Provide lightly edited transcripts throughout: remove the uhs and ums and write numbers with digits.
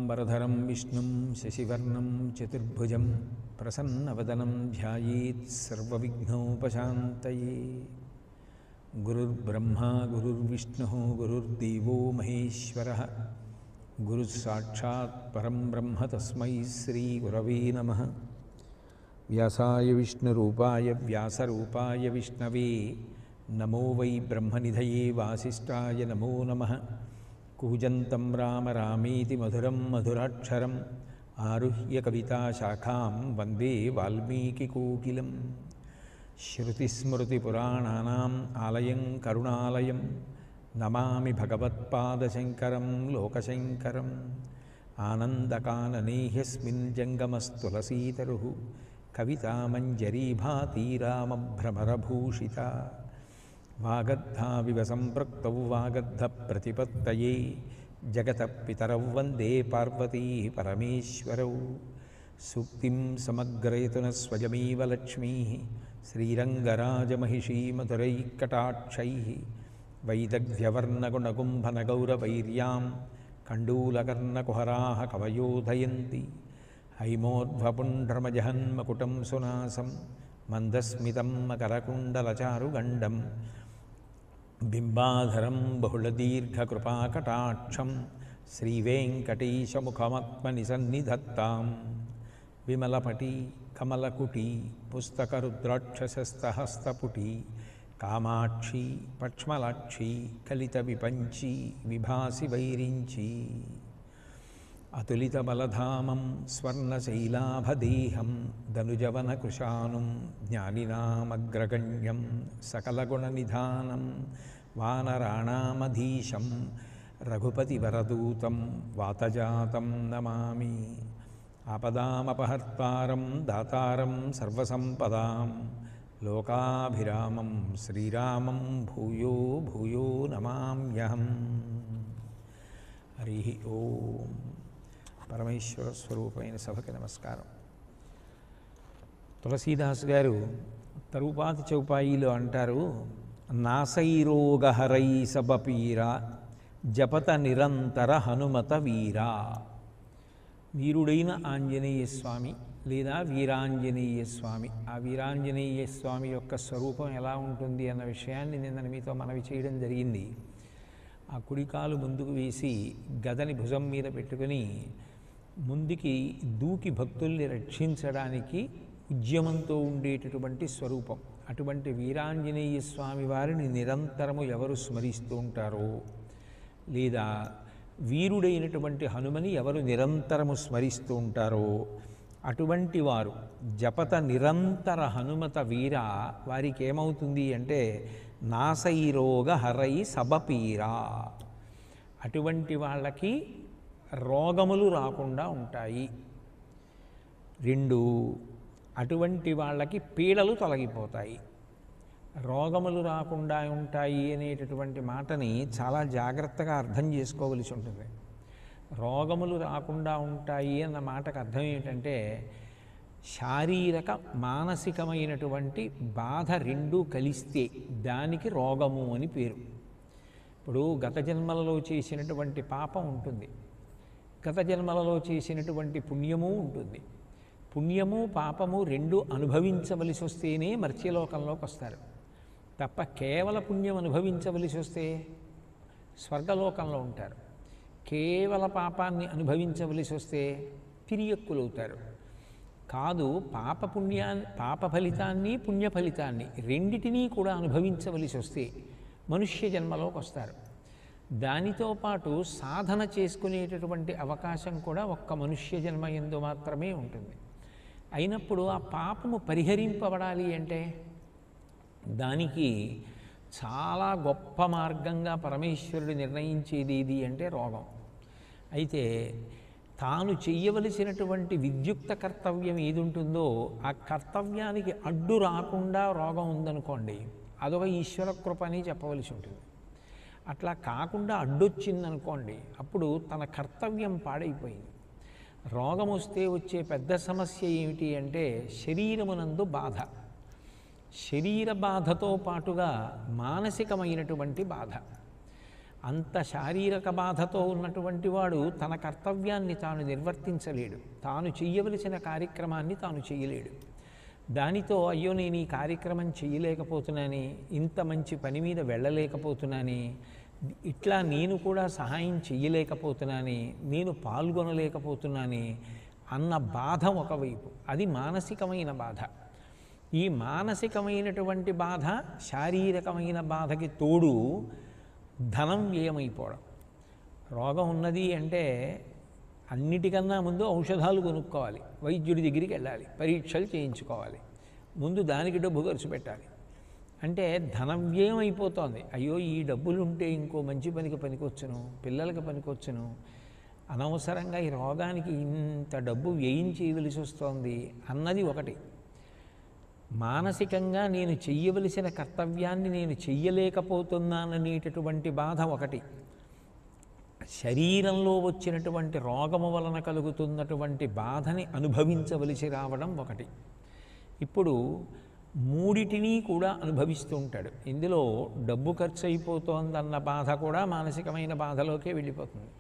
शुक्लाम्बरधरं विष्णुं शशिवर्णं चतुर्भुजं प्रसन्नवदनं ध्यायेत् सर्वविघ्नोपशान्तये। गुरुर्ब्रह्मा गुरुर्विष्णुः गुरुर्देवो महेश्वरः गुरुस्साक्षात् परं ब्रह्म तस्मै श्रीगुरवे नमः। व्यासाय विष्णुरूपाय व्यासरूपाय विष्णवे नमो वै ब्रह्मनिधये वासिष्ठाय नमो नमः। कूजन्तं राम रामेति मधुरं मधुराक्षरम् आरुह्य कविताशाखां वन्दे वाल्मीकिकोकिलं। श्रुतिस्मृतिपुराणानाम् आलयं करुणालयं नमामि भगवत्पादशङ्करं लोकशङ्करम्। आनन्दकानने ह्यस्मिन् जङ्गमस्तुलसीतरुः कवितामञ्जरीभाति रामभ्रमरभूषिता। वागद्धाविव सम्पृक्तौ वागद्धप्रतिपत्तये जगतः पितरौ वन्दे पार्वती परमेश्वरौ। सूक्तिं समग्रयतु नः स्वयमेव लक्ष्मीः श्रीरङ्गराजमहिषी मधुरैकटाक्षैः। वैदग्ध्यवर्णगुणगुम्भनगौरवैर्यां कण्डूलकर्णकुहराः कवयोधयन्ति। हैमोध्वपुण्ड्रमजहन्मकुटं सुनासं मन्दस्मितं मकरकुण्डलचारुगण्डं बिम्बाधरं बहुलदीर्घकृपाकटाक्षं श्रीवेङ्कटेशमुखमात्मनि सन्निधत्तां। विमलपटी कमलकुटी पुस्तकरुद्राक्षसस्तहस्तपुटी कामाक्षी पक्ष्मलाक्षी कलितविपञ्ची विभासि वैरिञ्ची। अतुलितबलधामं स्वर्णशैलाभदेहं दनुजवनकृशानुं ज्ञानिनामग्रगण्यं सकलगुणनिधानं वानराणामधीशं रघुपतिवरदूतं वातजातं नमामि। आपदामपहर्तारं दातारं सर्वसम्पदां लोकाभिरामं श्रीरामं भूयो भूयो नमाम्यहम्। हरि ओम। పరమేశ్వర స్వరూపమైన సభకి నమస్కారం. తులసీదాస్ గారు తరుపాతి చౌపాయిలో అంటారు, నాసైరోగహరై సబపీరా జపత నిరంతర హనుమత వీరా. వీరుడైన ఆంజనేయ స్వామి లేదా వీరాంజనేయ స్వామి, ఆ వీరాంజనేయ స్వామి యొక్క స్వరూపం ఎలా ఉంటుంది అన్న విషయాన్ని నిన్న మీతో మనవి చేయడం జరిగింది. ఆ కుడికాలు ముందుకు వేసి గదని భుజం మీద పెట్టుకుని ముందుకి దూకి భక్తుల్ని రక్షించడానికి ఉద్యమంతో ఉండేటటువంటి స్వరూపం. అటువంటి వీరాంజనేయ స్వామి వారిని నిరంతరము ఎవరు స్మరిస్తూ ఉంటారో, లేదా వీరుడైనటువంటి హనుమని ఎవరు నిరంతరము స్మరిస్తూ ఉంటారో అటువంటి వారు జపత నిరంతర హనుమత వీర వారికి ఏమవుతుంది అంటే నాసైరోగ హరై సబపీరా. అటువంటి వాళ్ళకి రోగములు రాకుండా ఉంటాయి. 2, అటువంటి వాళ్ళకి పీడలు తొలగిపోతాయి. రోగములు రాకుండా ఉంటాయి అనేటటువంటి మాటని చాలా జాగ్రత్తగా అర్థం చేసుకోవలసి ఉంటుంది. రోగములు రాకుండా ఉంటాయి అన్న మాటకు అర్థం ఏమిటంటే శారీరక మానసికమైనటువంటి బాధ 2 కలిస్తే దానికి రోగము అని పేరు. ఇప్పుడు గత జన్మలలో చేసినటువంటి పాపం ఉంటుంది, గత జన్మలలో చేసినటువంటి పుణ్యము ఉంటుంది. పుణ్యము పాపము 2 అనుభవించవలసి వస్తేనే మర్త్యలోకంలోకి వస్తారు. తప్ప కేవల పుణ్యం అనుభవించవలసి వస్తే స్వర్గలోకంలో ఉంటారు. కేవల పాపాన్ని అనుభవించవలసి వస్తే తిరియక్కులవుతారు. కాదు, పాప ఫలితాన్ని పుణ్య ఫలితాన్ని రెండిటినీ కూడా అనుభవించవలసి వస్తే మనుష్య జన్మలోకి వస్తారు. దానితో పాటు సాధన చేసుకునేటటువంటి అవకాశం కూడా ఒక్క మనుష్య జన్మ యందు మాత్రమే ఉంటుంది. అయినప్పుడు ఆ పాపము పరిహరింపబడాలి అంటే దానికి చాలా గొప్ప మార్గంగా పరమేశ్వరుడు నిర్ణయించేది ఏది అంటే రోగం. అయితే తాను చెయ్యవలసినటువంటి విద్యుక్త కర్తవ్యం ఏది ఉంటుందో ఆ కర్తవ్యానికి అడ్డు రాకుండా రోగం ఉందనుకోండి, అదొక ఈశ్వర కృప అని చెప్పవలసి ఉంటుంది. అట్లా కాకుండా అడ్డొచ్చిందనుకోండి, అప్పుడు తన కర్తవ్యం పాడైపోయింది. రోగం వస్తే వచ్చే పెద్ద సమస్య ఏమిటి అంటే శరీరమునందు బాధ. శరీర బాధతో పాటుగా మానసికమైనటువంటి బాధ. అంత శారీరక బాధతో ఉన్నటువంటి వాడు తన కర్తవ్యాన్ని తాను నిర్వర్తించలేడు, తాను చెయ్యవలసిన కార్యక్రమాన్ని తాను చెయ్యలేడు. దానితో అయ్యో నేను ఈ కార్యక్రమం చెయ్యలేకపోతున్నాని, ఇంత మంచి పని మీద వెళ్ళలేకపోతున్నాని, ఇట్లా నేను కూడా సహాయం చెయ్యలేకపోతున్నాని, నేను పాల్గొనలేకపోతున్నాని అన్న బాధ ఒకవైపు, అది మానసికమైన బాధ. ఈ మానసికమైనటువంటి బాధ శారీరకమైన బాధకి తోడు ధనం వ్యయమైపోవడం. రోగం ఉన్నది అంటే అన్నిటికన్నా ముందు ఔషధాలు కొనుక్కోవాలి, వైద్యుడి దగ్గరికి వెళ్ళాలి, పరీక్షలు చేయించుకోవాలి, ముందు దానికి డబ్బు ఖర్చు పెట్టాలి. అంటే ధనవ్యయం అయిపోతుంది. అయ్యో ఈ డబ్బులు ఉంటే ఇంకో మంచి పనికి పనికొచ్చును, పిల్లలకి పనికొచ్చును, అనవసరంగా ఈ రోగానికి ఇంత డబ్బు వ్యయం చేయవలసి వస్తోంది అన్నది ఒకటి. మానసికంగా నేను చెయ్యవలసిన కర్తవ్యాన్ని నేను చెయ్యలేకపోతున్నాననేటటువంటి బాధ ఒకటి. శరీరంలో వచ్చినటువంటి రోగము వలన కలుగుతున్నటువంటి బాధని అనుభవించవలసి రావడం ఒకటి. ఇప్పుడు మూడిటిని కూడా అనుభవిస్తూ ఉంటాడు. ఇందులో డబ్బు ఖర్చు అయిపోతోందన్న బాధ కూడా మానసికమైన బాధలోకే వెళ్ళిపోతుంది.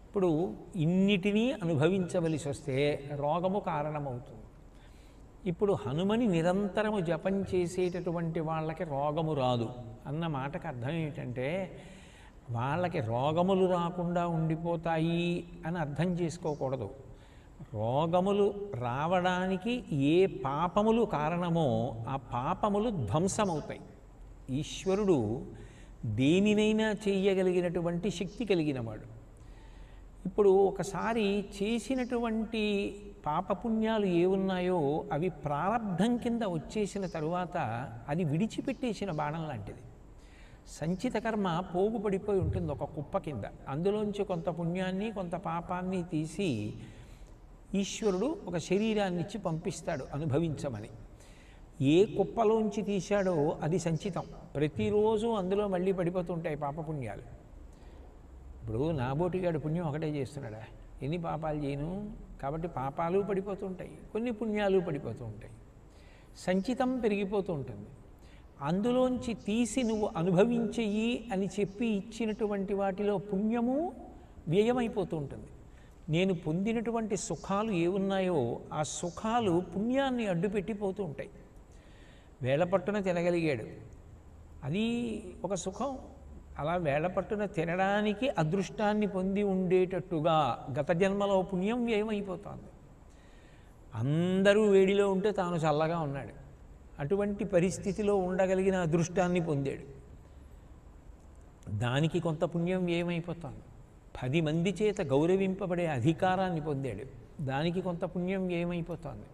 ఇప్పుడు ఇన్నిటినీ అనుభవించవలసి వస్తే రోగము కారణమవుతుంది. ఇప్పుడు హనుమని నిరంతరము జపం చేసేటటువంటి వాళ్ళకి రోగము రాదు అన్న మాటకు అర్థం ఏమిటంటే, వాళ్ళకి రోగములు రాకుండా ఉండిపోతాయి అని అర్థం చేసుకోకూడదు. రోగములు రావడానికి ఏ పాపములు కారణమో ఆ పాపములు ధ్వంసమవుతాయి. ఈశ్వరుడు దేనినైనా చెయ్యగలిగినటువంటి శక్తి కలిగినవాడు. ఇప్పుడు ఒకసారి చేసినటువంటి పాపపుణ్యాలు ఏ ఉన్నాయో అవి ప్రారబ్ధం కింద వచ్చేసిన తరువాత అది విడిచిపెట్టేసిన బాణం లాంటిది. సంచిత కర్మ పోగుపడిపోయి ఉంటుంది ఒక కుప్ప కింద. అందులోంచి కొంత పుణ్యాన్ని కొంత పాపాన్ని తీసి ఈశ్వరుడు ఒక శరీరాన్ని ఇచ్చి పంపిస్తాడు అనుభవించమని. ఏ కుప్పలోంచి తీశాడో అది సంచితం. ప్రతిరోజు అందులో మళ్ళీ పడిపోతుంటాయి పాపపుణ్యాలు. ఇప్పుడు నాబోటిగాడు పుణ్యం ఒకటే చేస్తున్నాడా, ఎన్ని పాపాలు చేయను కాబట్టి పాపాలు పడిపోతుంటాయి, కొన్ని పుణ్యాలు పడిపోతూ ఉంటాయి. సంచితం పెరిగిపోతూ ఉంటుంది. అందులోంచి తీసి నువ్వు అనుభవించేయి అని చెప్పి ఇచ్చినటువంటి వాటిలో పుణ్యము వ్యయమైపోతూ ఉంటుంది. నేను పొందినటువంటి సుఖాలు ఏ ఉన్నాయో ఆ సుఖాలు పుణ్యాన్ని అడ్డుపెట్టిపోతూ ఉంటాయి. వేళపట్టున తినగలిగాడు, అది ఒక సుఖం. అలా వేళపట్టున తినడానికి అదృష్టాన్ని పొంది ఉండేటట్టుగా గత జన్మలో పుణ్యం వ్యయమైపోతుంది. అందరూ వేడిలో ఉంటే తాను చల్లగా ఉన్నాడు, అటువంటి పరిస్థితిలో ఉండగలిగిన అదృష్టాన్ని పొందాడు. దానికి కొంత పుణ్యం వ్యయమైపోతుంది. 10 మంది చేత గౌరవింపబడే అధికారాన్ని పొందాడు, దానికి కొంత పుణ్యం వ్యయమైపోతుంది.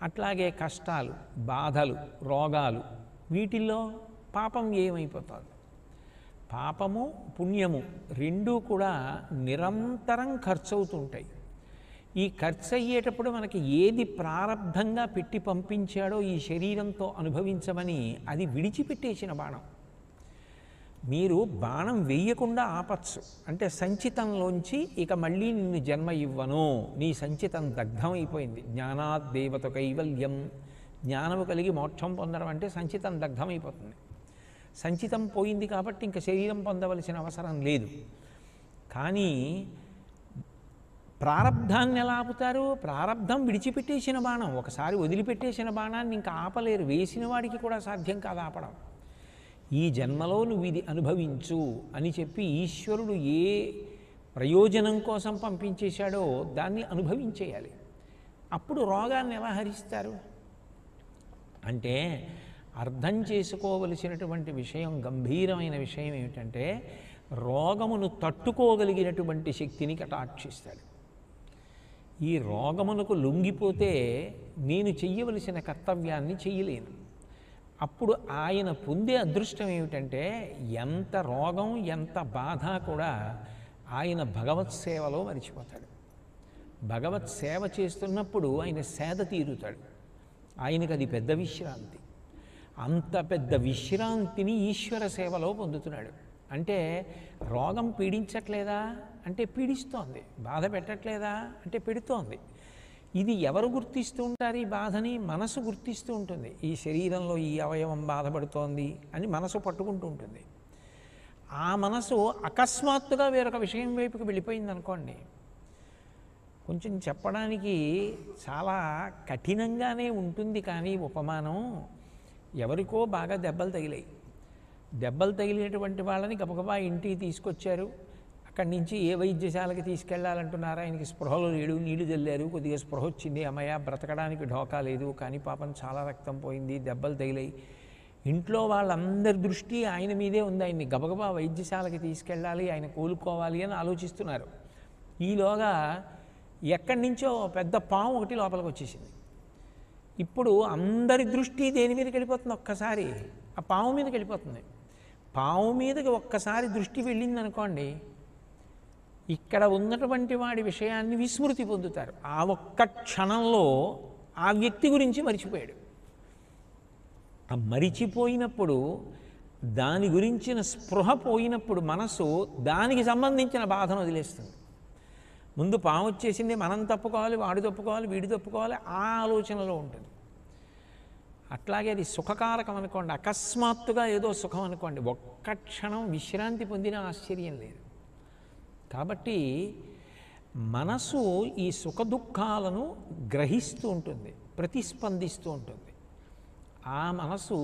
అట్లాగే కష్టాలు, బాధలు, రోగాలు, వీటిల్లో పాపం వ్యయమైపోతుంది. పాపము పుణ్యము రెండూ కూడా నిరంతరం ఖర్చు అవుతుంటాయి. ఈ ఖర్చు అయ్యేటప్పుడు మనకి ఏది ప్రారబ్ధంగా పెట్టి పంపించాడో ఈ శరీరంతో అనుభవించమని అది విడిచిపెట్టేసిన బాణం. మీరు బాణం వేయకుండా ఆపచ్చు. అంటే సంచితంలోంచి ఇక మళ్ళీ నిన్ను జన్మ ఇవ్వను, నీ సంచితం దగ్ధమైపోయింది. జ్ఞానాద్దేవత కైవల్యం, జ్ఞానము కలిగి మోక్షం పొందడం అంటే సంచితం దగ్ధమైపోతుంది. సంచితం పోయింది కాబట్టి ఇంకా శరీరం పొందవలసిన అవసరం లేదు. కానీ ప్రారబ్ధాన్ని ఎలా ఆపుతారు? ప్రారబ్ధం విడిచిపెట్టేసిన బాణం, ఒకసారి వదిలిపెట్టేసిన బాణాన్ని ఇంకా ఆపలేరు. వేసిన వాడికి కూడా సాధ్యం కాదు ఆపడం. ఈ జన్మలో నువ్వు ఇది అనుభవించు అని చెప్పి ఈశ్వరుడు ఏ ప్రయోజనం కోసం పంపించేశాడో దాన్ని అనుభవించేయాలి. అప్పుడు రోగాన్ని ఎలా హరిస్తారు అంటే, అర్థం చేసుకోవలసినటువంటి విషయం, గంభీరమైన విషయం ఏమిటంటే, రోగమును తట్టుకోగలిగినటువంటి శక్తిని కటాక్షిస్తాడు. ఈ రోగమునకు లొంగిపోతే నేను చెయ్యవలసిన కర్తవ్యాన్ని చెయ్యలేను. అప్పుడు ఆయన పొందే అదృష్టం ఏమిటంటే, ఎంత రోగం ఎంత బాధ కూడా ఆయన భగవత్ సేవలో మరిచిపోతాడు. భగవత్ సేవ చేస్తున్నప్పుడు ఆయన సేద తీరుతాడు. ఆయనకు అది పెద్ద విశ్రాంతి. అంత పెద్ద విశ్రాంతిని ఈశ్వర సేవలో పొందుతున్నాడు. అంటే రోగం పీడించట్లేదా అంటే పీడిస్తోంది, బాధ పెట్టట్లేదా అంటే పెడుతోంది. ఇది ఎవరు గుర్తిస్తూ ఉంటారు? ఈ బాధని మనసు గుర్తిస్తూ ఉంటుంది. ఈ శరీరంలో ఈ అవయవం బాధపడుతోంది అని మనసు పట్టుకుంటూ ఉంటుంది. ఆ మనసు అకస్మాత్తుగా వేరొక విషయం వైపుకి వెళ్ళిపోయింది అనుకోండి, కొంచెం చెప్పడానికి చాలా కఠినంగానే ఉంటుంది. కానీ ఉపమానం ఎవరికో బాగా దెబ్బలు తగిలాయి. దెబ్బలు తగిలినటువంటి వాళ్ళని గబగబా ఇంటికి తీసుకొచ్చారు. అక్కడి నుంచి ఏ వైద్యశాలకి తీసుకెళ్లాలంటున్నారా, ఆయనకి స్పృహలో లేడు, నీళ్లు చల్లారు, కొద్దిగా స్పృహ వచ్చింది, అమ్మయ్య బ్రతకడానికి ఢోకా లేదు, కానీ పాపం చాలా రక్తం పోయింది, దెబ్బలు తగిలాయి. ఇంట్లో వాళ్ళందరి దృష్టి ఆయన మీదే ఉంది. ఆయన్ని గబగబా వైద్యశాలకి తీసుకెళ్ళాలి, ఆయన కోలుకోవాలి అని ఆలోచిస్తున్నారు. ఈలోగా ఎక్కడి నుంచో పెద్ద పాము ఒకటి లోపలికి వచ్చేసింది. ఇప్పుడు అందరి దృష్టి దేని మీదకి వెళ్ళిపోతుంది, ఒక్కసారి ఆ పాము మీదకి వెళ్ళిపోతుంది. పాము మీదకి ఒక్కసారి దృష్టి వెళ్ళింది అనుకోండి, ఇక్కడ ఉన్నటువంటి వాడి విషయాన్ని విస్మృతి పొందుతారు. ఆ ఒక్క క్షణంలో ఆ వ్యక్తి గురించి మరిచిపోయాడు. ఆ మరిచిపోయినప్పుడు, దాని గురించిన స్పృహ పోయినప్పుడు మనసు దానికి సంబంధించిన బాధను వదిలేస్తుంది. ముందు పాము వచ్చేసింది, మనం తప్పుకోవాలి, వాడు తప్పుకోవాలి, వీడు తప్పుకోవాలి, ఆ ఆలోచనలో ఉంటుంది. అట్లాగే అది సుఖకారకం అనుకోండి, అకస్మాత్తుగా ఏదో సుఖం అనుకోండి, ఒక్క క్షణం విశ్రాంతి పొందిన ఆశ్చర్యం లేదు. కాబట్టి మనసు ఈ సుఖ దుఃఖాలను గ్రహిస్తూ ఉంటుంది, ప్రతిస్పందిస్తూ ఉంటుంది. ఆ మనసు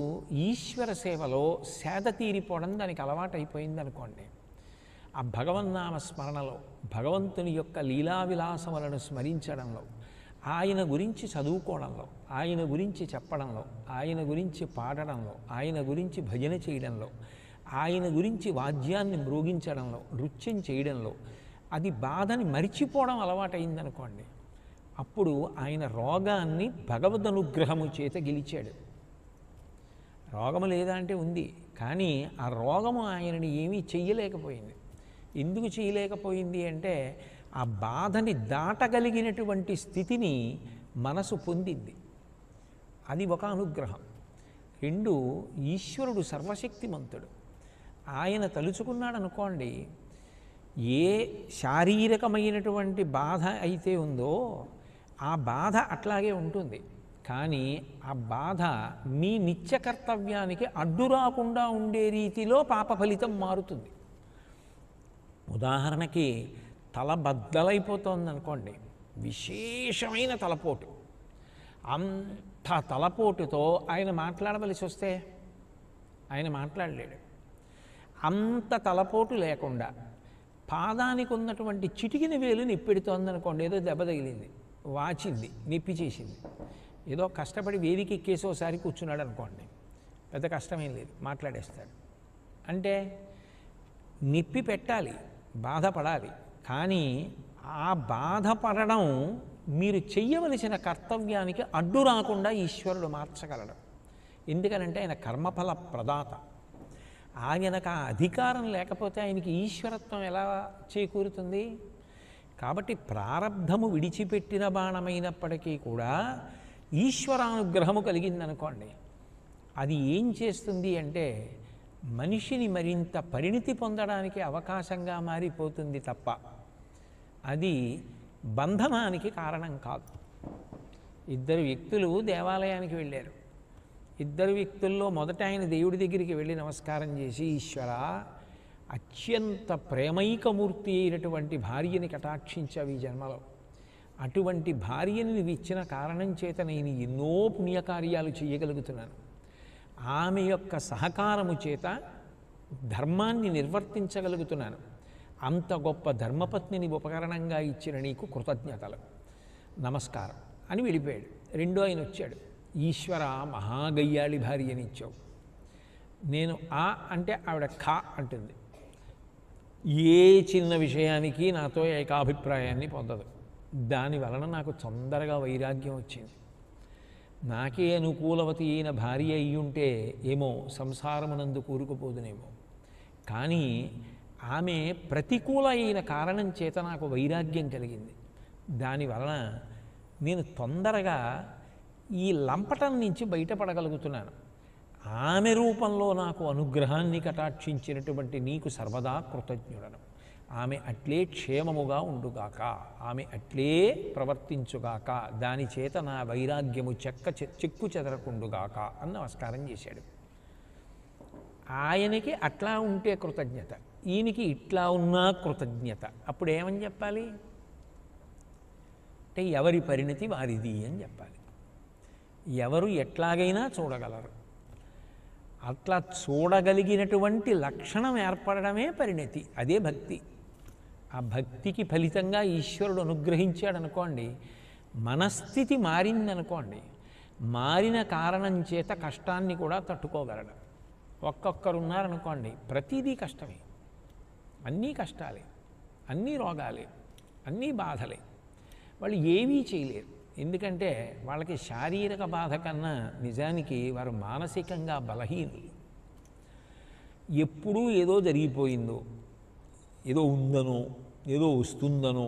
ఈశ్వర సేవలో సేద తీరిపోవడం దానికి అలవాటు అయిపోయింది అనుకోండి. ఆ భగవన్నామ స్మరణలో, భగవంతుని యొక్క లీలా విలాసములను స్మరించడంలో, ఆయన గురించి చదువుకోవడంలో, ఆయన గురించి చెప్పడంలో, ఆయన గురించి పాడడంలో, ఆయన గురించి భజన చేయడంలో, ఆయన గురించి వాద్యాన్ని మ్రోగించడంలో, నృత్యం చేయడంలో, అది బాధని మరిచిపోవడం అలవాటైందనుకోండి, అప్పుడు ఆయన రోగాన్ని భగవద్ అనుగ్రహము చేత గెలిచాడు. రోగము లేదా అంటే ఉంది, కానీ ఆ రోగము ఆయనని ఏమీ చెయ్యలేకపోయింది. ఎందుకు చేయలేకపోయింది అంటే, ఆ బాధని దాటగలిగినటువంటి స్థితిని మనసు పొందింది. అది ఒక అనుగ్రహం. రెండు, ఈశ్వరుడు సర్వశక్తిమంతుడు. ఆయన తలుచుకున్నాడు అనుకోండి, ఏ శారీరకమైనటువంటి బాధ అయితే ఉందో ఆ బాధ అట్లాగే ఉంటుంది. కానీ ఆ బాధ మీ నిత్య కర్తవ్యానికి అడ్డు రాకుండా ఉండే రీతిలో పాప ఫలితం మారుతుంది. ఉదాహరణకి తల బద్దలైపోతుంది అనుకోండి, విశేషమైన తలపోటు, అంత తలపోటుతో ఆయన మాట్లాడవలసి వస్తే ఆయన మాట్లాడలేడు. అంత తలపోటు లేకుండా పాదానికి ఉన్నటువంటి చిటికిన వేలు నిప్పెడుతోంది అనుకోండి, ఏదో దెబ్బ తగిలింది, వాచింది, నొప్పి చేసింది, ఏదో కష్టపడి వేదిక ఎక్కేసి ఒకసారి కూర్చున్నాడు అనుకోండి, పెద్ద కష్టమేం లేదు, మాట్లాడేస్తాడు. అంటే నొప్పి పెట్టాలి, బాధపడాలి, కానీ ఆ బాధపడడం మీరు చెయ్యవలసిన కర్తవ్యానికి అడ్డు రాకుండా ఈశ్వరుడు మార్చగలడు. ఎందుకనంటే ఆయన కర్మఫల ప్రదాత. ఆయనకు ఆ అధికారం లేకపోతే ఆయనకి ఈశ్వరత్వం ఎలా చేకూరుతుంది? కాబట్టి ప్రారబ్ధము విడిచిపెట్టిన బాణమైనప్పటికీ కూడా ఈశ్వరానుగ్రహము కలిగిందనుకోండి, అది ఏం చేస్తుంది అంటే మనిషిని మరింత పరిణితి పొందడానికి అవకాశంగా మారిపోతుంది తప్ప అది బంధనానికి కారణం కాదు. ఇద్దరు వ్యక్తులు దేవాలయానికి వెళ్ళారు. ఇద్దరు వ్యక్తుల్లో మొదట ఆయన దేవుడి దగ్గరికి వెళ్ళి నమస్కారం చేసి, ఈశ్వర, అత్యంత ప్రేమైకమూర్తి అయినటువంటి భార్యని కటాక్షించావు ఈ జన్మలో, అటువంటి భార్యని నీవు ఇచ్చిన కారణం చేత నేను ఎన్నో పుణ్యకార్యాలు చేయగలుగుతున్నాను, ఆమె యొక్క సహకారము చేత ధర్మాన్ని నిర్వర్తించగలుగుతున్నాను, అంత గొప్ప ధర్మపత్నిని ఉపకరణంగా ఇచ్చిన నీకు కృతజ్ఞతలు, నమస్కారం అని వెళ్ళిపోయాడు. రెండో ఆయన వచ్చాడు, ఈశ్వర, మహాగయ్యాళి భార్యని ఇచ్చావు, నేను ఆ అంటే ఆవిడ ఖా అంటుంది, ఏ చిన్న విషయానికి నాతో ఏకాభిప్రాయాన్ని పొందదు, దాని వలన నాకు తొందరగా వైరాగ్యం వచ్చింది, నాకే అనుకూలవతి అయిన భార్య అయ్యుంటే ఏమో సంసారమునందు కూరుకుపోదునేమో, కానీ ఆమె ప్రతికూల అయిన కారణం చేత నాకు వైరాగ్యం కలిగింది, దానివలన నేను తొందరగా ఈ లంపటం నుంచి బయటపడగలుగుతున్నాను, ఆమె రూపంలో నాకు అనుగ్రహాన్ని కటాక్షించినటువంటి నీకు సర్వదా కృతజ్ఞుడను, ఆమె అట్లే క్షేమముగా ఉండుగాక, ఆమె అట్లే ప్రవర్తించుగాక, దాని చేత నా వైరాగ్యము చెక్కు చెదరకుండుగాక అని నమస్కారం చేశాడు. ఆయనకి అట్లా ఉంటే కృతజ్ఞత, ఈయనకి ఇట్లా ఉన్నా కృతజ్ఞత. అప్పుడు ఏమని చెప్పాలి అంటే ఎవరి పరిణతి వారిది అని చెప్పాలి. ఎవరు ఎట్లాగైనా చూడగలరు. అట్లా చూడగలిగినటువంటి లక్షణం ఏర్పడడమే పరిణతి, అదే భక్తి. ఆ భక్తికి ఫలితంగా ఈశ్వరుడు అనుగ్రహించాడు అనుకోండి, మనస్థితి మారిందనుకోండి, మారిన కారణం చేత కష్టాన్ని కూడా తట్టుకోగలడు. ఒక్కొక్కరు ఉన్నారనుకోండి, ప్రతిదీ కష్టమే, అన్నీ కష్టాలే, అన్నీ రోగాలే, అన్నీ బాధలే, వాళ్ళు ఏమీ చేయలేరు. ఎందుకంటే వాళ్ళకి శారీరక బాధ కన్నా నిజానికి వారు మానసికంగా బలహీనులు. ఎప్పుడూ ఏదో జరిగిపోయిందో, ఏదో ఉందనో, ఏదో వస్తుందనో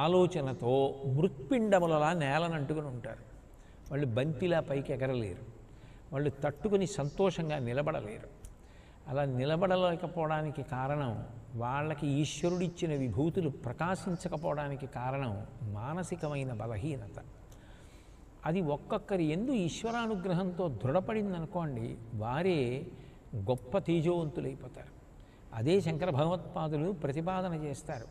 ఆలోచనతో మృత్పిండములలా నేలనంటుకుని ఉంటారు. వాళ్ళు బంతిలా పైకి ఎగరలేరు, వాళ్ళు తట్టుకుని సంతోషంగా నిలబడలేరు. అలా నిలబడలేకపోవడానికి కారణం వాళ్ళకి ఈశ్వరుడిచ్చిన విభూతులు ప్రకాశించకపోవడానికి కారణం మానసికమైన బలహీనత. అది ఒక్కొక్కరి యందు ఈశ్వరానుగ్రహంతో దృఢపడిందనుకోండి, వారే గొప్ప తేజోవంతులైపోతారు. అదే శంకర భగవత్పాదులు ప్రతిపాదన చేస్తారు.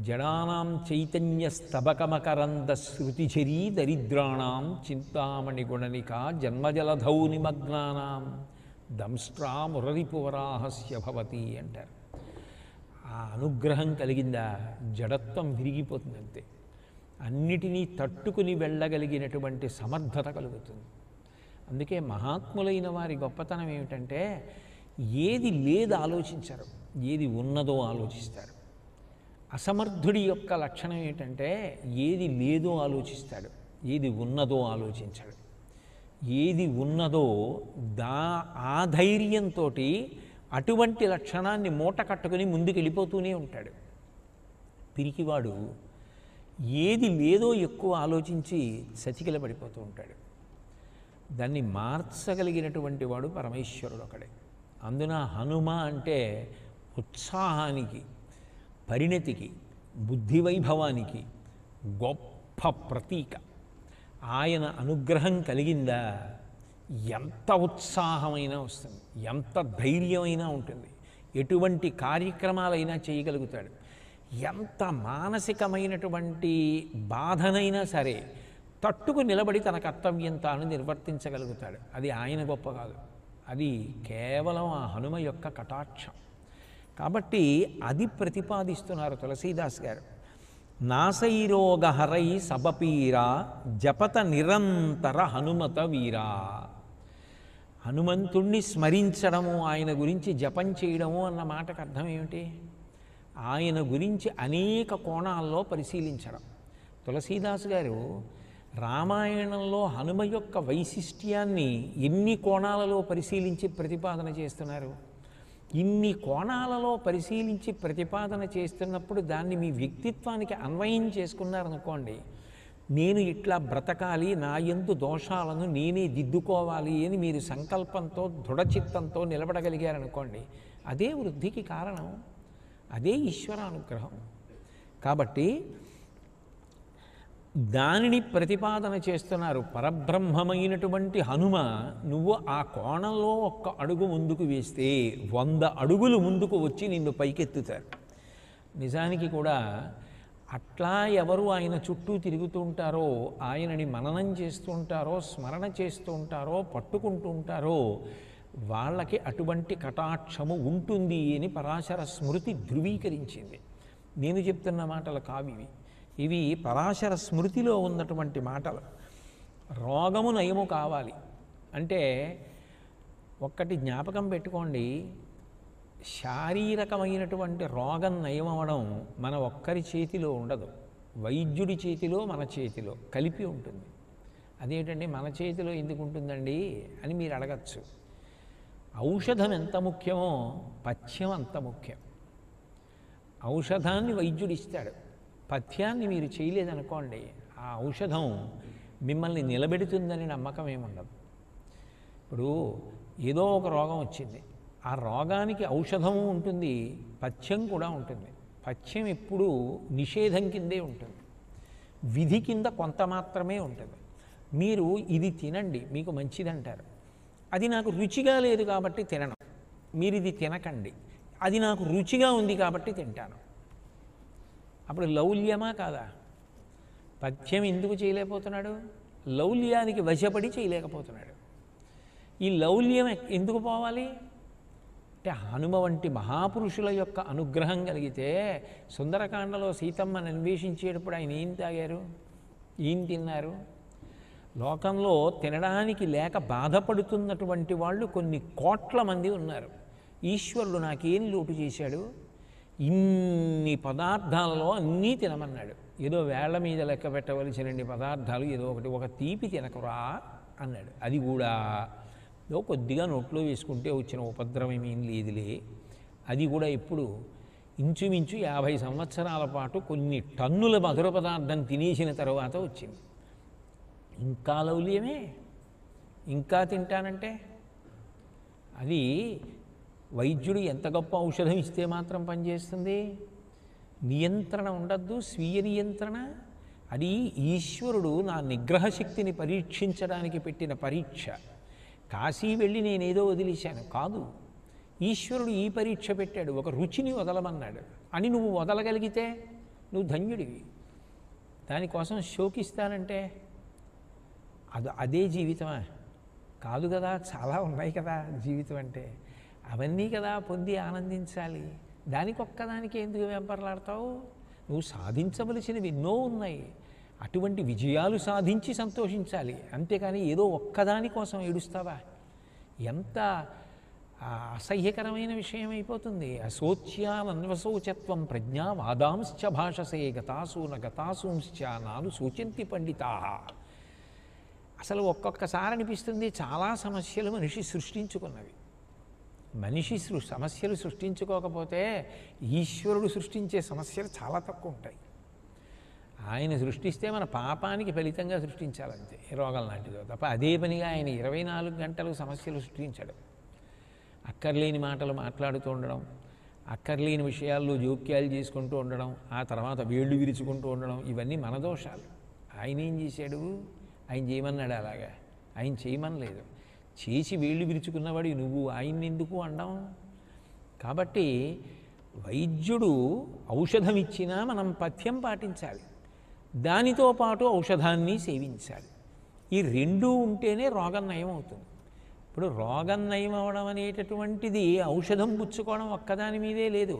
జడానాం చైతన్య స్తబకమకరంద శృతిచరీ దరిద్రాణం చింతామణి గుణనిక జన్మజలధౌ నిమగ్నానాం దంష్ట్రా మురరిపువరాహస్య భవతి అంటారు. ఆ అనుగ్రహం కలిగిందా జడత్వం విరిగిపోతుంది, అంతే. అన్నిటినీ తట్టుకుని వెళ్ళగలిగినటువంటి సమర్థత కలుగుతుంది. అందుకే మహాత్ములైన వారి గొప్పతనం ఏమిటంటే ఏది లేదు ఆలోచించరు, ఏది ఉన్నదో ఆలోచిస్తారు. అసమర్థుడి యొక్క లక్షణం ఏంటంటే ఏది లేదో ఆలోచిస్తాడు, ఏది ఉన్నదో ఆలోచించాడు. ఏది ఉన్నదో ఆ ధైర్యంతో అటువంటి లక్షణాన్ని మూట కట్టుకుని ముందుకు వెళ్ళిపోతూనే ఉంటాడు. పిరికివాడు ఏది లేదో ఎక్కువ ఆలోచించి సచికిల పడిపోతూ ఉంటాడు. దాన్ని మార్చగలిగినటువంటి వాడు పరమేశ్వరుడు ఒకడే. అందున హనుమ అంటే ఉత్సాహానికి, పరిణతికి, బుద్ధి వైభవానికి గొప్ప ప్రతీక. ఆయన అనుగ్రహం కలిగిందా ఎంత ఉత్సాహమైనా వస్తుంది, ఎంత ధైర్యమైనా ఉంటుంది, ఎటువంటి కార్యక్రమాలైనా చేయగలుగుతాడు. ఎంత మానసికమైనటువంటి బాధనైనా సరే తట్టుకు నిలబడి తన కర్తవ్యం తాను నిర్వర్తించగలుగుతాడు. అది ఆయన గొప్ప కాదు, అది కేవలం ఆ హనుమ యొక్క కటాక్షం. కాబట్టి అది ప్రతిపాదిస్తున్నారు తులసీదాస్ గారు. నాసైరోగహరై సబపీరా జపత నిరంతర హనుమత వీరా. హనుమంతుణ్ణి స్మరించడము, ఆయన గురించి జపం చేయడము అన్న మాటకు అర్థం ఏమిటి? ఆయన గురించి అనేక కోణాల్లో పరిశీలించడం. తులసీదాస్ గారు రామాయణంలో హనుమ యొక్క వైశిష్ట్యాన్ని ఎన్ని కోణాలలో పరిశీలించి ప్రతిపాదన చేస్తున్నారు. ఇన్ని కోణాలలో పరిశీలించి ప్రతిపాదన చేస్తున్నప్పుడు దాన్ని మీ వ్యక్తిత్వానికి అన్వయం చేసుకున్నారనుకోండి, నేను ఇట్లా బ్రతకాలి, నా యందు దోషాలను నేనే దిద్దుకోవాలి అని మీరు సంకల్పంతో దృఢచిత్తంతో నిలబడగలిగారనుకోండి, అదే వృద్ధికి కారణం, అదే ఈశ్వరానుగ్రహం. కాబట్టి దానిని ప్రతిపాదన చేస్తున్నారు. పరబ్రహ్మమైనటువంటి హనుమ, నువ్వు ఆ కోణంలో ఒక్క అడుగు ముందుకు వేస్తే 100 అడుగులు ముందుకు వచ్చి నిన్ను పైకెత్తుతారు. నిజానికి కూడా అట్లా ఎవరు ఆయన చుట్టూ తిరుగుతూ ఉంటారో, ఆయనని మననం చేస్తూ ఉంటారో, స్మరణ చేస్తూ ఉంటారో, పట్టుకుంటూ ఉంటారో, వాళ్ళకి అటువంటి కటాక్షము ఉంటుంది అని పరాశర స్మృతి ధృవీకరించింది. నేను చెప్తున్న మాటలు కావివి, ఇవి పరాశర స్మృతిలో ఉన్నటువంటి మాటలు. రోగము నయము కావాలి అంటే ఒక్కటి జ్ఞాపకం పెట్టుకోండి, శారీరకమైనటువంటి రోగం నయమవడం మన ఒక్కరి చేతిలో ఉండదు, వైద్యుడి చేతిలో మన చేతిలో కలిపి ఉంటుంది. అదేంటండి మన చేతిలో ఎందుకు ఉంటుందండి అని మీరు అడగచ్చు. ఔషధం ఎంత ముఖ్యమో పథ్యం అంత ముఖ్యం. ఔషధాన్ని వైద్యుడు ఇస్తాడు, పథ్యాన్ని మీరు చేయలేదనుకోండి, ఆ ఔషధం మిమ్మల్ని నిలబెడుతుందని నమ్మకం ఏముండదు. ఇప్పుడు ఏదో ఒక రోగం వచ్చింది, ఆ రోగానికి ఔషధము ఉంటుంది, పథ్యం కూడా ఉంటుంది. పథ్యం ఎప్పుడూ నిషేధం కిందే ఉంటుంది, విధి కింద కొంత మాత్రమే ఉంటుంది. మీరు ఇది తినండి మీకు మంచిదంటారు, అది నాకు రుచిగా లేదు కాబట్టి తినను, మీరు ఇది తినకండి, అది నాకు రుచిగా ఉంది కాబట్టి తింటాను. అప్పుడు లౌల్యమా కాదా? పథ్యం ఎందుకు చేయలేకపోతున్నాడు? లౌల్యానికి వశపడి చేయలేకపోతున్నాడు. ఈ లౌల్యం ఎందుకు పోవాలి అంటే హనుమ వంటి మహాపురుషుల యొక్క అనుగ్రహం కలిగితే సుందరకాండలో సీతమ్మను అన్వేషించేటప్పుడు ఆయన ఏం తాగారు, ఏం తిన్నారు? లోకంలో తినడానికి లేక బాధపడుతున్నటువంటి వాళ్ళు కొన్ని కోట్ల మంది ఉన్నారు. ఈశ్వరుడు నాకేం లోటు చేశాడు, ఇన్ని పదార్థాలలో అన్నీ తినమన్నాడు. ఏదో వేళ్ల మీద లెక్క పెట్టవలసినన్ని పదార్థాలు ఏదో ఒక తీపి తినకురా అన్నాడు. అది కూడా ఏదో కొద్దిగా నోట్లో వేసుకుంటే వచ్చిన ఉపద్రవం ఏం లేదులే. అది కూడా ఇప్పుడు ఇంచుమించు 50 సంవత్సరాల పాటు కొన్ని టన్నుల మధుర పదార్థం తినేసిన తర్వాత వచ్చింది. ఇంకా లౌల్యమే, ఇంకా తింటానంటే అది వైద్యుడు ఎంత గొప్ప ఔషధం ఇస్తే మాత్రం పనిచేస్తుంది? నియంత్రణ ఉండద్దు, స్వీయ నియంత్రణ. అది ఈశ్వరుడు నా నిగ్రహ శక్తిని పరీక్షించడానికి పెట్టిన పరీక్ష. కాశీ వెళ్ళి నేనేదో వదిలేశాను కాదు, ఈశ్వరుడు ఈ పరీక్ష పెట్టాడు, ఒక రుచిని వదలమన్నాడు అని నువ్వు వదలగలిగితే నువ్వు ధన్యుడివి. దానికోసం శోకిస్తానంటే అదే జీవితమా? కాదు కదా, చాలా ఉన్నాయి కదా జీవితం అంటే. అవన్నీ కదా పొంది ఆనందించాలి. దానికొక్కదానికి ఎందుకు వెంపర్లాడతావు? నువ్వు సాధించవలసినవి ఎన్నో ఉన్నాయి. అటువంటి విజయాలు సాధించి సంతోషించాలి, అంతేకాని ఏదో ఒక్కదాని కోసం ఏడుస్తావా? ఎంత అసహ్యకరమైన విషయం అయిపోతుంది. అశోచ్యానన్వశోచత్వం ప్రజ్ఞా వాదాంశ్చ భాషసే గతాసూన గతాసూంశ్చ నాను సూచంతి పండితా. అసలు ఒక్కొక్కసారి అనిపిస్తుంది చాలా సమస్యలు మనిషి సృష్టించుకున్నవి. మనిషి సమస్యలు సృష్టించుకోకపోతే ఈశ్వరుడు సృష్టించే సమస్యలు చాలా తక్కువ ఉంటాయి. ఆయన సృష్టిస్తే మన పాపానికి ఫలితంగా సృష్టించాలంతే, రోగం లాంటిదో తప్ప అదే పనిగా ఆయన 24 గంటలు సమస్యలు సృష్టించాడు. అక్కర్లేని మాటలు మాట్లాడుతూ ఉండడం, అక్కర్లేని విషయాల్లో జోక్యాలు చేసుకుంటూ ఉండడం, ఆ తర్వాత వేళ్ళు విరుచుకుంటూ ఉండడం, ఇవన్నీ మన దోషాలు. ఆయన ఏం చేశాడు? ఆయన చేయమన్నాడు అలాగా? ఆయన చేయమనలేదు. చేసి వేళ్ళు విరుచుకున్నవాడు నువ్వు, ఆయన్ని ఎందుకు అండం? కాబట్టి వైద్యుడు ఔషధం ఇచ్చినా మనం పథ్యం పాటించాలి, దానితో పాటు ఔషధాన్ని సేవించాలి. ఈ రెండూ ఉంటేనే రోగం నయం అవుతుంది. ఇప్పుడు రోగం నయం అవడం అనేటటువంటిది ఔషధం పుచ్చుకోవడం ఒక్కదాని మీదే లేదు.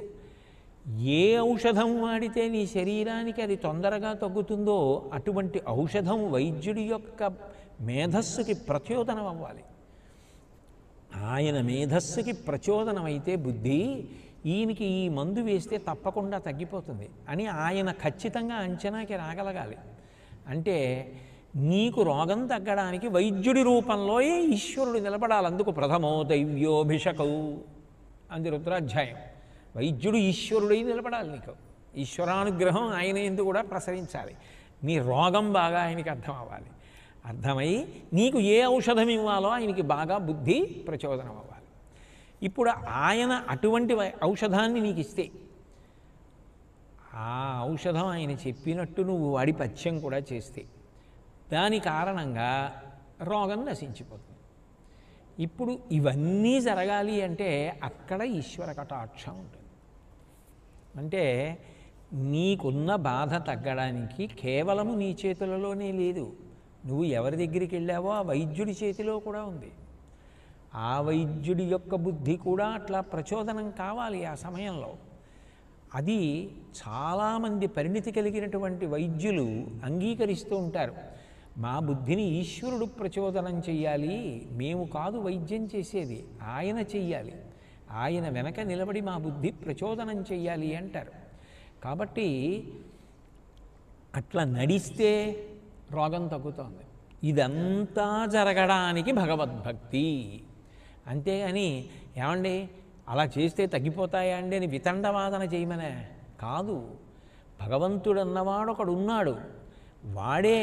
ఏ ఔషధం వాడితే నీ శరీరానికి అది తొందరగా తగ్గుతుందో అటువంటి ఔషధం వైద్యుడి యొక్క మేధస్సుకి ప్రచోదనం అవ్వాలి. ఆయన మేధస్సుకి ప్రచోదనమైతే బుద్ధి, ఈయనకి ఈ మందు వేస్తే తప్పకుండా తగ్గిపోతుంది అని ఆయన ఖచ్చితంగా అంచనాకి రాగలగాలి. అంటే నీకు రోగం తగ్గడానికి వైద్యుడి రూపంలోయే ఈశ్వరుడు నిలబడాలి. అందుకు ప్రథమో దైవ్యోభిషకౌ అంది రుద్రాధ్యాయం. వైద్యుడు ఈశ్వరుడై నిలబడాలి. నీకు ఈశ్వరానుగ్రహం ఆయన యందు కూడా ప్రసరించాలి. నీ రోగం బాగా ఆయనకి అర్థం అవ్వాలి. అర్థమై నీకు ఏ ఔషధం ఇవ్వాలో ఆయనకి బాగా బుద్ధి ప్రచోదనం అవ్వాలి. ఇప్పుడు ఆయన అటువంటి ఔషధాన్ని నీకు ఇస్తే ఆ ఔషధం ఆయన చెప్పినట్టు నువ్వు వాడి పథ్యం కూడా చేస్తే దాని కారణంగా రోగం నశించిపోతుంది. ఇప్పుడు ఇవన్నీ జరగాలి అంటే అక్కడ ఈశ్వర కటాక్షం ఉంటుంది. అంటే నీకున్న బాధ తగ్గడానికి కేవలము నీ చేతులలోనే లేదు, నువ్వు ఎవరి దగ్గరికి వెళ్ళావో ఆ వైద్యుడి చేతిలో కూడా ఉంది. ఆ వైద్యుడి యొక్క బుద్ధి కూడా అట్లా ప్రచోదనం కావాలి ఆ సమయంలో. అది చాలామంది పరిణితి కలిగినటువంటి వైద్యులు అంగీకరిస్తూ ఉంటారు. మా బుద్ధిని ఈశ్వరుడు ప్రచోదనం చెయ్యాలి, మేము కాదు వైద్యం చేసేది, ఆయన చెయ్యాలి, ఆయన వెనక నిలబడి మా బుద్ధి ప్రచోదనం చెయ్యాలి అంటారు. కాబట్టి అట్లా నడిస్తే రోగం తగ్గుతోంది. ఇదంతా జరగడానికి భగవద్భక్తి. అంతేగాని ఏమండి అలా చేస్తే తగ్గిపోతాయా అండి అని వితండవాదన చేయమనే కాదు. భగవంతుడు అన్నవాడు ఒకడు ఉన్నాడు, వాడే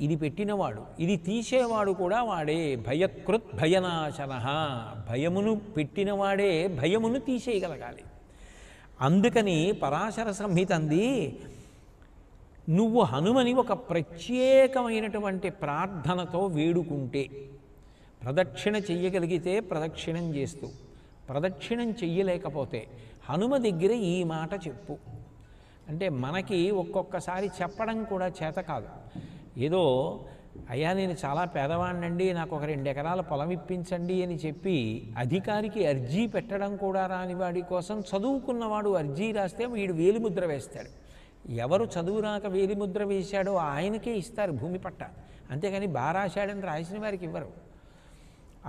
ఇది పెట్టినవాడు, ఇది తీసేవాడు కూడా వాడే. భయకృత్ భయనాశన, భయమును పెట్టినవాడే భయమును తీసేయగలగాలి. అందుకని పరాశర సంహిత అంది, నువ్వు హనుమని ఒక ప్రత్యేకమైనటువంటి ప్రార్థనతో వేడుకుంటే, ప్రదక్షిణ చెయ్యగలిగితే ప్రదక్షిణం చేస్తూ, ప్రదక్షిణం చెయ్యలేకపోతే హనుమ దగ్గర ఈ మాట చెప్పు అంటే మనకి ఒక్కొక్కసారి చెప్పడం కూడా చేత కాదు. ఏదో అయ్యా నేను చాలా పేదవాడినండి, నాకు ఒక 2 ఎకరాల పొలం ఇప్పించండి అని చెప్పి అధికారికి అర్జీ పెట్టడం కూడా రాని వాడి కోసం చదువుకున్నవాడు అర్జీ రాస్తే వీడు వేలిముద్ర వేస్తాడు. ఎవరు చదువు రాక వేలిముద్ర వేశాడో ఆయనకే ఇస్తారు భూమి పట్ట, అంతేగాని బారాశాడని రాసిన వారికి ఇవ్వరు.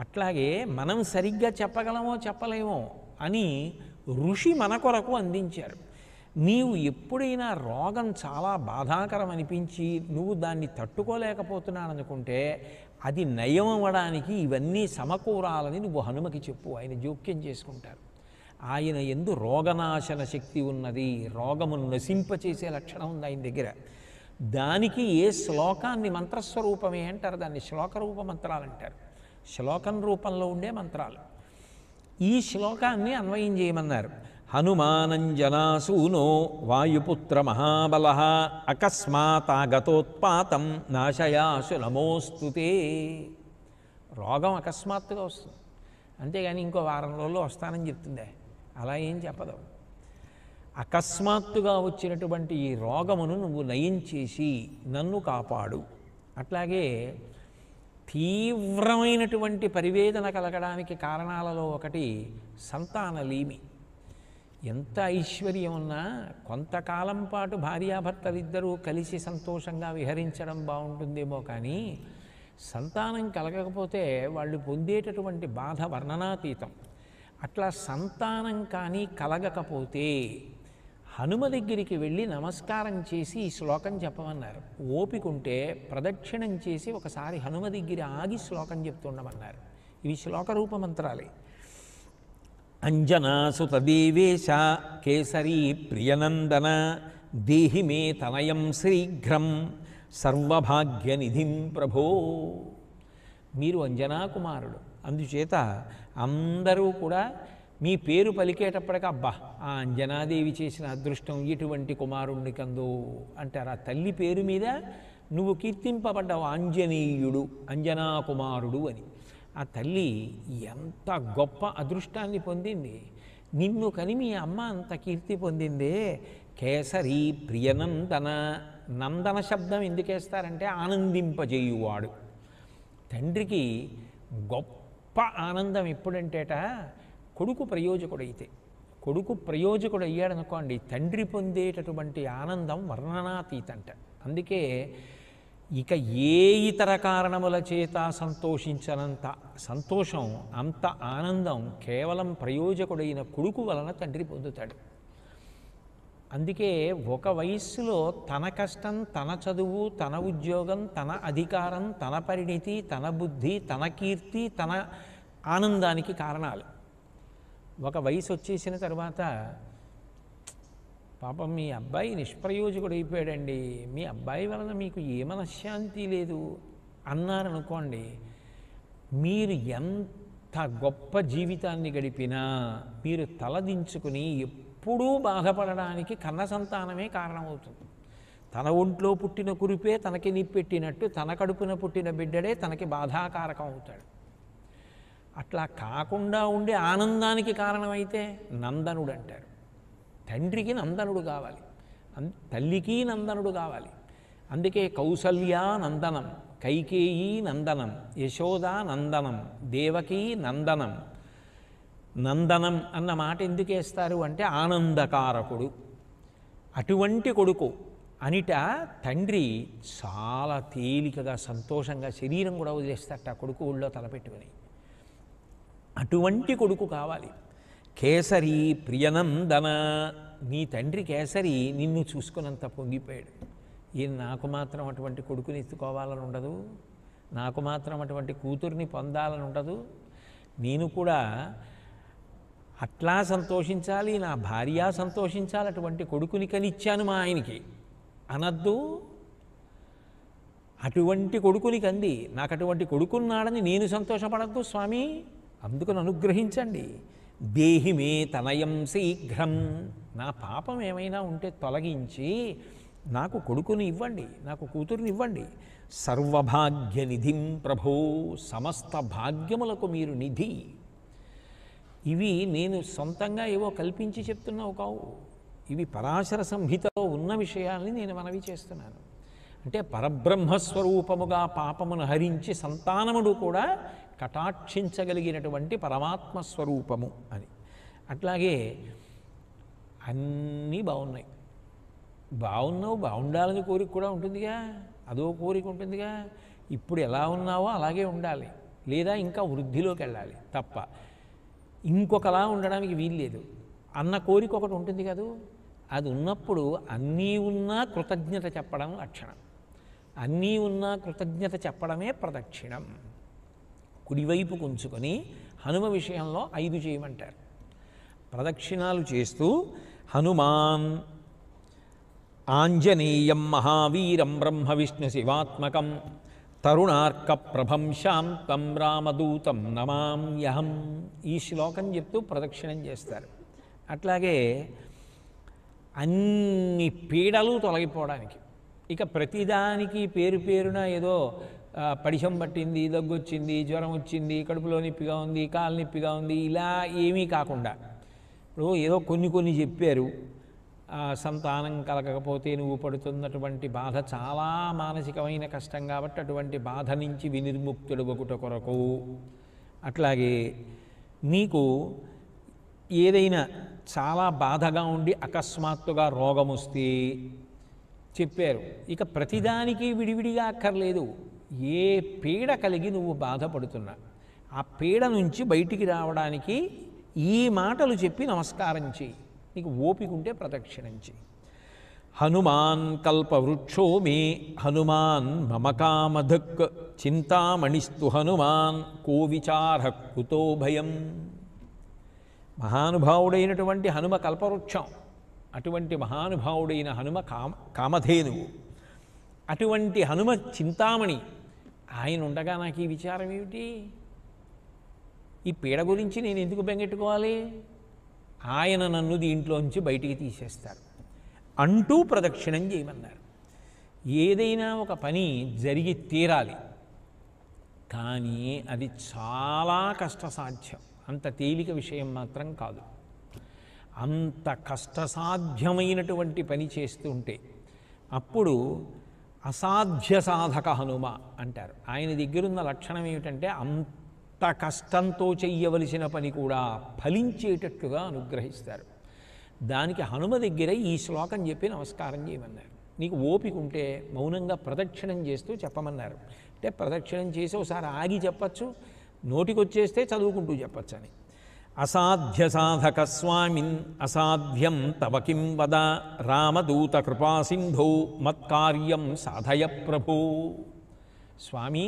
అట్లాగే మనం సరిగ్గా చెప్పగలమో చెప్పలేమో అని ఋషి మన కొరకు అందించారు. నీవు ఎప్పుడైనా రోగం చాలా బాధాకరం అనిపించి నువ్వు దాన్ని తట్టుకోలేకపోతున్నాననుకుంటే అది నయం అవ్వడానికి ఇవన్నీ సమకూరాలని నువ్వు హనుమకి చెప్పు, ఆయన జోక్యం చేసుకుంటారు. ఆయన యందు రోగనాశన శక్తి ఉన్నది, రోగమును నశింపచేసే లక్షణం ఉంది ఆయన దగ్గర. దానికి ఏ శ్లోకాన్ని మంత్రస్వరూపమే అంటారు, దాన్ని శ్లోక రూప మంత్రాలు అంటారు. శ్లోకం రూపంలో ఉండే మంత్రాలు. ఈ శ్లోకాన్ని అన్వయం చేయమన్నారు. హనుమానంజనాసూనో వాయుపుత్ర మహాబల అకస్మాతాగతోత్పాతం నాశయాశు నమోస్తుతే. రోగం అకస్మాత్తుగా వస్తుంది, అంతేగాని ఇంకో వారం రోజుల్లో వస్తానని చెప్తుందే, అలా ఏం చెప్పదు. అకస్మాత్తుగా వచ్చినటువంటి ఈ రోగమును నువ్వు నయం చేసి నన్ను కాపాడు. అట్లాగే తీవ్రమైనటువంటి పరివేదన కలగడానికి కారణాలలో ఒకటి సంతానలీమి. ఎంత ఐశ్వర్యం ఉన్నా కొంతకాలం పాటు భార్యాభర్తలిద్దరూ కలిసి సంతోషంగా విహరించడం బాగుంటుందేమో, కానీ సంతానం కలగకపోతే వాళ్ళు పొందేటటువంటి బాధ వర్ణనాతీతం. అట్లా సంతానం కానీ కలగకపోతే హనుమ దగ్గరికి వెళ్ళి నమస్కారం చేసి ఈ శ్లోకం చెప్పమన్నారు. ఓపిక ఉంటే ప్రదక్షిణం చేసి ఒకసారి హనుమ దగ్గర ఆగి శ్లోకం చెప్తుండమన్నారు. ఇవి శ్లోక రూప మంత్రాలే. అంజనాసుత దేవేశ కేసరీ ప్రియనందన దేహి మే తనయం శీఘ్రం సర్వభాగ్యనిధిం ప్రభో. మీరు అంజనా కుమారుడు, అందుచేత అందరూ కూడా మీ పేరు పలికేటప్పటికి అబ్బా ఆ అంజనాదేవి చేసిన అదృష్టం ఎటువంటి కుమారుణ్ణి కందో అంటారు. ఆ తల్లి పేరు మీద నువ్వు కీర్తింపబడ్డావు, ఆంజనేయుడు, అంజనా కుమారుడు అని. ఆ తల్లి ఎంత గొప్ప అదృష్టాన్ని పొందింది, నిన్ను కని మీ అమ్మ అంత కీర్తి పొందిందే. కేసరి ప్రియనందన, నందన శబ్దం ఎందుకేస్తారంటే ఆనందింపజేయువాడు. తండ్రికి గొప్ప ఆనందం ఎప్పుడంటేట కొడుకు ప్రయోజకుడైతే. కొడుకు ప్రయోజకుడు అయ్యాడనుకోండి, తండ్రి పొందేటటువంటి ఆనందం వర్ణనాతీతంట. అందుకే ఇక ఏ ఇతర కారణముల చేత సంతోషించనంత సంతోషం, అంత ఆనందం కేవలం ప్రయోజకుడైన కొడుకు వలన తండ్రి పొందుతాడు. అందుకే ఒక వయస్సులో తన కష్టం, తన చదువు, తన ఉద్యోగం, తన అధికారం, తన పరిణితి, తన బుద్ధి, తన కీర్తి, తన ఆనందానికి కారణాలు. ఒక వయసు వచ్చేసిన తర్వాత పాపం మీ అబ్బాయి నిష్ప్రయోజకుడు అయిపోయాడండి, మీ అబ్బాయి వలన మీకు ఏ మనశ్శాంతి లేదు అన్నారనుకోండి, మీరు ఎంత గొప్ప జీవితాన్ని గడిపినా మీరు తలదించుకుని ఎప్పుడూ బాధపడడానికి కన్న సంతానమే కారణమవుతుంది. తన ఒంట్లో పుట్టిన కురిపే తనకి నిప్పెట్టినట్టు తన కడుపున పుట్టిన బిడ్డడే తనకి బాధాకారకం అవుతాడు. అట్లా కాకుండా ఉండే ఆనందానికి కారణమైతే నందనుడు అంటారు. తండ్రికి నందనుడు కావాలి, తల్లికి నందనుడు కావాలి. అందుకే కౌసల్యా నందనం, కైకేయీ నందనం, యశోదా నందనం, దేవకీ నందనం. నందనం అన్న మాట ఎందుకు వేస్తారు అంటే ఆనందకారకుడు. అటువంటి కొడుకు అనిట తండ్రి చాలా తేలికగా సంతోషంగా శరీరం కూడా వదిలేస్తాట కొడుకు ఊళ్ళో తలపెట్టుకుని. అటువంటి కొడుకు కావాలి. కేసరి ప్రియనందన, నీ తండ్రి కేసరి నిన్ను చూసుకున్నంత పొంగిపోయాడు. నాకు మాత్రం అటువంటి కొడుకుని ఎత్తుకోవాలని ఉండదు, నాకు మాత్రం అటువంటి కూతుర్ని పొందాలని ఉండదు, నేను కూడా అట్లా సంతోషించాలి, నా భార్య సంతోషించాలి, అటువంటి కొడుకుని కనిచ్చాను మా ఆయనకి అనద్దు. అటువంటి కొడుకుని కంది, నాకు అటువంటి కొడుకున్నాడని నేను సంతోషపడద్దు స్వామి, అందుకని అనుగ్రహించండి. దేహి మే తనయం శీఘ్రం, నా పాపం ఏమైనా ఉంటే తొలగించి నాకు కొడుకుని ఇవ్వండి, నాకు కూతురుని ఇవ్వండి. సర్వభాగ్య నిధిం ప్రభో, సమస్త భాగ్యములకు మీరు నిధి. ఇవి నేను సొంతంగా ఏవో కల్పించి చెప్తున్నావు కావు. ఇవి పరాశర సంహితలో ఉన్న విషయాల్ని నేను మనవి చేస్తున్నాను. అంటే పరబ్రహ్మస్వరూపముగా పాపమును హరించి సంతానముడు కూడా కటాక్షించగలిగినటువంటి పరమాత్మ స్వరూపము అని. అట్లాగే అన్నీ బాగున్నాయి, బాగుండాలని కోరిక కూడా ఉంటుందిగా, అదో కోరిక ఉంటుందిగా. ఇప్పుడు ఎలా ఉన్నావో అలాగే ఉండాలి, లేదా ఇంకా వృద్ధిలోకి వెళ్ళాలి తప్ప ఇంకొకలా ఉండడానికి వీల్లేదు అన్న కోరిక ఒకటి ఉంటుంది కదూ. అది ఉన్నప్పుడు అన్నీ ఉన్నా కృతజ్ఞత చెప్పడం లక్షణం. అన్నీ ఉన్నా కృతజ్ఞత చెప్పడమే ప్రదక్షిణం. కుడివైపు ఉంచుకొని హనుమ విషయంలో 5 చేయమంటారు. ప్రదక్షిణాలు చేస్తూ హనుమాన్ ఆంజనేయం మహావీరం బ్రహ్మ విష్ణు శివాత్మకం తరుణార్క ప్రభం శాంతం రామదూతం నమామ్యహం, ఈ శ్లోకం చెప్తూ ప్రదక్షిణం చేస్తారు. అట్లాగే అన్ని పీడలు తొలగిపోవడానికి, ఇక ప్రతిదానికి పేరు పేరున ఏదో పడిశం పట్టింది, దగ్గొచ్చింది, జ్వరం వచ్చింది, కడుపులో నొప్పిగా ఉంది, కాలు నొప్పిగా ఉంది, ఇలా ఏమీ కాకుండా ఇప్పుడు ఏదో కొన్ని చెప్పారు. సంతానం కలగకపోతే నువ్వు పడుతున్నటువంటి బాధ చాలా మానసికమైన కష్టం కాబట్టి అటువంటి బాధ నుంచి వినిర్ముక్తుడు ఒకట కొరకు. అట్లాగే నీకు ఏదైనా చాలా బాధగా ఉండి అకస్మాత్తుగా రోగం వస్తే చెప్పారు. ఇక ప్రతిదానికి విడివిడిగా అక్కర్లేదు. ఏ పీడ కలిగి నువ్వు బాధపడుతున్నా ఆ పీడ నుంచి బయటికి రావడానికి ఈ మాటలు చెప్పి నమస్కారం చేయి. నీకు ఓపిక ఉంటే ప్రదక్షిణం చేయి. హనుమాన్ కల్పవృక్షో మే హనుమాన్ మమ కామధక్ చింతామణిస్తు హనుమాన్ కో విచార కుతో భయం. మహానుభావుడైనటువంటి హనుమ కల్పవృక్షం, అటువంటి మహానుభావుడైన హనుమ కామధేనువు, అటువంటి హనుమ చింతామణి. ఆయన ఉండగా నాకు ఈ విచారం ఏమిటి, ఈ పీడ గురించి నేను ఎందుకు బెంగెట్టుకోవాలి, ఆయన నన్ను దీంట్లోంచి బయటికి తీసేస్తారు అంటూ ప్రదక్షిణం చేయమన్నారు. ఏదైనా ఒక పని జరిగి తీరాలి, కానీ అది చాలా కష్టసాధ్యం, అంత తేలిక విషయం మాత్రం కాదు. అంత కష్టసాధ్యమైనటువంటి పని చేస్తుంటే అప్పుడు అసాధ్య సాధక హనుమ అంటారు. ఆయన దగ్గరున్న లక్షణం ఏమిటంటే అంత కష్టంతో చెయ్యవలసిన పని కూడా ఫలించేటట్లుగా అనుగ్రహిస్తారు. దానికి హనుమ దగ్గర ఈ శ్లోకం చెప్పి నమస్కారం చేయమన్నారు. నీకు ఓపిక ఉంటే మౌనంగా ప్రదక్షిణం చేస్తూ చెప్పమన్నారు. అంటే ప్రదక్షిణం చేసి ఒకసారి ఆగి చెప్పచ్చు, నోటికొచ్చేస్తే చదువుకుంటూ చెప్పచ్చు అని. అసాధ్య సాధక స్వామిన్ అసాధ్యం తవ కిం వద రామదూత కృపాసింధౌ మత్కార్యం సాధయ ప్రభో. స్వామి,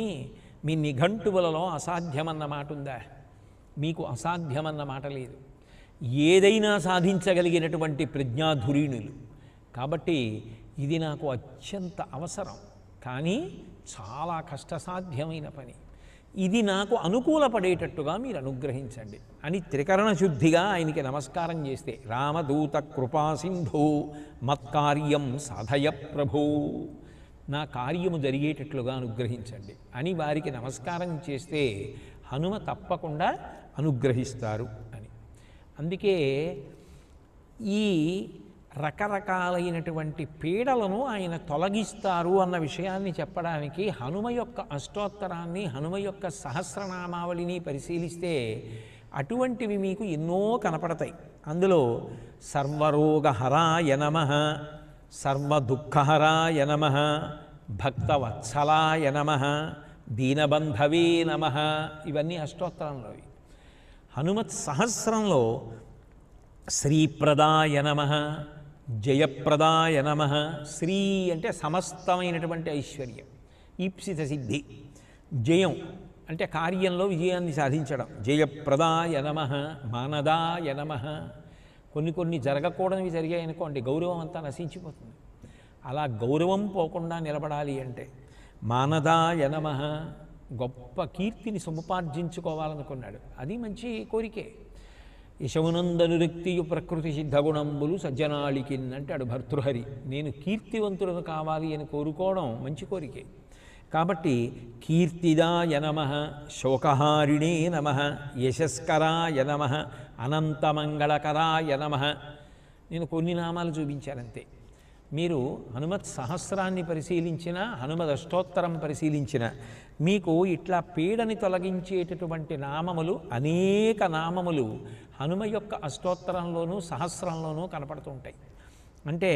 మీ నిఘంటువులలో అసాధ్యమన్న మాట ఉందా? మీకు అసాధ్యమన్న మాట లేదు. ఏదైనా సాధించగలిగినటువంటి ప్రజ్ఞాధురీణులు కాబట్టి ఇది నాకు అత్యంత అవసరం, కానీ చాలా కష్టసాధ్యమైన పని, ఇది నాకు అనుకూలపడేటట్టుగా మీరు అనుగ్రహించండి అని త్రికరణ శుద్ధిగా ఆయనకి నమస్కారం చేస్తే రామదూత కృపాసింధో మత్కార్యం సాధయ ప్రభో, నా కార్యము జరిగేటట్లుగా అనుగ్రహించండి అని వారికి నమస్కారం చేస్తే హనుమ తప్పకుండా అనుగ్రహిస్తారు అని. అందుకే ఈ రకరకాలైనటువంటి పీడలను ఆయన తొలగిస్తారు అన్న విషయాన్ని చెప్పడానికి హనుమ యొక్క అష్టోత్తరాన్ని, హనుమ యొక్క సహస్రనామావళిని పరిశీలిస్తే అటువంటివి మీకు ఎన్నో కనపడతాయి. అందులో సర్వరోగహరాయ నమః, సర్వదుఃఖహరాయ నమః, భక్తవత్సలాయ నమః, దీనబంధవే నమః, ఇవన్నీ అష్టోత్తరంలోవి. హనుమత్ సహస్రంలో శ్రీప్రదాయ నమః, జయప్రదాయ నమః. శ్రీ అంటే సమస్తమైనటువంటి ఐశ్వర్యం, ఈప్సిత సిద్ధి. జయం అంటే కార్యంలో విజయాన్ని సాధించడం. జయప్రదాయ నమః, మానదాయ నమః. కొన్ని జరగకూడనివి జరిగాయనుకోండి, గౌరవం అంతా నశించిపోతుంది. అలా గౌరవం పోకుండా నిలబడాలి అంటే మానదాయ నమః, గొప్ప కీర్తిని సముపార్జించుకోవాలనుకున్నాడు. అది మంచి కోరికే. యశవునందనురక్తియు ప్రకృతి సిద్ధగుణంబులు సజ్జనాళికిన్ అంటాడు భర్తృహరి. నేను కీర్తివంతులను కావాలి అని కోరుకోవడం మంచి కోరికే. కాబట్టి కీర్తిదాయ నమః, శోకహారిణే నమః, యశస్కరాయ నమః, అనంతమంగళకరాయ నమః. నేను కొన్ని నామాలు చూపించానంతే. మీరు హనుమత్ సహస్రాన్ని పరిశీలించిన, హనుమద్ అష్టోత్తరం పరిశీలించిన మీకు ఇట్లా పీడని తొలగించేటటువంటి నామములు, అనేక నామములు హనుమ యొక్క అష్టోత్తరంలోనూ సహస్రంలోనూ కనపడుతుంటాయి. అంటే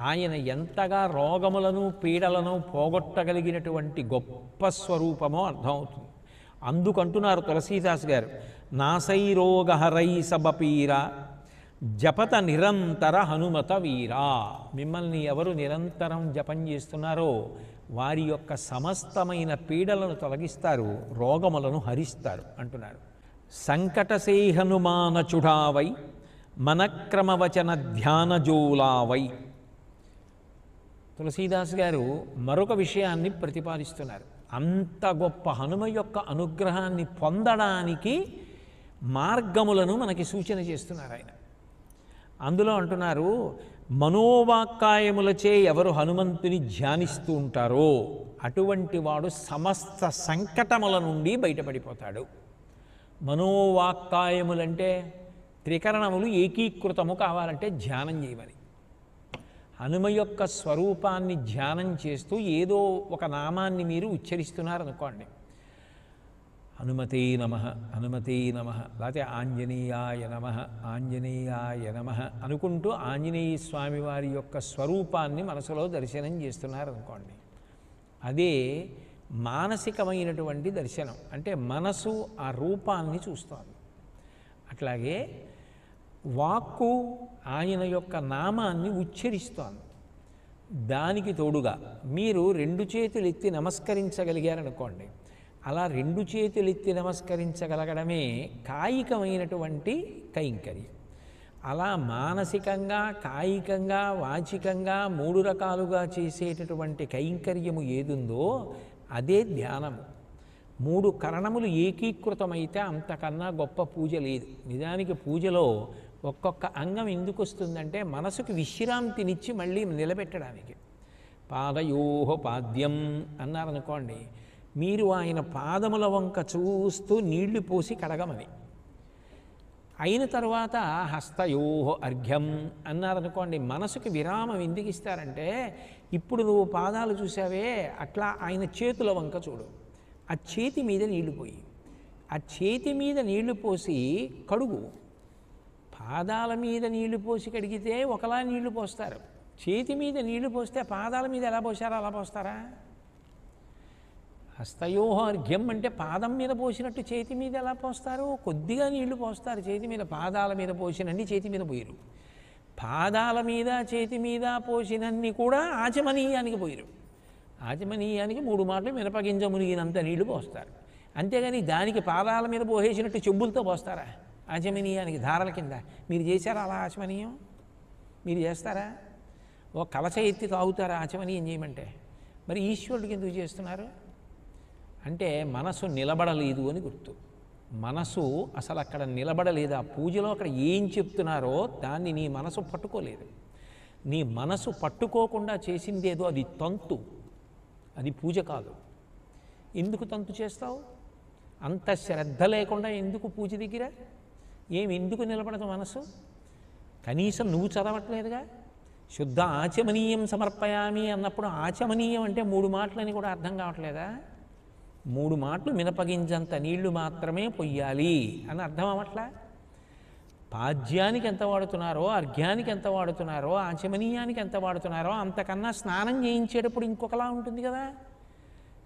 ఆయన ఎంతగా రోగములను పీడలను పోగొట్టగలిగినటువంటి గొప్ప స్వరూపమో అర్థమవుతుంది. అందుకంటున్నారు తులసీదాస్ గారు, నాసైరోగహరై సబపీర జపత నిరంతర హనుమత వీరా. మిమ్మల్ని ఎవరు నిరంతరం జపం చేస్తున్నారో వారి యొక్క సమస్తమైన పీడలను తొలగిస్తారు, రోగములను హరిస్తారు అంటున్నారు. సంకటసే హనుమానచుడావై మనక్రమవచన ధ్యానజోలావై. తులసీదాస్ గారు మరొక విషయాన్ని ప్రతిపాదిస్తున్నారు. అంత గొప్ప హనుమ యొక్క అనుగ్రహాన్ని పొందడానికి మార్గములను మనకి సూచన చేస్తున్నారు ఆయన. అందులో అంటున్నారు, మనోవాక్కాయములచే ఎవరు హనుమంతుని ధ్యానిస్తూ ఉంటారో అటువంటి వాడు సమస్త సంకటముల నుండి బయటపడిపోతాడు. మనోవాక్కాయములంటే త్రికరణములు ఏకీకృతము కావాలంటే ధ్యానం చేయమని. హనుమ యొక్క స్వరూపాన్ని ధ్యానం చేస్తూ ఏదో ఒక నామాన్ని మీరు ఉచ్చరిస్తున్నారనుకోండి, హనుమతే నమః, హనుమతే నమః, లేకపోతే ఆంజనేయాయ నమః, ఆంజనేయాయ నమః అనుకుంటూ ఆంజనేయ స్వామి వారి యొక్క స్వరూపాన్ని మనసులో దర్శనం చేస్తున్నారనుకోండి, అదే మానసికమైనటువంటి దర్శనం. అంటే మనసు ఆ రూపాన్ని చూస్తోంది. అట్లాగే వాక్కు ఆయన యొక్క నామాన్ని ఉచ్చరిస్తోంది. దానికి తోడుగా మీరు రెండు చేతులు ఎత్తి నమస్కరించగలిగారనుకోండి, అలా రెండు చేతులు ఎత్తి నమస్కరించగలగడమే కాయికమైనటువంటి కైంకర్యం. అలా మానసికంగా, కాయికంగా, వాచికంగా మూడు రకాలుగా చేసేటటువంటి కైంకర్యము ఏదుందో అదే ధ్యానము. మూడు కరణములు ఏకీకృతమైతే అంతకన్నా గొప్ప పూజ లేదు. నిజానికి పూజలో ఒక్కొక్క అంగం ఎందుకు వస్తుందంటే మనసుకు విశ్రాంతినిచ్చి మళ్ళీ నిలబెట్టడానికి. పాదయోహ పాద్యం అన్నారనుకోండి, మీరు ఆయన పాదముల వంక చూస్తూ నీళ్లు పోసి కడగమని. అయిన తర్వాత హస్తయోహ అర్ఘ్యం అన్నారనుకోండి, మనసుకు విరామం ఎందుకు ఇస్తారంటే, ఇప్పుడు నువ్వు పాదాలు చూసావే అట్లా ఆయన చేతుల వంక చూడు, ఆ చేతి మీద నీళ్లు పోయి, ఆ చేతి మీద నీళ్లు పోసి కడుగు. పాదాల మీద నీళ్లు పోసి కడిగితే ఒకలా నీళ్లు పోస్తారు, చేతి మీద నీళ్లు పోస్తే పాదాల మీద ఎలా పోసారో అలా పోస్తారా? హస్తయోహార్ఘ్యం అంటే పాదం మీద పోసినట్టు చేతి మీద ఎలా పోస్తారు? కొద్దిగా నీళ్లు పోస్తారు చేతి మీద. పాదాల మీద పోసినన్ని చేతి మీద పోయిరు, పాదాల మీద చేతి మీద పోసినన్ని కూడా ఆచమనీయానికి పోయిరు. ఆచమనీయానికి 3 మాటలు మినపగింజ మునిగినంత నీళ్లు పోస్తారు. అంతేగాని దానికి పాదాల మీద పోసేసినట్టు చెంబులతో పోస్తారా? ఆచమనీయానికి ధారల కింద మీరు చేశారా అలా ఆచమనీయం? మీరు చేస్తారా? ఓ కలశ ఎత్తి తాగుతారా ఆచమనీయం చేయమంటే? మరి ఈశ్వరుడికి ఎందుకు చేస్తున్నారు అంటే మనసు నిలబడలేదు అని గుర్తు. మనసు అసలు అక్కడ నిలబడలేదు. ఆ పూజలో అక్కడ ఏం చెప్తున్నారో దాన్ని నీ మనసు పట్టుకోలేదు. నీ మనసు పట్టుకోకుండా చేసిందేదో అది తంతు, అది పూజ కాదు. ఎందుకు తంతు చేస్తావు? అంత శ్రద్ధ లేకుండా ఎందుకు పూజ దగ్గర? ఎందుకు నిలబడదు మనసు? కనీసం నువ్వు చదవట్లేదుగా. శుద్ధ ఆచమనీయం సమర్పయామి అన్నప్పుడు ఆచమనీయం అంటే 3 మాటలని కూడా అర్థం కావట్లేదా? 3 మాటలు మినపగింజంత నీళ్లు మాత్రమే పొయ్యాలి అని అర్థం అవ్వట్లా. పాద్యానికి ఎంత వాడుతున్నారో, అర్ఘ్యానికి ఎంత వాడుతున్నారో, ఆచమనీయానికి ఎంత వాడుతున్నారో అంతకన్నా స్నానం చేయించేటప్పుడు ఇంకొకలా ఉంటుంది కదా.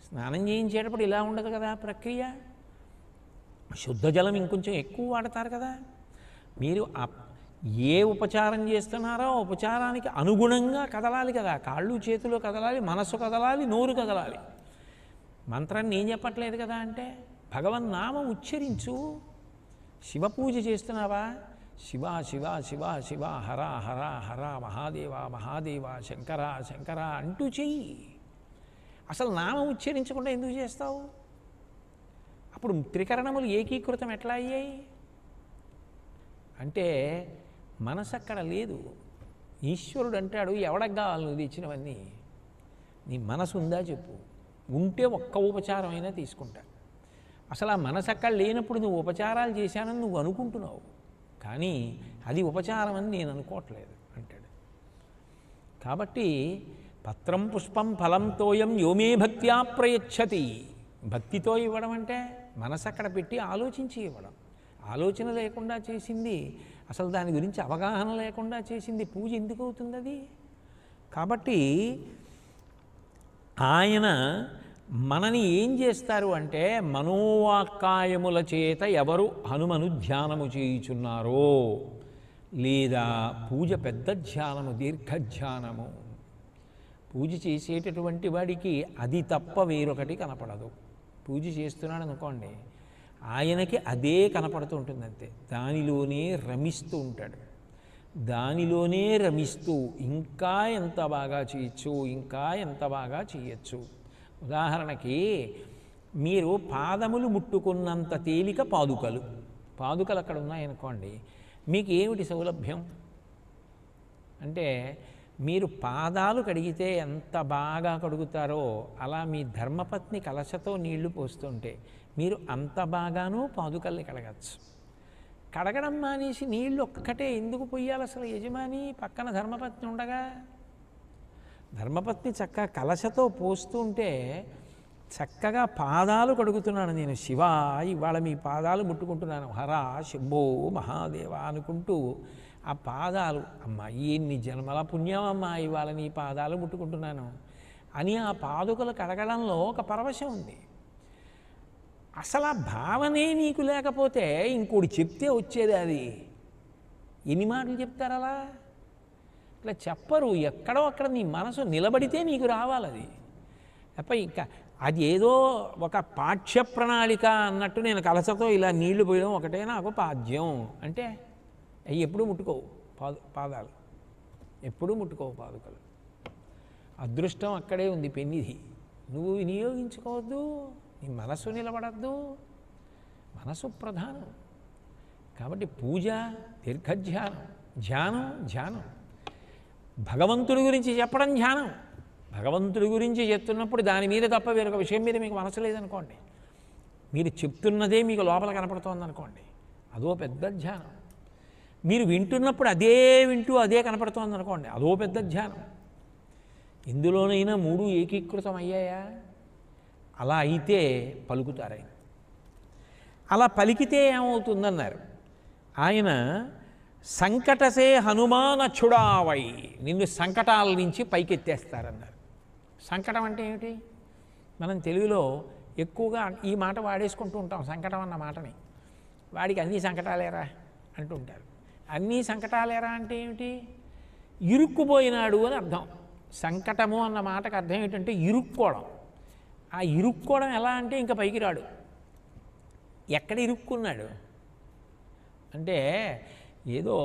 స్నానం చేయించేటప్పుడు ఇలా ఉండదు కదా ప్రక్రియ. శుద్ధ జలం ఇంకొంచెం ఎక్కువ వాడతారు కదా. మీరు ఏ ఉపచారం చేస్తున్నారో ఉపచారానికి అనుగుణంగా కదలాలి కదా. కాళ్ళు చేతులు కదలాలి, మనసు కదలాలి, నోరు కదలాలి. మంత్రాన్ని ఏం చెప్పట్లేదు కదా. అంటే భగవన్నామం ఉచ్చరించు. శివ పూజ చేస్తున్నావా? శివ శివ శివ శివ, హర హర హర, మహాదేవ మహాదేవ, శంకర శంకర అంటూ చెయ్యి. అసలు నామం ఉచ్చరించకుండా ఎందుకు చేస్తావు? అప్పుడు త్రికరణములు ఏకీకృతం ఎట్లా అయ్యాయి అంటే మనసు అక్కడ లేదు. ఈశ్వరుడు అంటాడు, ఎవడకు కావాలి నువ్వు తెచ్చినవన్నీ? నీ మనసు ఉందా చెప్పు. ఉంటే ఒక్క ఉపచారం అయినా తీసుకుంటా. అసలు ఆ మనసు అక్కడ లేనప్పుడు నువ్వు ఉపచారాలు చేశానని నువ్వు అనుకుంటున్నావు. కానీ అది ఉపచారం అని నేను అనుకోవట్లేదు అంటాడు. కాబట్టి పత్రం పుష్పం ఫలం తోయం యోమే భక్త్యా ప్రయచ్చతి. భక్తితో ఇవ్వడం అంటే మనసు అక్కడ పెట్టి ఆలోచించి ఇవ్వడం. ఆలోచన లేకుండా చేసింది, అసలు దాని గురించి అవగాహన లేకుండా చేసింది పూజ ఎందుకు అవుతుంది అది? కాబట్టి ఆయన మనని ఏం చేస్తారు అంటే మనోవాక్కాయముల చేత ఎవరు హనుమను ధ్యానము చేయుచున్నారో, లేదా పూజ పెద్ద ధ్యానము, దీర్ఘధ్యానము, పూజ చేసేటటువంటి వాడికి అది తప్ప వేరొకటి కనపడదు. పూజ చేస్తున్నాడు అనుకోండి, ఆయనకి అదే కనపడుతూ ఉంటుంది అంతే. దానిలోనే రమిస్తూ ఉంటాడు. దానిలోనే రమిస్తూ ఇంకా ఎంత బాగా చేయొచ్చు, ఇంకా ఎంత బాగా చేయొచ్చు. ఉదాహరణకి మీరు పాదములు ముట్టుకున్నంత తేలిక పాదుకలు అక్కడ ఉన్నాయనుకోండి, మీకు ఏమిటి సౌలభ్యం అంటే, మీరు పాదాలు కడిగితే ఎంత బాగా కడుగుతారో అలా మీ ధర్మపత్ని కలశతో నీళ్లు పోస్తుంటే మీరు అంత బాగానూ పాదుకల్ని కడగచ్చు. కడగడం మానేసి నీళ్లు ఒక్కటే ఎందుకు పొయ్యాలి అసలు యజమాని? పక్కన ధర్మపత్ని ఉండగా ధర్మపత్ని చక్కగా కలశతో పోస్తుంటే చక్కగా పాదాలు కడుగుతున్నాను నేను, శివ ఇవాళ మీ పాదాలు ముట్టుకుంటున్నాను, హర శంభో మహాదేవ అనుకుంటూ ఆ పాదాలు, అమ్మ ఎన్ని జన్మల పుణ్యం అమ్మ ఇవాళ నీ పాదాలు ముట్టుకుంటున్నాను అని ఆ పాదుకలు కడగడంలో ఒక పరవశం ఉంది. అసలు ఆ భావనే నీకు లేకపోతే ఇంకోటి చెప్తే వచ్చేది అది. ఎన్ని మాటలు చెప్తారు అలా? ఇట్లా చెప్పరు. ఎక్కడో అక్కడ నీ మనసు నిలబడితే నీకు రావాలి అది తప్ప. ఇంకా అది ఏదో ఒక పాఠ్య ప్రణాళిక అన్నట్టు నేను కలసతో ఇలా నీళ్లు పోయడం ఒకటే నాకు పాద్యం అంటే అవి ఎప్పుడూ ముట్టుకోవు పాదాలు, ఎప్పుడూ ముట్టుకోవు పాదుకలు. అదృష్టం అక్కడే ఉంది పెన్నిధి, నువ్వు వినియోగించుకోవద్దు. నీ మనసు నిలబడద్దు, మనసు ప్రధానం. కాబట్టి పూజ దీర్ఘధ్యానం, ధ్యానం భగవంతుడి గురించి చెప్పడం ధ్యానం. భగవంతుడి గురించి చెప్తున్నప్పుడు దాని మీద తప్ప వేరొక విషయం మీద మీకు మనసు లేదనుకోండి, మీరు చెప్తున్నదే మీకు లోపల కనపడుతోంది అనుకోండి, అదో పెద్ద ధ్యానం. మీరు వింటున్నప్పుడు అదే వింటూ అదే కనపడుతోంది అనుకోండి, అదో పెద్ద ధ్యానం. ఇందులోనైనా మూడు ఏకీకృతం అయ్యాయా? అలా అయితే పలుకుతారు ఆయన. అలా పలికితే ఏమవుతుందన్నారు ఆయన, సంకటసే హనుమానచ్చుడావై, నిన్ను సంకటాల నుంచి పైకెత్తేస్తారన్నారు. సంకటం అంటే ఏమిటి? మనం తెలుగులో ఎక్కువగా ఈ మాట వాడేసుకుంటూ ఉంటాం, సంకటం అన్న మాటని. వాడికి అన్నీ సంకటాలేరా అంటూ ఉంటారు. అన్నీ సంకటాలేరా అంటే ఏమిటి? ఇరుక్కుపోయినాడు అని అర్థం. సంకటము అన్న మాటకు అర్థం ఏంటంటే ఇరుక్కోవడం. ఆ ఇరుక్కోవడం ఎలా అంటే ఇంకా పైకి రాడు. ఎక్కడ ఇరుక్కున్నాడు అంటే, ఏదో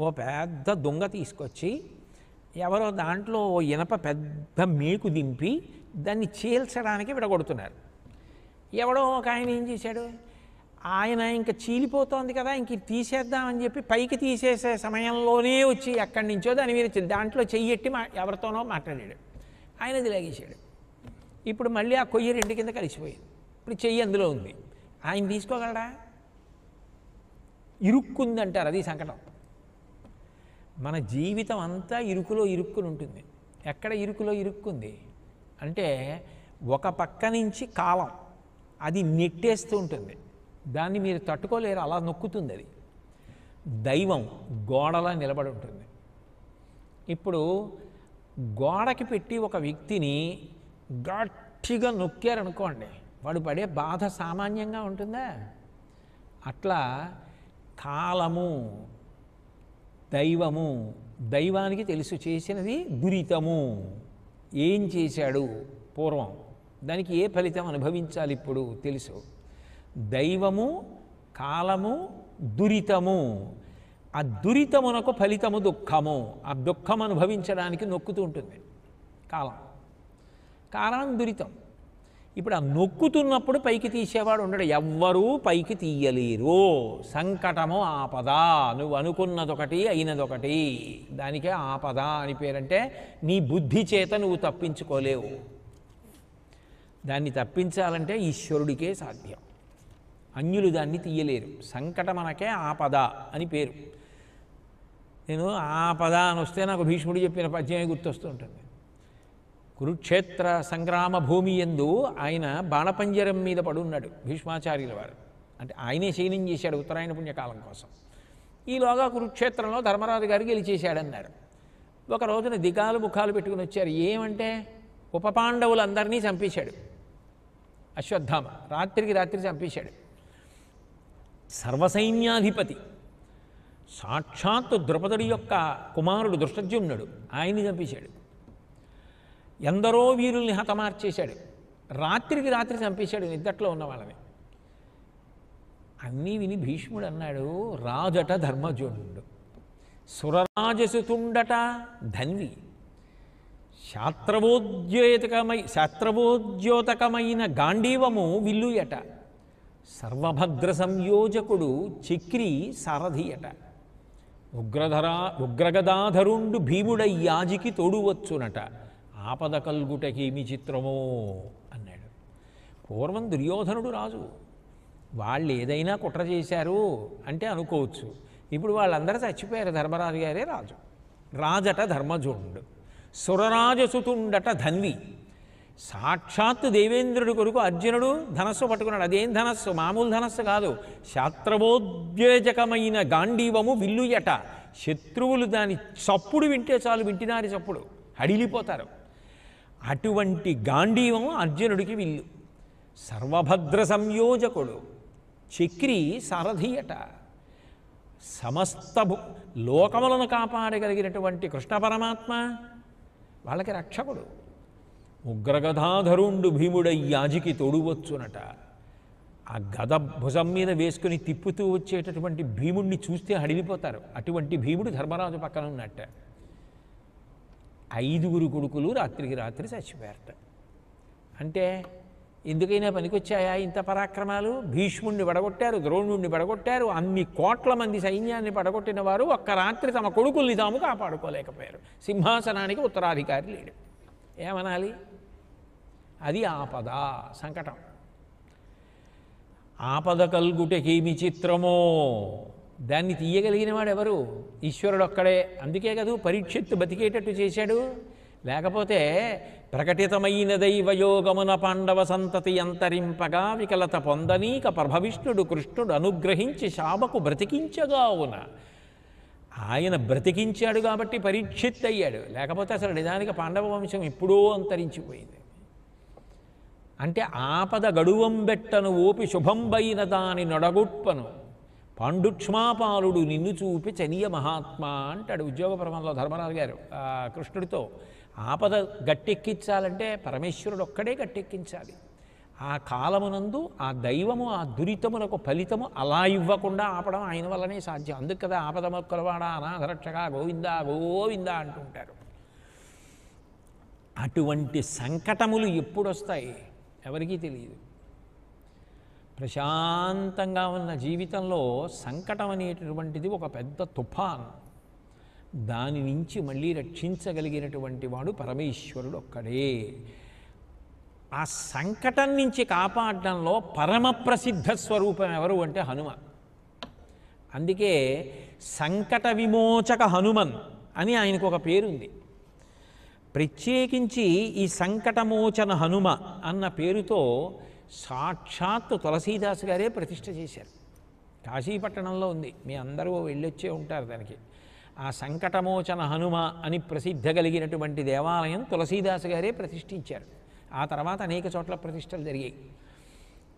ఓ పెద్ద దొంగ తీసుకొచ్చి ఎవరో దాంట్లో ఓ ఇనప పెద్ద మేకు దింపి దాన్ని చీల్చడానికి విడగొడుతున్నారు. ఎవడో ఒక ఆయన ఏం చేశాడు, ఆయన ఇంకా చీలిపోతోంది కదా, ఇంక తీసేద్దామని చెప్పి పైకి తీసేసే సమయంలోనే వచ్చి ఎక్కడి నుంచో దాని మీద దాంట్లో చెయ్యెట్టి ఎవరితోనో మాట్లాడాడు. ఆయన అది లాగేశాడు. ఇప్పుడు మళ్ళీ ఆ కొయ్య రెండు కింద కలిసిపోయింది. ఇప్పుడు చెయ్యి అందులో ఉంది. ఆయన తీసుకోగలడా? ఇరుక్కుందంటారు, అది సంకటం. మన జీవితం అంతా ఇరుకులో ఇరుక్కుని ఉంటుంది. ఎక్కడ ఇరుకులో ఇరుక్కుంది అంటే, ఒక పక్క నుంచి కాలం అది నెట్టేస్తూ ఉంటుంది, దాన్ని మీరు తట్టుకోలేరు, అలా నొక్కుతుంది అది. దైవం గోడలా నిలబడి ఉంటుంది. ఇప్పుడు గోడకి పెట్టి ఒక వ్యక్తిని గట్టిగా నొక్కారనుకోండి, వాడు పడే బాధ సామాన్యంగా ఉంటుందా? అట్లా కాలము, దైవము, దైవానికి తెలుసు చేసినది దురితము, ఏం చేశాడు పూర్వం, దానికి ఏ ఫలితం అనుభవించాలి ఇప్పుడు తెలుసు. దైవము, కాలము, దురితము. ఆ దురితమునకు ఫలితము దుఃఖము. ఆ దుఃఖం అనుభవించడానికి నొక్కుతూ ఉంటుంది కాలం దురితం. ఇప్పుడు ఆ నొక్కుతున్నప్పుడు పైకి తీసేవాడు ఉండడు, ఎవ్వరూ పైకి తీయలేరు. సంకటము ఆపద, నువ్వు అనుకున్నదొకటి అయినదొకటి, దానికే ఆపద అని పేరంటే నీ బుద్ధి చేత నువ్వు తప్పించుకోలేవు. దాన్ని తప్పించాలంటే ఈశ్వరుడికే సాధ్యం. అన్యులు దాన్ని తీయలేరు. సంకటమనకే ఆపద అని పేరు. నేను ఆపద అని వస్తే నాకు భీష్ముడు చెప్పిన పద్యమే గుర్తొస్తూ ఉంటుంది. కురుక్షేత్ర సంగ్రామ భూమి యందు ఆయన బాణపంజరం మీద పడున్నాడు భీష్మాచార్యుల వారు. అంటే ఆయనే శయనం చేశాడు ఉత్తరాయణ పుణ్యకాలం కోసం. ఈలోగా కురుక్షేత్రంలో ధర్మరాజు గారు గెలిచేశాడన్నారు. ఒక రోజున దిగాలు ముఖాలు పెట్టుకుని వచ్చారు. ఏమంటే ఉపపాండవులందరినీ చంపేశాడు అశ్వత్థామ. రాత్రికి రాత్రి చంపేశాడు. సర్వసైన్యాధిపతి సాక్షాత్తు ద్రౌపదుడి యొక్క కుమారుడు దృష్టద్యుమ్నుడు, ఆయన్ని చంపేశాడు. ఎందరో వీరుల్ని హతమార్చేశాడు. రాత్రికి రాత్రి చంపేశాడు నిద్దట్లో ఉన్న వాళ్ళని. అన్నీ విని భీష్ముడు అన్నాడు, రాజట ధర్మజుండు, సురరాజసుతుండట ధన్వి, శాస్త్రవోద్యోతకమైన గాంధీవము విల్లుయట, సర్వభద్ర సంయోజకుడు చక్రి సారథియట, ఉగ్రగదాధరుండు భీముడయ్యాజికి తోడువచ్చునట, ఆపద కల్గుటకేమి చిత్రమో అన్నాడు. పూర్వం దుర్యోధనుడు రాజు, వాళ్ళు ఏదైనా కుట్ర చేశారు అంటే అనుకోవచ్చు. ఇప్పుడు వాళ్ళందరూ చచ్చిపోయారు, ధర్మరాజు గారే రాజు. రాజట ధర్మజుండు, సురరాజసుతుండట ధన్వి, సాక్షాత్తు దేవేంద్రుడి కొరకు అర్జునుడు ధనస్సు పట్టుకున్నాడు. అదేం ధనస్సు, మామూలు ధనస్సు కాదు, శాస్త్రవోద్వేజకమైన గాంధీవము విల్లుయట. శత్రువులు దాని చప్పుడు వింటే చాలు, వింటినారి చప్పుడు హడిలిపోతారు. అటువంటి గాంధీవము అర్జునుడికి విల్లు. సర్వభద్ర సంయోజకుడు చక్రి సారథియట. సమస్త లోకములను కాపాడగలిగినటువంటి కృష్ణ పరమాత్మ వాళ్ళకి రక్షకుడు. ఉగ్రగదాధరుండు భీముడయ్యాజికి తోడువచ్చునట. ఆ గద భుజం మీద వేసుకుని తిప్పుతూ వచ్చేటటువంటి భీముడిని చూస్తే హడిలిపోతారు. అటువంటి భీముడు ధర్మరాజు పక్కన ఉన్నట్ట. 5 కొడుకులు రాత్రికి రాత్రి చచ్చిపోయారట. అంటే ఎందుకైనా పనికొచ్చాయా ఇంత పరాక్రమాలు? భీష్ముడిని పడగొట్టారు, ద్రోణుడిని పడగొట్టారు, అన్ని కోట్ల మంది సైన్యాన్ని పడగొట్టిన వారు ఒక్క రాత్రి తమ కొడుకుల్ని తాము కాపాడుకోలేకపోయారు. సింహాసనానికి ఉత్తరాధికారి లేడు. ఏమనాలి? అది ఆపద, సంకటం. ఆపద కల్గుటకేమి చిత్రమో, దాన్ని తీయగలిగిన వాడు ఎవరు? ఈశ్వరుడు ఒక్కడే. అందుకే కదా పరీక్షిత్తు బతికేటట్టు చేశాడు. లేకపోతే ప్రకటితమైన దైవయోగమున పాండవ సంతతి అంతరింపగా వికలత పొందనీక ప్రభవిష్ణుడు కృష్ణుడు అనుగ్రహించి శాపకు బ్రతికించగావున. ఆయన బ్రతికించాడు కాబట్టి పరీక్షిత్ అయ్యాడు. లేకపోతే అసలు నిజానికి పాండవ వంశం ఎప్పుడో అంతరించిపోయింది. అంటే ఆపద గడువంబెట్టను ఓపి శుభంబైన దాని నొడగొట్పను పాండుక్ష్మాపాలుడు నిన్ను చూపి చనియ మహాత్మా అంటాడు ఉద్యోగపర్వంలో ధర్మరాజు గారు కృష్ణుడితో. ఆపద గట్టెక్కించాలంటే పరమేశ్వరుడు ఒక్కడే గట్టెక్కించాలి. ఆ కాలమునందు ఆ దైవము ఆ దురితమునకు ఫలితము అలా ఇవ్వకుండా ఆపడం ఆయన వల్లనే సాధ్యం. అందుకు కదా ఆపద మొక్కలవాడ అనాథరక్షగా గోవిందా గోవిందా అంటుంటారు. అటువంటి సంకటములు ఎప్పుడు వస్తాయి ఎవరికీ తెలియదు. ప్రశాంతంగా ఉన్న జీవితంలో సంకటం అనేటటువంటిది ఒక పెద్ద తుఫాన్. దాని నుంచి మళ్ళీ రక్షించగలిగినటువంటి వాడు పరమేశ్వరుడు ఒక్కడే. ఆ సంకటం నుంచి కాపాడడంలో పరమ ప్రసిద్ధ స్వరూపం ఎవరు అంటే హనుమ. అందుకే సంకట విమోచక హనుమన్ అని ఆయనకు ఒక పేరుంది. ప్రత్యేకించి ఈ సంకటమోచన హనుమ అన్న పేరుతో సాక్షాత్తు తులసీదాసు గారే ప్రతిష్ఠ చేశారు. కాశీపట్టణంలో ఉంది, మీ అందరూ వెళ్ళొచ్చే ఉంటారు దానికి. ఆ సంకటమోచన హనుమ అని ప్రసిద్ధ కలిగినటువంటి దేవాలయం తులసీదాసు గారే ప్రతిష్ఠించారు. ఆ తర్వాత అనేక చోట్ల ప్రతిష్టలు జరిగాయి.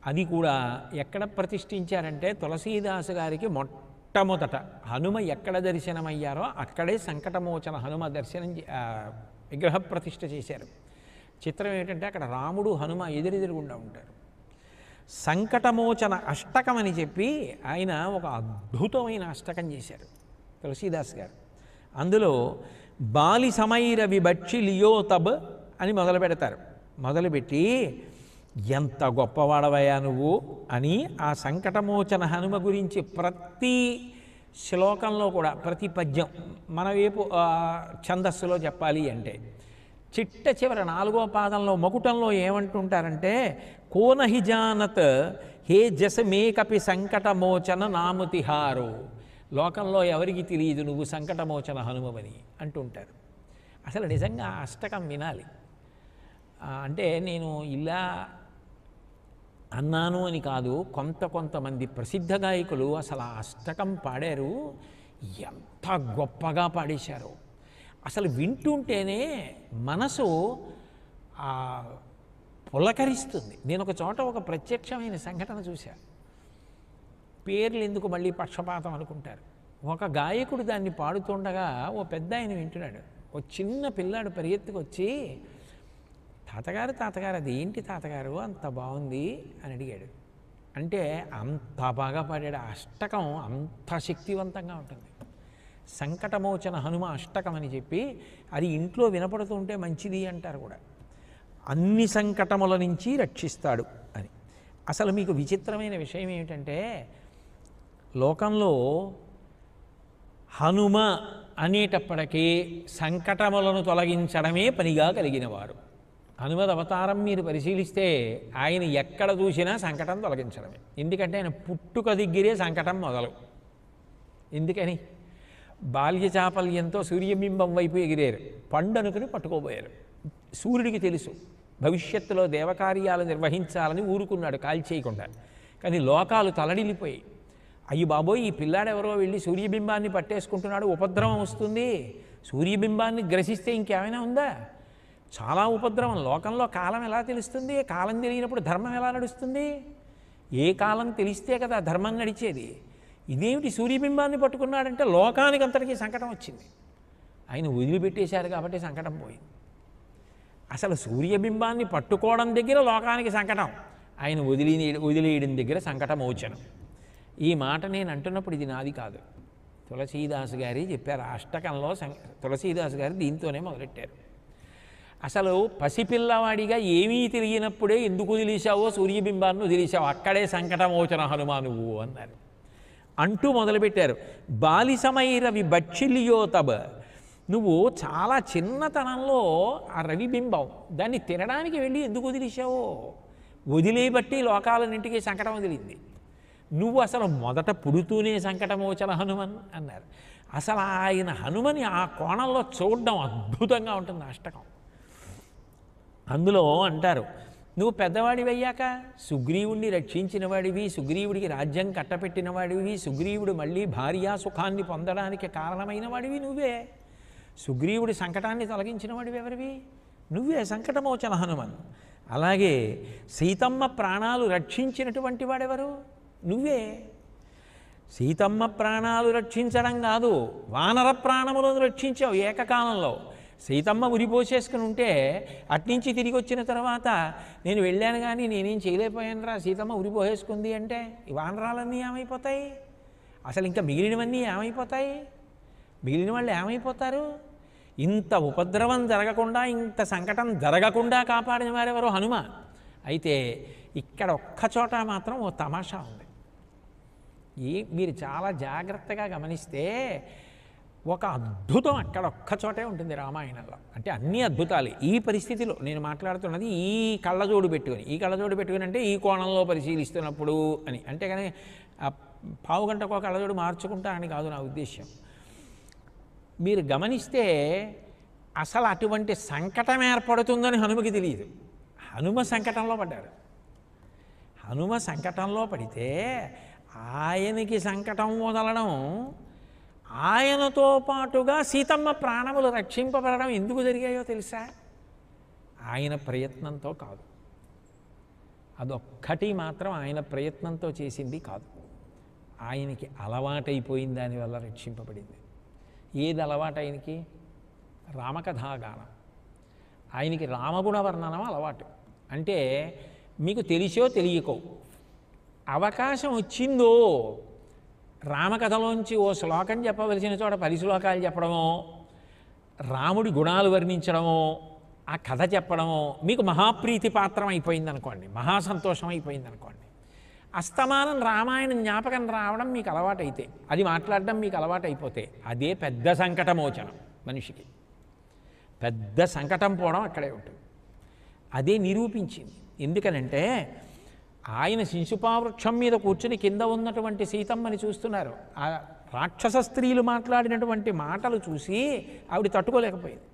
అది కూడా ఎక్కడ ప్రతిష్ఠించారంటే తులసీదాసు గారికి మొట్టమొదట హనుమ ఎక్కడ దర్శనమయ్యారో అక్కడే సంకటమోచన హనుమ దర్శనం విగ్రహ ప్రతిష్ఠ చేశారు. చిత్రం ఏంటంటే అక్కడ రాముడు హనుమ ఎదురెదురుగుండా ఉంటారు. సంకటమోచన అష్టకం అని చెప్పి ఆయన ఒక అద్భుతమైన అష్టకం చేశారు తులసీదాస్ గారు. అందులో బాలి సమైర విభక్షి లియోతబ్ అని మొదలు పెడతారు. మొదలుపెట్టి ఎంత గొప్పవాడవయ్యా నువ్వు అని ఆ సంకటమోచన హనుమ గురించి ప్రతి శ్లోకంలో కూడా ప్రతి పద్యం మన వైపు ఛందస్సులో చెప్పాలి అంటే చిట్ట చివర 4వ పాదంలో మకుటంలో ఏమంటుంటారంటే కోనహి జానత్ హే జసమేకపి సంకటమోచన నామతిహారో, లోకంలో ఎవరికి తెలియదు నువ్వు సంకటమోచన హనుమవని అంటుంటారు. అసలు నిజంగా ఆ అష్టకం వినాలి. అంటే నేను ఇలా అన్నాను అని కాదు, కొంతమంది ప్రసిద్ధ గాయకులు అసలు ఆ అష్టకం పాడారు, ఎంత గొప్పగా పాడేశారు. అసలు వింటుంటేనే మనసు పులకరిస్తుంది. నేను ఒక చోట ఒక ప్రత్యక్షమైన సంఘటన చూశాను. పేర్లు ఎందుకు మళ్ళీ పక్షపాతం అనుకుంటారు. ఒక గాయకుడు దాన్ని పాడుతుండగా ఓ పెద్ద ఆయన వింటున్నాడు. ఓ చిన్న పిల్లాడు పరిగెత్తుకు వచ్చి, తాతగారు అది ఏంటి తాతగారు అంత బాగుంది అని అడిగాడు. అంటే అంత బాగా పాడాడు. ఆ అష్టకం అంత శక్తివంతంగా ఉంటుంది. సంకటమోచన హనుమ అష్టకం అని చెప్పి అది ఇంట్లో వినపడుతూ ఉంటే మంచిది అంటారు కూడా. అన్ని సంకటముల నుంచి రక్షిస్తాడు అని. అసలు మీకు విచిత్రమైన విషయం ఏమిటంటే, లోకంలో హనుమ అనేటప్పటికీ సంకటములను తొలగించడమే పనిగా కలిగినవారు. హనుమద్ అవతారం మీరు పరిశీలిస్తే ఆయన ఎక్కడ చూసినా సంకటం తొలగించడమే. ఎందుకంటే ఆయన పుట్టుక దగ్గరే సంకటం మొదలు. ఎందుకని? బాల్య చాపల్యంతో సూర్యబింబం వైపు ఎగిరారు, పండు అనుకుని పట్టుకోబోయారు. సూర్యుడికి తెలుసు భవిష్యత్తులో దేవకార్యాలు నిర్వహించాలని ఊరుకున్నాడు కాల్చేయకుండా. కానీ లోకాలు తలడిల్లిపోయి, అయ్యి బాబోయ్ ఈ పిల్లాడెవరో వెళ్ళి సూర్యబింబాన్ని పట్టేసుకుంటున్నాడు, ఉపద్రవం వస్తుంది, సూర్యబింబాన్ని గ్రసిస్తే ఇంకేమైనా ఉందా? చాలా ఉపద్రవం. లోకంలో కాలం ఎలా తెలుస్తుంది? కాలం తెలియనప్పుడు ధర్మం ఎలా నడుస్తుంది? ఏ కాలం తెలిస్తే కదా ధర్మం నడిచేది. ఇదేమిటి సూర్యబింబాన్ని పట్టుకున్నాడంటే లోకానికి అంతటికీ సంకటం వచ్చింది. ఆయన వదిలిపెట్టేశారు కాబట్టి సంకటం పోయింది. అసలు సూర్యబింబాన్ని పట్టుకోవడం దగ్గర లోకానికి సంకటం, ఆయన వదిలేయడం దగ్గర సంకటం మోచనం. ఈ మాట నేను అంటున్నప్పుడు ఇది నాది కాదు, తులసీదాసు గారి చెప్పారు. అష్టకంలో తులసీదాసు గారు దీంతోనే మొదలెట్టారు. అసలు పసిపిల్లవాడిగా ఏమీ తెలియనప్పుడే ఎందుకు వదిలేశావో సూర్యబింబాన్ని వదిలేశావు, అక్కడే సంకటమోచన హనుమా నువ్వు అన్నారు. అంటూ మొదలుపెట్టారు. బాలిసమై రవి బక్షిలియో తబ, నువ్వు చాలా చిన్నతనంలో ఆ రవిబింబం దాన్ని తినడానికి వెళ్ళి ఎందుకు వదిలేశావో, వదిలేబట్టి లోకాలన్నింటికీ సంకటం వదిలింది. నువ్వు అసలు మొదట పుడుతూనే సంకటమోచన హనుమన్ అన్నారు. అసలు ఆయన హనుమని ఆ కోణంలో చూడడం అద్భుతంగా ఉంటుంది అష్టకం. అందులో అంటారు, నువ్వు పెద్దవాడివయ్యాక సుగ్రీవుడిని రక్షించిన వాడివి, సుగ్రీవుడికి రాజ్యం కట్టపెట్టిన వాడివి, సుగ్రీవుడు మళ్ళీ భార్యా సుఖాన్ని పొందడానికి కారణమైన వాడివి నువ్వే. సుగ్రీవుడి సంకటాన్ని తొలగించిన వాడివి ఎవరివి? నువ్వే సంకటమోచన హనుమన్. అలాగే సీతమ్మ ప్రాణాలు రక్షించినటువంటి వాడెవరు? నువ్వే. సీతమ్మ ప్రాణాలు రక్షించడం కాదు, వానర ప్రాణములను రక్షించావు ఏకకాలంలో. సీతమ్మ ఉరిపోసేసుకుని ఉంటే అట్నుంచి తిరిగి వచ్చిన తర్వాత నేను వెళ్ళాను కానీ నేనేం చేయలేకపోయాను రా, సీతమ్మ ఉరిపోసేసుకుంది అంటే ఈ వానరాలన్నీ ఏమైపోతాయి? అసలు ఇంకా మిగిలినవన్నీ ఏమైపోతాయి? మిగిలిన వాళ్ళు ఏమైపోతారు? ఇంత ఉపద్రవం జరగకుండా, ఇంత సంకటం జరగకుండా కాపాడిన వారెవరో హనుమ. అయితే ఇక్కడ ఒక్కచోట మాత్రం ఓ తమాషా ఉంది. మీరు చాలా జాగ్రత్తగా గమనిస్తే ఒక అద్భుతం అక్కడ ఒక్కచోటే ఉంటుంది రామాయణంలో. అంటే అన్ని అద్భుతాలు ఈ పరిస్థితిలో నేను మాట్లాడుతున్నది ఈ కళ్ళజోడు పెట్టుకుని. ఈ కళ్ళజోడు పెట్టుకుని అంటే ఈ కోణంలో పరిశీలిస్తున్నప్పుడు అని. అంటే కానీ పావు గంటకు కళ్ళజోడు మార్చుకుంటా అని కాదు నా ఉద్దేశ్యం. మీరు గమనిస్తే అసలు అటువంటి సంకటం ఏర్పడుతుందని హనుమకి తెలియదు. హనుమ సంకటంలో పడ్డాడు. హనుమ సంకటంలో పడితే ఆయనకి సంకటం వదలడం, ఆయనతో పాటుగా సీతమ్మ ప్రాణములు రక్షింపబడడం ఎందుకు జరిగాయో తెలుసా? ఆయన ప్రయత్నంతో కాదు. అదొక్కటి మాత్రం ఆయన ప్రయత్నంతో చేసింది కాదు. ఆయనకి అలవాటైపోయిన దానివల్ల రక్షింపబడింది. ఏది అలవాటు ఆయనకి? రామకథాగానం. ఆయనకి రామగుణ వర్ణనం అలవాటు. అంటే మీకు తెలిసో తెలియకో అవకాశం వచ్చిందో రామకథలోంచి ఓ శ్లోకం చెప్పవలసిన చోట 10 శ్లోకాలు చెప్పడమో, రాముడి గుణాలు వర్ణించడమో, ఆ కథ చెప్పడమో మీకు మహాప్రీతి పాత్రం అయిపోయింది అనుకోండి, మహాసంతోషం అయిపోయింది అనుకోండి. అస్తమానం రామాయణం జ్ఞాపకం రావడం మీకు అలవాటైతే, అది మాట్లాడడం మీకు అలవాటు అయిపోతే అదే పెద్ద సంకటమోచనం. మనిషికి పెద్ద సంకటం పోవడం అక్కడే ఉంటుంది. అదే నిరూపించింది. ఎందుకనంటే ఆయన శిశుపావృక్షం మీద కూర్చుని కింద ఉన్నటువంటి సీతమ్మని చూస్తున్నారు. ఆ రాక్షస స్త్రీలు మాట్లాడినటువంటి మాటలు చూసి ఆవిడ తట్టుకోలేకపోయింది.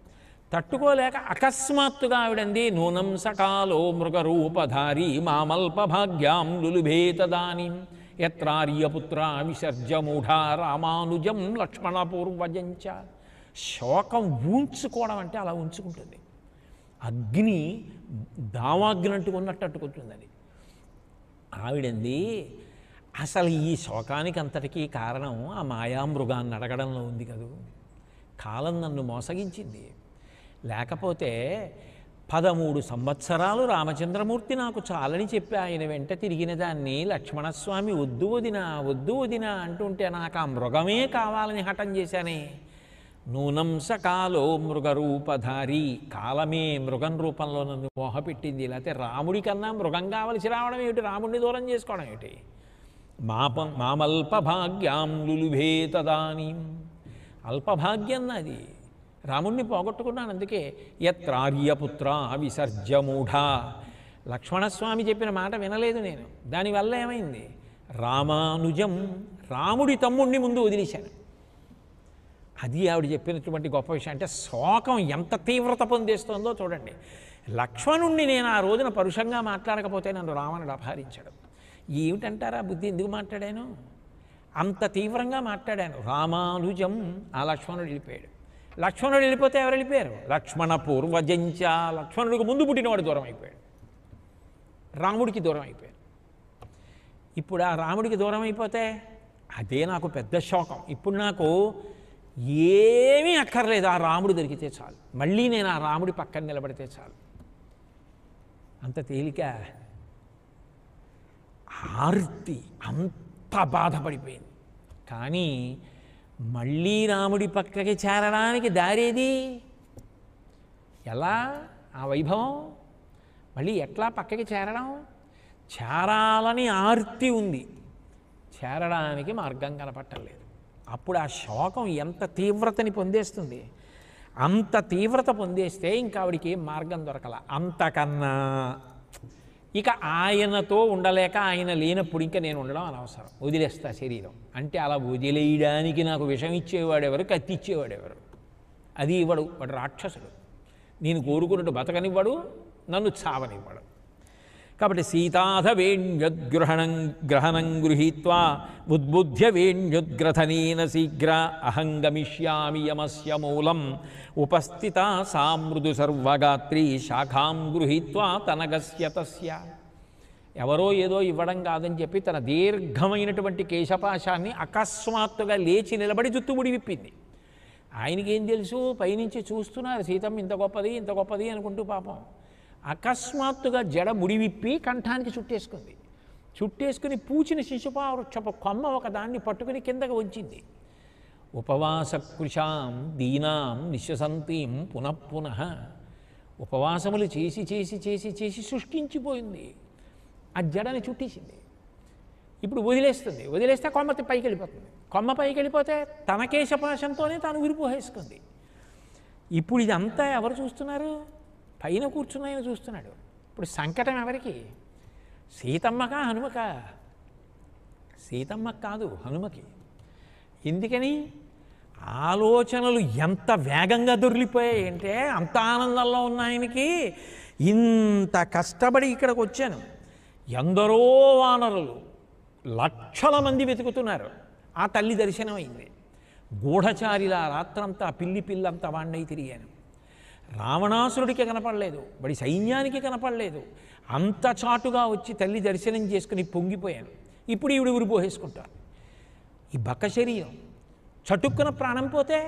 తట్టుకోలేక అకస్మాత్తుగా ఆవిడంది, నూనం సకాలో మృగరూపధారి మామల్పభాగ్యాం లులుభేతదానిం యత్రార్యపుత్ర విసర్జమూఢ రామానుజం లక్ష్మణపూర్వజంచ. శోకం ఊంచుకోవడం అంటే అలా ఉంచుకుంటుంది. అగ్ని దావాగ్ని అంటుకున్నట్టు అంటుకుంటుందని. ఆవిడంది, అసలు ఈ శోకానికి అంతటికీ కారణం ఆ మాయామృగాన్ని అడగడంలో ఉంది కదూ. కాలం నన్ను మోసగించింది. లేకపోతే 13 సంవత్సరాలు రామచంద్రమూర్తి నాకు చాలని చెప్పి ఆయన వెంట తిరిగిన దాన్ని లక్ష్మణస్వామి వద్దు వదినా వద్దు వదినా అంటుంటే నాకు ఆ మృగమే కావాలని హఠం చేశానే. నూనం సకాలో మృగరూపధారి, కాలమే మృగం రూపంలో నన్ను మోహపెట్టింది. లేకపోతే రాముడి కన్నా మృగం కావలసి రావడం ఏమిటి, రాముడిని దూరం చేసుకోవడం ఏమిటి. మామల్పభాగ్యాం లులుభేతదాని, అల్పభాగ్యం నాది, రాముణ్ణి పోగొట్టుకున్నాను. అందుకే యత్రార్యపుత్ర విసర్జమూఢ, లక్ష్మణస్వామి చెప్పిన మాట వినలేదు నేను. దానివల్ల ఏమైంది, రామానుజం, రాముడి తమ్ముడిని ముందు వదిలేశాను. అది ఆవిడ చెప్పినటువంటి గొప్ప విషయం. అంటే శోకం ఎంత తీవ్రత పొందేస్తుందో చూడండి. లక్ష్మణుణ్ణి నేను ఆ రోజున పరుషంగా మాట్లాడకపోతే నన్ను రావణుడు అపహరించాడు. ఏమిటంటారా బుద్ధి, ఎందుకు మాట్లాడాను, అంత తీవ్రంగా మాట్లాడాను. రామానుజం, ఆ లక్ష్మణుడు వెళ్ళిపోయాడు. లక్ష్మణుడు వెళ్ళిపోతే ఎవరు వెళ్ళిపోయారు, లక్ష్మణ పూర్వజంచ, లక్ష్మణుడికి ముందు పుట్టినవాడు దూరం అయిపోయాడు, రాముడికి దూరం అయిపోయాడు. ఇప్పుడు ఆ రాముడికి దూరం అయిపోతే అదే నాకు పెద్ద శోకం. ఇప్పుడు నాకు ఏమీ అక్కర్లేదు, ఆ రాముడు దొరికితే చాలు, మళ్ళీ నేను ఆ రాముడి పక్కన నిలబడితే చాలు. అంత తేలిక. ఆర్తి అంత బాధపడిపోయింది. కానీ మళ్ళీ రాముడి పక్కకి చేరడానికి దారేది, ఎలా ఆ వైభవం, మళ్ళీ ఎట్లా పక్కకి చేరడం, చేరాలని ఆర్తి ఉంది, చేరడానికి మార్గం కనపట్టలేదు. అప్పుడు ఆ శోకం ఎంత తీవ్రతని పొందేస్తుంది, అంత తీవ్రత పొందేస్తే ఇంకా ఆవిడికి ఏం మార్గం దొరకల. అంతకన్నా ఇక ఆయనతో ఉండలేక ఆయన లేనప్పుడు ఇంకా నేను ఉండడం అనవసరం, వదిలేస్తా శరీరం అంటే. అలా వదిలేయడానికి నాకు విషం ఇచ్చేవాడెవరు, కత్తి ఇచ్చేవాడెవరు, అది ఇవ్వడు. వాడు రాక్షసుడు, నేను కోరుకున్నట్టు బతకనివ్వడు, నన్ను చావనివ్వడు. కాబట్టి సీతాధ గ్రహణం గృహీత్వా ఉద్బుధ్య వేణ్యుద్గ్రథనేన శీఘ్ర అహంగమిష్యామి యమస్య మూలం ఉపస్థిత సా మృదు సర్వగాత్రి శాఖాం గృహీత్వా తనగస్య తస్య. ఎవరో ఏదో ఇవ్వడం కాదని చెప్పి తన దీర్ఘమైనటువంటి కేశపాశాన్ని అకస్మాత్తుగా లేచి నిలబడి జుత్తుముడి విప్పింది. ఆయనకేం తెలుసు, పైనుంచి చూస్తున్నారు సీతమ్మ ఇంత గొప్పది ఇంత గొప్పది అనుకుంటూ. పాపం అకస్మాత్తుగా జడ ముడివిప్పి కంఠానికి చుట్టేసుకుంది. చుట్టేసుకుని పూచిన శిశుపావృక్షపు కొమ్మ ఒకదాన్ని పట్టుకుని కిందకు వంచింది. ఉపవాసకృశాం దీనాం నిశ్వసంతీం పునఃపునః. ఉపవాసములు చేసి చేసి చేసి చేసి శుష్కించిపోయింది. ఆ జడని చుట్టేసింది. ఇప్పుడు వదిలేస్తుంది, వదిలేస్తే కొమ్మ పైకి వెళ్ళిపోతుంది. కొమ్మ పైకి వెళ్ళిపోతే తన కేశపాశంతోనే తాను విరిపోహేసుకుంది. ఇప్పుడు ఇదంతా ఎవరు చూస్తున్నారు, పైన కూర్చున్న ఆయన చూస్తున్నాడు. ఇప్పుడు సంకటం ఎవరికి, సీతమ్మకా హనుమక? సీతమ్మకు కాదు, హనుమకి. ఎందుకని, ఆలోచనలు ఎంత వేగంగా దొర్లిపోయాయి అంటే, అంత ఆనందంలో ఉన్న ఆయనకి ఇంత కష్టపడి ఇక్కడికి వచ్చాను, ఎందరో వానరులు లక్షల మంది వెతుకుతున్నారు, ఆ తల్లి దర్శనం అయింది. గూఢచారిలా రాత్రంతా పిల్లంతా వాణ్ణి తిరిగాను. రావణాసురుడికి కనపడలేదు, వాడి సైన్యానికి కనపడలేదు. అంత చాటుగా వచ్చి తల్లి దర్శనం చేసుకుని పొంగిపోయాను. ఇప్పుడు ఈవిడ ఉరిపోహేసుకుంటాను. ఈ బక్క శరీరం చటుక్కున ప్రాణం పోతే,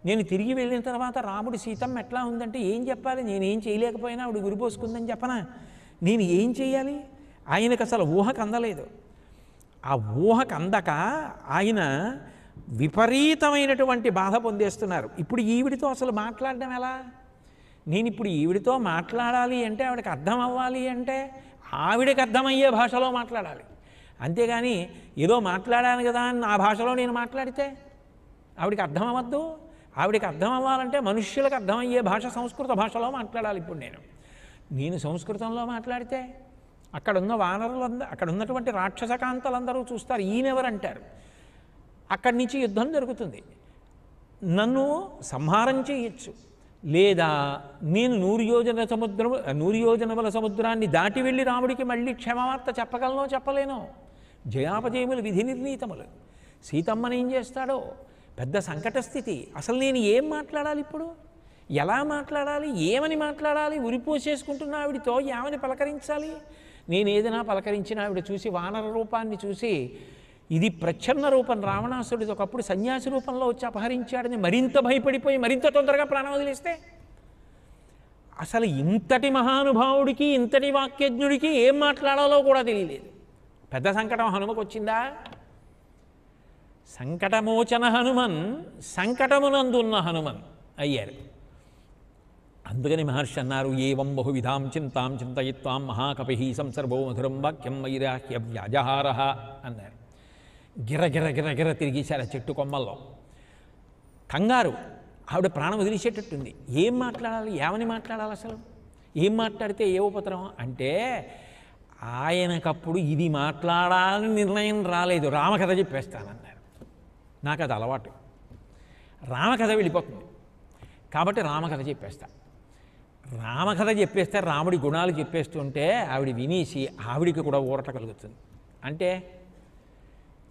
నేను తిరిగి వెళ్ళిన తర్వాత రాముడి సీతమ్మ ఎట్లా ఉందంటే ఏం చెప్పాలి, నేనేం చేయలేకపోయినా ఆవిడ ఉరిపోసుకుందని చెప్పనా? నేను ఏం చేయాలి? ఆయనకు అసలు ఊహకు అందలేదు. ఆ ఊహకు అందక ఆయన విపరీతమైనటువంటి బాధ పొందేస్తున్నారు. ఇప్పుడు ఈవిడితో అసలు మాట్లాడడం ఎలా? నేను ఇప్పుడు ఈవిడితో మాట్లాడాలి అంటే, ఆవిడకి అర్థం అవ్వాలి అంటే ఆవిడకి అర్థమయ్యే భాషలో మాట్లాడాలి. అంతేగాని ఏదో మాట్లాడాను కదా అని నా భాషలో నేను మాట్లాడితే ఆవిడికి అర్థం అవ్వద్దు. ఆవిడికి అర్థం అవ్వాలంటే మనుష్యులకు అర్థమయ్యే భాష సంస్కృత భాషలో మాట్లాడాలి. ఇప్పుడు నేను సంస్కృతంలో మాట్లాడితే అక్కడున్న వానరులందరూ, అక్కడ ఉన్నటువంటి రాక్షసకాంతలందరూ చూస్తారు, ఈయనెవరంటారు. అక్కడి నుంచి యుద్ధం జరుగుతుంది. నన్ను సంహారం చేయొచ్చు, లేదా నేను 100 యోజనముల సముద్రాన్ని దాటి వెళ్ళి రాముడికి మళ్ళీ క్షమావార్త చెప్పగలనో చెప్పలేనో. జయాపజయములు విధి నిర్ణీతములు. సీతమ్మని ఏం చేస్తాడో పెద్ద సంకట స్థితి. అసలు నేను ఏం మాట్లాడాలి ఇప్పుడు, ఎలా మాట్లాడాలి, ఏమని మాట్లాడాలి? ఉరిపోసేసుకుంటున్న ఆవిడితో ఏమని పలకరించాలి? నేను ఏదైనా పలకరించిన ఆవిడ చూసి, వానర రూపాన్ని చూసి, ఇది ప్రచ్ఛన్న రూపం రావణాసురుడిది, ఒకప్పుడు సన్యాసి రూపంలో వచ్చి అపహరించాడని మరింత భయపడిపోయి మరింత తొందరగా ప్రాణం వదిలేస్తే, అసలు ఇంతటి మహానుభావుడికి, ఇంతటి వాక్యజ్ఞుడికి ఏం మాట్లాడాలో కూడా తెలియలేదు. పెద్ద సంకటం హనుమకు వచ్చిందా? సంకటమోచన హనుమన్ సంకటమునందున్న హనుమన్ అయ్యారు. అందుకని మహర్షి అన్నారు, ఏవం బహువిధాం చింతాం చింతయిత్వాం మహాకపి సంసర్వో మధురం వాక్యం వైరాహ్య వ్యాజహార అన్నారు. గిరగిర గిరగిర తిరిగేశారు ఆ చెట్టు కొమ్మల్లో. కంగారు, ఆవిడ ప్రాణం వదిలేసేటట్టుంది. ఏం మాట్లాడాలి, ఏమని మాట్లాడాలి, అసలు ఏం మాట్లాడితే ఏ ఉపద్రవం అంటే, ఆయనకప్పుడు ఇది మాట్లాడాలని నిర్ణయం రాలేదు, రామకథ చెప్పేస్తానన్నారు. నాకు అది అలవాటు, రామకథ వెళ్ళిపోతుంది కాబట్టి రామకథ చెప్పేస్తా. రామకథ చెప్పేస్తే రాముడి గుణాలు చెప్పేస్తుంటే ఆవిడ వినేసి ఆవిడికి కూడా ఊరట కలుగుతుంది. అంటే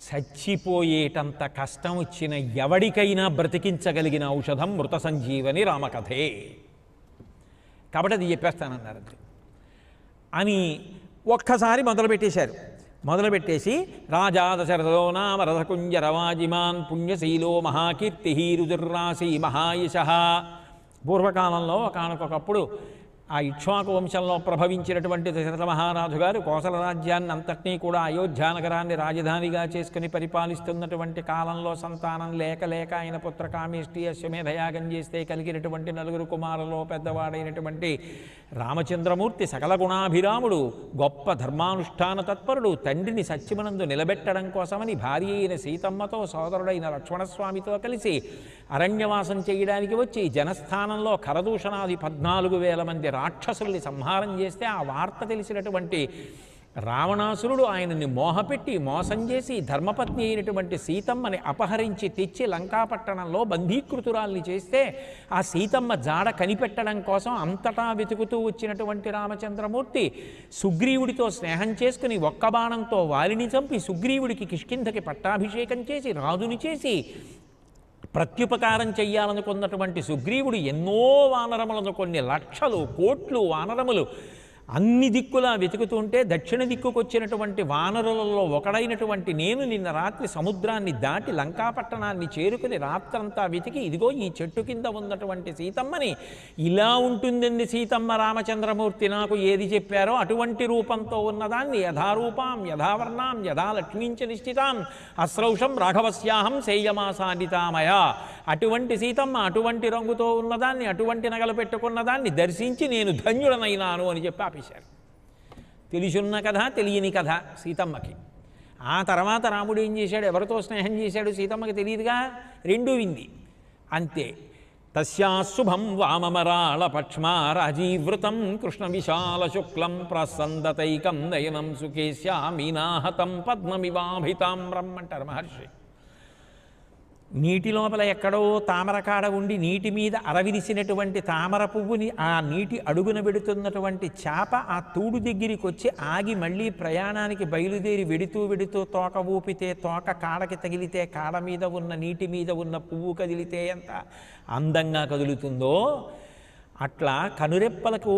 చచ్చిపోయేటంత కష్టం వచ్చిన ఎవడికైనా బ్రతికించగలిగిన ఔషధం మృత సంజీవని రామకథే, కాబట్టి అది చెప్పేస్తానన్నారు అని ఒక్కసారి మొదలుపెట్టేశారు. మొదలుపెట్టేసి, రాజా దశరథో నామ రథకుంజరవాజిమాన్ పుణ్యశీలో మహాకీర్తి రుదుర్రాశి మహాయశః. పూర్వకాలంలో ఒకానొకప్పుడు ఆ ఇక్ష్వాకు వంశంలో ప్రభవించినటువంటి దశరథ మహారాజు గారు కోసల రాజ్యాన్ని అంతటినీ కూడా అయోధ్యానగరాన్ని రాజధానిగా చేసుకుని పరిపాలిస్తున్నటువంటి కాలంలో సంతానం లేక లేక ఆయన పుత్రకామేష్టి అశ్వమేధయాగం చేస్తే కలిగినటువంటి 4 కుమారులలో పెద్దవాడైనటువంటి రామచంద్రమూర్తి సకల గుణాభిరాముడు, గొప్ప ధర్మానుష్ఠాన తత్పరుడు, తండ్రిని సత్యమునందు నిలబెట్టడం కోసమని భార్య అయిన సీతమ్మతో సోదరుడైన లక్ష్మణస్వామితో కలిసి అరణ్యవాసం చేయడానికి వచ్చి జనస్థానంలో ఖరదూషణాది 14,000 మంది రాక్షసుల్ని సంహారం చేస్తే ఆ వార్త తెలిసినటువంటి రావణాసురుడు ఆయనని మోహపెట్టి మోసం చేసి ధర్మపత్ని అయినటువంటి సీతమ్మని అపహరించి తెచ్చి లంకాపట్టణంలో బంధీకృతురాల్ని చేస్తే ఆ సీతమ్మ జాడ కనిపెట్టడం కోసం అంతటా వెతుకుతూ వచ్చినటువంటి రామచంద్రమూర్తి సుగ్రీవుడితో స్నేహం చేసుకుని ఒక్క బాణంతో వాలిని చంపి సుగ్రీవుడికి కిష్కింధకి పట్టాభిషేకం చేసి రాజుని చేసి ప్రత్యుపకారం చెయ్యాలనుకున్నటువంటి సుగ్రీవుడు ఎన్నో వానరములను, కొన్ని లక్షలు కోట్లు వానరములు అన్ని దిక్కులా వెతుకుతుంటే దక్షిణ దిక్కుకు వచ్చినటువంటి వానరులలో ఒకడైనటువంటి నేను నిన్న రాత్రి సముద్రాన్ని దాటి లంకాపట్టణాన్ని చేరుకుని రాత్రంతా వెతికి ఇదిగో ఈ చెట్టు కింద ఉన్నటువంటి సీతమ్మని, ఇలా ఉంటుందండి సీతమ్మ రామచంద్రమూర్తి నాకు ఏది చెప్పారో అటువంటి రూపంతో ఉన్నదాన్ని, యథారూపాం యథావర్ణాం యథా లక్ష్మీంచ నిశ్చితాం అశ్రౌషం రాఘవస్యాహం శైయమాసాదితామయ, అటువంటి సీతమ్మ అటువంటి రంగుతో ఉన్నదాన్ని, అటువంటి నగలు పెట్టుకున్నదాన్ని దర్శించి నేను ధన్యుడనైనాను అని చెప్పి ఆపేశారు. తెలిసున్న కథ తెలియని కథ సీతమ్మకి. ఆ తర్వాత రాముడు ఏం చేశాడు, ఎవరితో స్నేహం చేశాడు సీతమ్మకి తెలియదుగా, రెండూ వింది అంతే. తస్యాశుభం వామమరాళ పక్ష్మా రాజీవృతం కృష్ణ విశాల శుక్లం ప్రసందతైకం నయనం సుకేశ్యా మీనాహతం పద్మమివాభితాం రమ్మంటారు మహర్షి. నీటి లోపల ఎక్కడో తామరకాడ ఉండి నీటి మీద అరవిరిసినటువంటి తామర పువ్వుని ఆ నీటి అడుగున వెడుతున్నటువంటి చేప ఆ తూడు దగ్గరికి వచ్చి ఆగి మళ్ళీ ప్రయాణానికి బయలుదేరి వెడుతూ తోక ఊపితే తోక కాడకి తగిలితే కాడ మీద ఉన్న నీటి మీద ఉన్న పువ్వు కదిలితే ఎంత అందంగా కదులుతుందో, అట్లా కనురెప్పలకు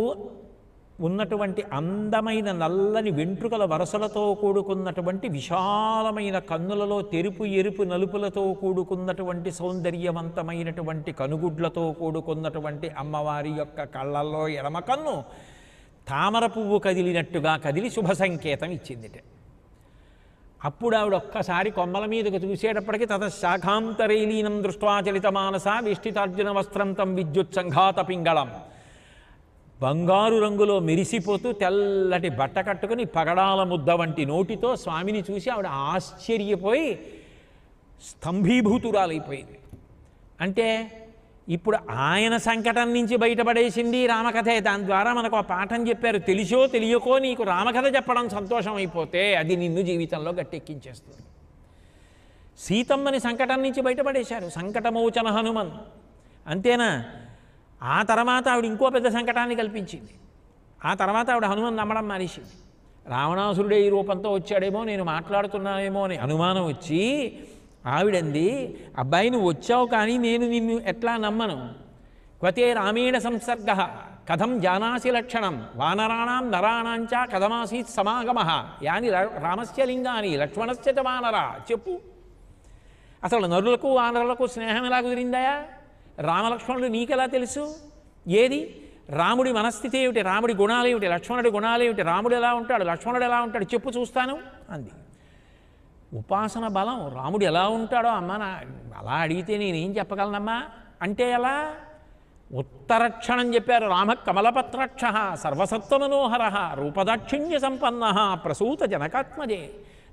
ఉన్నటువంటి అందమైన నల్లని వెంట్రుకల వరసలతో కూడుకున్నటువంటి విశాలమైన కన్నులలో తెరుపు ఎరుపు నలుపులతో కూడుకున్నటువంటి సౌందర్యవంతమైనటువంటి కనుగుడ్లతో కూడుకున్నటువంటి అమ్మవారి యొక్క కళ్ళల్లో ఎడమ కన్ను తామర పువ్వు కదిలినట్టుగా కదిలి శుభ సంకేతం ఇచ్చిందిట. అప్పుడు ఆవిడ ఒక్కసారి కొమ్మల మీదకు చూసేటప్పటికీ తతశాఖాంతరైలీనం దృష్ట్వాచలిత మానస వేష్టితార్జున వస్త్రం తం విద్యుత్ సంఘాత పింగళం, బంగారు రంగులో మెరిసిపోతూ తెల్లటి బట్ట కట్టుకుని పగడాల ముద్ద వంటి నోటితో స్వామిని చూసి ఆవిడ ఆశ్చర్యపోయి స్తంభీభూతురాలైపోయింది. అంటే ఇప్పుడు ఆయన సంకటం నుంచి బయటపడేసింది రామకథే. దాని ద్వారా మనకు ఆ పాఠం చెప్పారు. తెలిసో తెలియకో నీకు రామకథ చెప్పడం సంతోషం అయిపోతే అది నిన్ను జీవితంలో గట్టెక్కించేస్తుంది. సీతమ్మని సంకటం నుంచి బయటపడేశారు, సంకటమోచన హనుమన్. అంతేనా? ఆ తర్వాత ఆవిడ ఇంకో పెద్ద సంకటాన్ని కల్పించింది. ఆ తర్వాత ఆవిడ హనుమన్ నమ్మడం మానేసింది. రావణాసురుడే ఈ రూపంతో వచ్చాడేమో, నేను మాట్లాడుతున్నానేమో అని అనుమానం వచ్చి ఆవిడంది, అబ్బాయి నువ్వు వచ్చావు కానీ నేను నిన్ను ఎట్లా నమ్మను? క్వతే రామేణ సంసర్గ కథం జానాసి లక్షణం వానరాణం నరాణాంచ కథమాసీత్ సమాగమ యాని రామస్య లింగాని లక్ష్మణస్య చ వానరా. చెప్పు, అసలు నరులకు వానరులకు స్నేహం ఎలా కుదిరిందయా? రామలక్ష్మణుడు నీకెలా తెలుసు? ఏది రాముడి మనస్థితి ఏమిటి, రాముడి గుణాలు ఏమిటి, లక్ష్మణుడి గుణాలు ఏమిటి, రాముడు ఎలా ఉంటాడు, లక్ష్మణుడు ఎలా ఉంటాడు, చెప్పు చూస్తాను అంది. ఉపాసన బలం. రాముడు ఎలా ఉంటాడో అమ్మ అలా అడిగితే నేనేం చెప్పగలనమ్మా అంటే ఎలా? ఉత్తరక్షణం చెప్పారు. రామ కమలపత్రక్ష సర్వసత్వమనోహర రూపదాక్షిణ్య సంపన్న ప్రసూత జనకాత్మజే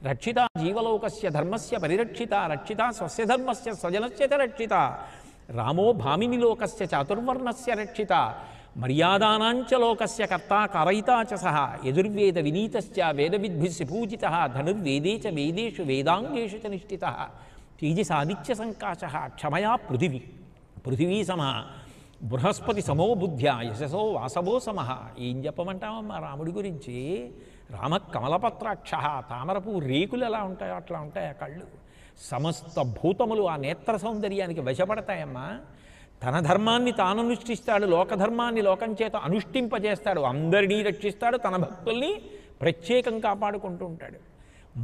రక్షిత జీవలోకస్య ధర్మస్య పరిరక్షిత రక్షిత స్వస్య ధర్మస్య స్వజనస్య చ రక్షిత రామో భామిని లోకస్య చాతుర్వర్ణస్య రక్షిత మర్యాదానాంచ లోకస్య కర్తా కారయితా చ సహ యజుర్వేద వినీతశ్చ వేదవిద్భిస్సి పూజితః ధనుర్వేదే చ వేదేషు వేదాంగేషు చ నిష్ఠితః తేజసాదిత్య సంకాశః క్షమయా పృథివీ సమః బృహస్పతి సమో బుద్ధ్యా యశసో వాసవో సమః. ఏం చెప్పమంటామమ్మా రాముడి గురించి? రామ కమలపత్రాక్ష, తామరపు రేకులు ఎలా ఉంటాయో అట్లా ఉంటాయి ఆ కళ్ళు. సమస్త భూతములు ఆ నేత్ర సౌందర్యానికి వశపడతాయమ్మా. తన ధర్మాన్ని తాను అనుష్ఠిస్తాడు, లోకధర్మాన్ని లోకం చేత అనుష్ఠింపజేస్తాడు, అందరినీ రక్షిస్తాడు, తన భక్తుల్ని ప్రత్యేకం కాపాడుకుంటూ ఉంటాడు.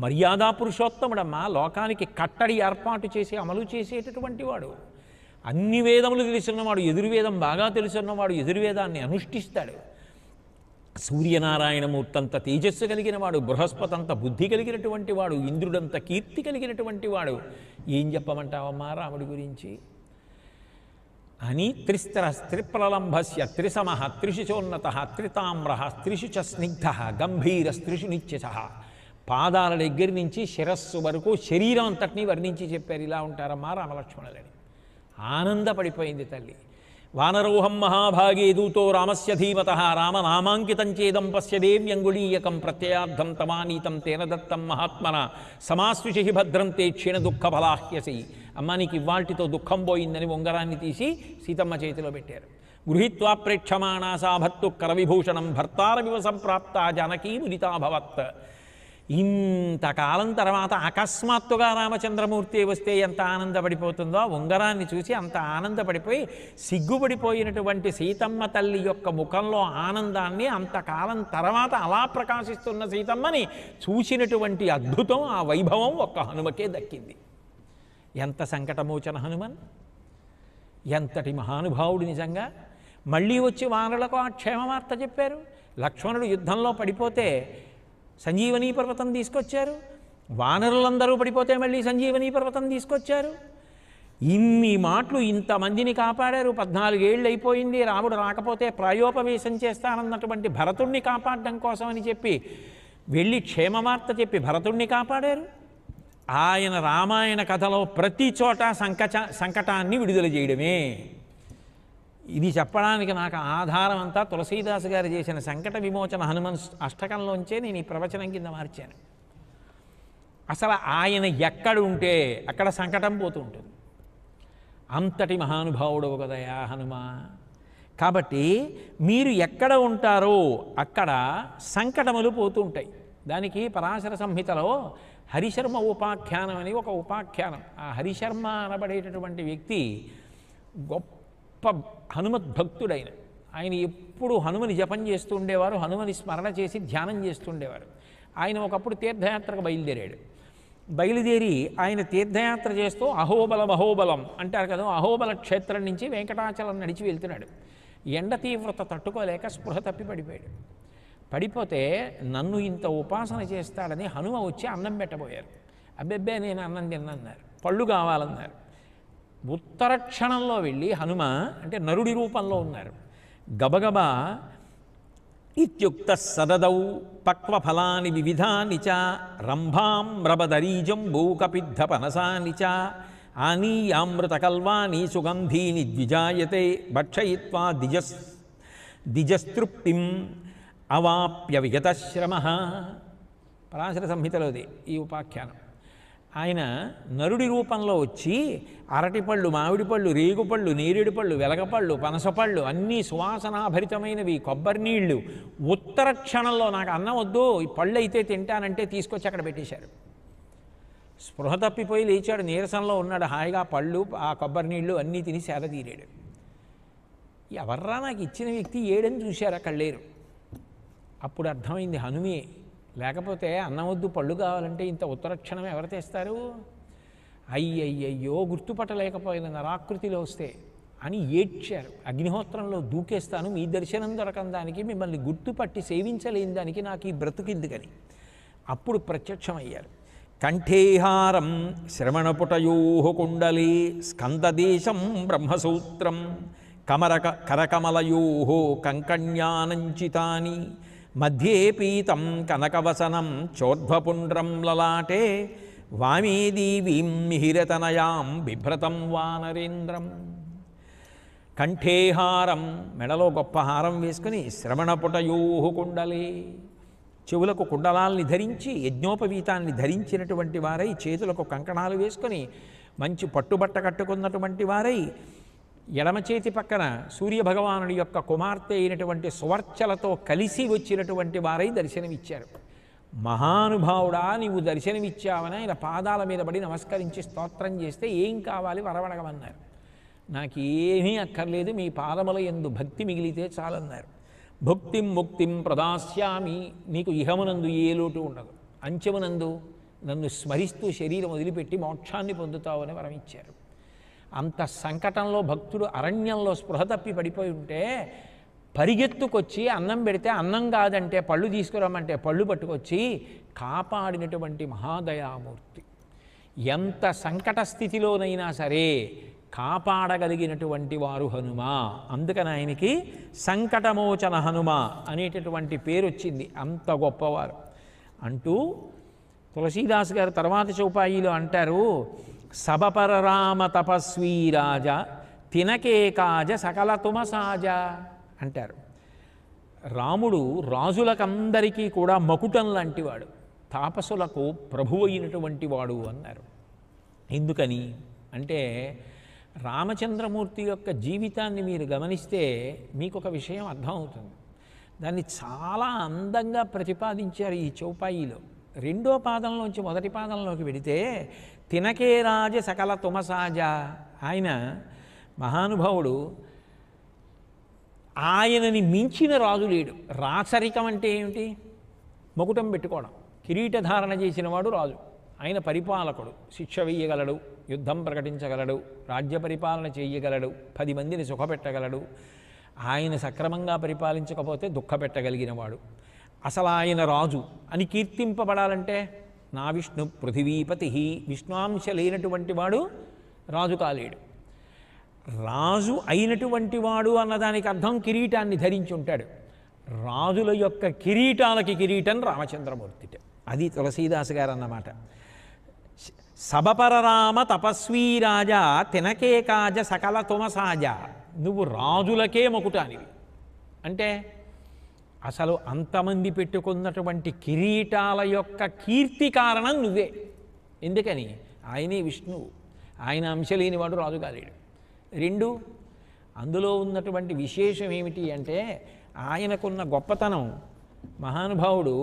మర్యాదా పురుషోత్తముడమ్మా, లోకానికి కట్టడి ఏర్పాటు చేసి అమలు చేసేటటువంటి వాడు. అన్ని వేదములు తెలుసున్నవాడు, ఎదుర్వేదం బాగా తెలుసున్నవాడు ఎదుర్వేదాన్ని అనుష్ఠిస్తాడు. సూర్యనారాయణమూర్తంత తేజస్సు కలిగిన వాడు, బృహస్పతంత బుద్ధి కలిగినటువంటి వాడు, ఇంద్రుడంత కీర్తి కలిగినటువంటి వాడు. ఏం చెప్పమంటావమ్మా రాముడి గురించి అని? త్రిప్రలంభస్య త్రిసమ త్రిశుచోన్నత త్రితామ్ర త్రిషు చ స్నిగ్ధ గంభీర త్రిషు నిత్యశ. పాదాల దగ్గర నుంచి శిరస్సు వరకు శరీరం అంతటినీ వర్ణించి చెప్పారు. ఇలా ఉంటారమ్మా రామలక్ష్మణులని. ఆనందపడిపోయింది తల్లి. వానరోహం మహాభాగే దూతో రామస్య ధీమత రామనామాంకితం చేదం పశ్యదేవ్యంగుళీయకం ప్రత్యయార్థం తమానీతం తేన దత్తం మహాత్మన సమాశ్విషి భద్రం తే క్షీణ దుఃఖ ఫలాహ్యసి. అమ్మ నీకు ఇవాల్టితో దుఃఖం పోయిందని ఉంగరాన్ని తీసి సీతమ్మ చేతిలో పెట్టారు. గృహీత్వా ప్రేక్షమాణా సా భర్తు కరవిభూషణం భర్తారమివ సంప్రాప్త జానకీ ముదితాభవత్. ఇంతకాలం తర్వాత అకస్మాత్తుగా రామచంద్రమూర్తి వస్తే ఎంత ఆనందపడిపోతుందో, ఉంగరాన్ని చూసి అంత ఆనందపడిపోయి సిగ్గుపడిపోయినటువంటి సీతమ్మ తల్లి యొక్క ముఖంలో ఆనందాన్ని అంతకాలం తర్వాత అలా ప్రకాశిస్తున్న సీతమ్మని చూసినటువంటి అద్భుతం, ఆ వైభవం ఒక్క హనుమకే దక్కింది. ఎంత సంకటమోచన హనుమన్, ఎంతటి మహానుభావుడు నిజంగా. మళ్ళీ వచ్చి వానరులకు ఆ క్షేమవార్త చెప్పారు. లక్ష్మణుడు యుద్ధంలో పడిపోతే సంజీవనీ పర్వతం తీసుకొచ్చారు. వానరులందరూ పడిపోతే మళ్ళీ సంజీవనీ పర్వతం తీసుకొచ్చారు. ఇన్ని మాటలు ఇంతమందిని కాపాడారు. 14 ఏళ్ళు అయిపోయింది రాముడు రాకపోతే ప్రాయోపవేశం చేస్తానన్నటువంటి భరతుణ్ణి కాపాడడం కోసమని చెప్పి వెళ్ళి క్షేమవార్త చెప్పి భరతుణ్ణి కాపాడారు. ఆయన రామాయణ కథలో ప్రతి చోట సంకటాన్ని విడుదల చేయడమే. ఇది చెప్పడానికి నాకు ఆధారం అంతా తులసీదాసు గారు చేసిన సంకట విమోచన హనుమన్ అష్టకంలోంచే నేను ఈ ప్రవచనం కింద మార్చాను. అసలు ఆయన ఎక్కడ ఉంటే అక్కడ సంకటం పోతూ ఉంటుంది. అంతటి మహానుభావుడు కదయా హనుమ. కాబట్టి మీరు ఎక్కడ ఉంటారో అక్కడ సంకటములు పోతూ ఉంటాయి. దానికి పరాశర సంహితలో హరిశర్మ ఉపాఖ్యానం అని ఒక ఉపాఖ్యానం. ఆ హరిశర్మ అనబడేటటువంటి వ్యక్తి గొప్ప హనుమద్భక్తుడైన ఆయన ఎప్పుడు హనుమని జపం చేస్తూ ఉండేవారు, హనుమని స్మరణ చేసి ధ్యానం చేస్తుండేవారు. ఆయన ఒకప్పుడు తీర్థయాత్రకు బయలుదేరి ఆయన తీర్థయాత్ర చేస్తూ అహోబలం అంటారు కదా, అహోబల క్షేత్రం నుంచి వెంకటాచలం నడిచి వెళ్తున్నాడు. ఎండ తీవ్రత తట్టుకోలేక స్పృహ తప్పి పడిపోతే నన్ను ఇంత ఉపాసన చేస్తాడని హనుమ వచ్చి అన్నం పెట్టబోయారు. అబ్బెబ్బే నేను అన్నం తిన్నన్నారు, పళ్ళు కావాలన్నారు. ఉత్తర క్షణంలో వెళ్ళి హనుమ అంటే నరుడి రూపంలో ఉన్నారు. గబగబా ఇత్యుక్త సదదౌ పక్వఫలాని వివిధాని చ రంభాం రబదరీజం భూకపిద్ధ పనసాని చ ఆనీయామృతకల్వాని సుగంధీని ద్విజాయతే భక్షయిత్వా దిజస్తృప్తిం అవాప్య విగతశ్రమ. పరాశర సంహితలోది ఈ ఉపాఖ్యానం. ఆయన నరుడి రూపంలో వచ్చి అరటిపళ్ళు, మామిడి పళ్ళు, రేగుపళ్ళు, నేరేడు పళ్ళు, వెలగపళ్ళు, పనసపళ్ళు అన్నీ సువాసనాభరితమైనవి, కొబ్బరి నీళ్లు, ఉత్తర క్షణంలో నాకు అన్నం వద్దు, ఈ పళ్ళు అయితే తింటానంటే తీసుకొచ్చి అక్కడ పెట్టేశారు. స్పృహ తప్పిపోయి లేచాడు, నీరసంలో ఉన్నాడు, హాయిగా పళ్ళు ఆ కొబ్బరి నీళ్లు అన్నీ తిని సేద తీరాడు. ఎవర్రా నాకు ఇచ్చిన వ్యక్తి ఏడని చూశారు, అక్కడ లేరు. అప్పుడు అర్థమైంది హనుమే, లేకపోతే అన్నం వద్దు పళ్ళు కావాలంటే ఇంత ఉత్తరక్షణం ఎవరు తెస్తారు? అయ్యయ్యయ్యో గుర్తుపట్టలేకపోయిన నరాకృతిలో వస్తే అని ఏడ్చారు. అగ్నిహోత్రంలో దూకేస్తాను మీ దర్శనం దొరకని దానికి, మిమ్మల్ని గుర్తుపట్టి సేవించలేని దానికి నాకు ఈ బ్రతుకిందుకని. అప్పుడు ప్రత్యక్షమయ్యారు. కంఠేహారం శ్రవణపుటయో కుండలే స్కందదేశం బ్రహ్మసూత్రం కరకమలయో కంకణ్యానంచితాని మధ్యే పీతం కనకవసనం చోర్ధ్వపుండ్రం లలాటే వామే దీవీం మిహిరతనయాం బిభ్రతం వానరేంద్రం. కంఠేహారం, మెడలో గొప్ప హారం వేసుకుని, శ్రవణపుటయో కుండలే, చెవులకు కుండలాల్ని ధరించి, యజ్ఞోపవీతాన్ని ధరించినటువంటి వారై, చేతులకు కంకణాలు వేసుకొని, మంచి పట్టుబట్ట కట్టుకున్నటువంటి వారై, ఎడమ చేతి పక్కన సూర్యభగవానుడి యొక్క కుమార్తె అయినటువంటి సువర్చలతో కలిసి వచ్చినటువంటి వారై దర్శనమిచ్చారు. మహానుభావుడా నీవు దర్శనమిచ్చావని ఆయన పాదాల మీద పడి నమస్కరించి స్తోత్రం చేస్తే ఏం కావాలి వరవడగమన్నారు. నాకేమీ అక్కర్లేదు, మీ పాదముల యందు భక్తి మిగిలితే చాలన్నారు. భుక్తిం ముక్తిం ప్రదాస్యామి, నీకు ఇహమునందు ఏ లోటు ఉండదు, అంచెమునందు నన్ను స్మరిస్తూ శరీరం వదిలిపెట్టి మోక్షాన్ని పొందుతావని వరం ఇచ్చారు. అంత సంకటంలో భక్తుడు అరణ్యంలో స్పృహ తప్పి పడిపోయి ఉంటే పరిగెత్తుకొచ్చి అన్నం పెడితే అన్నం కాదంటే పళ్ళు తీసుకురమ్మంటే పళ్ళు పట్టుకొచ్చి కాపాడినటువంటి మహాదయామూర్తి. ఎంత సంకట స్థితిలోనైనా సరే కాపాడగలిగినటువంటి వారు హనుమ. అందుకని ఆయనకి సంకటమోచన హనుమ అనేటటువంటి పేరు వచ్చింది. అంత గొప్పవారు అంటూ తులసీదాస్ గారు తర్వాత చౌపాయిలో అంటారు, సబపరరామ తపస్వీ రాజ తినకే కాజ సకల తుమసాజ అంటారు. రాముడు రాజులకందరికీ కూడా మకుటం లాంటివాడు, తాపసులకు ప్రభువు అయినటువంటి వాడు అన్నారు. ఎందుకని అంటే రామచంద్రమూర్తి యొక్క జీవితాన్ని మీరు గమనిస్తే మీకు ఒక విషయం అర్థమవుతుంది. దాన్ని చాలా అందంగా ప్రతిపాదించారు ఈ చౌపాయిలో. రెండో పాదంలోంచి మొదటి పాదంలోకి వెడితే తినకే రాజ సకల తుమసాజ, ఆయన మహానుభావుడు, ఆయనని మించిన రాజు లేడు. రాచరికం అంటే ఏమిటి? మకుటం పెట్టుకోవడం. కిరీటధారణ చేసిన వాడు రాజు. ఆయన పరిపాలకుడు, శిక్ష వేయగలడు, యుద్ధం ప్రకటించగలడు, రాజ్య పరిపాలన చేయగలడు, 10 మందిని సుఖపెట్టగలడు. ఆయన సక్రమంగా పరిపాలించకపోతే దుఃఖపెట్టగలిగినవాడు. అసలు ఆయన రాజు అని కీర్తింపబడాలంటే నా విష్ణు పృథివీపతి, విష్ణువాంశ లేనటువంటి వాడు రాజు కాలేడు. రాజు అయినటువంటి వాడు అన్నదానికి అర్థం కిరీటాన్ని ధరించి ఉంటాడు. రాజుల యొక్క కిరీటాలకి కిరీటం రామచంద్రమూర్తి. అది తులసీదాస్ గారు అన్నమాట. సబపరరామ తపస్వీ రాజా తినకే కాజ సకల తుమసాజ, నువ్వు రాజులకే మకుటానివి. అంటే అసలు అంతమంది పెట్టుకున్నటువంటి కిరీటాల యొక్క కీర్తి కారణం నువ్వే. ఎందుకని? ఆయనే విష్ణువు, ఆయన అంశ లేనివాడు రాజు కాలేడు. 2, అందులో ఉన్నటువంటి విశేషం ఏమిటి అంటే ఆయనకున్న గొప్పతనం, మహానుభావుడు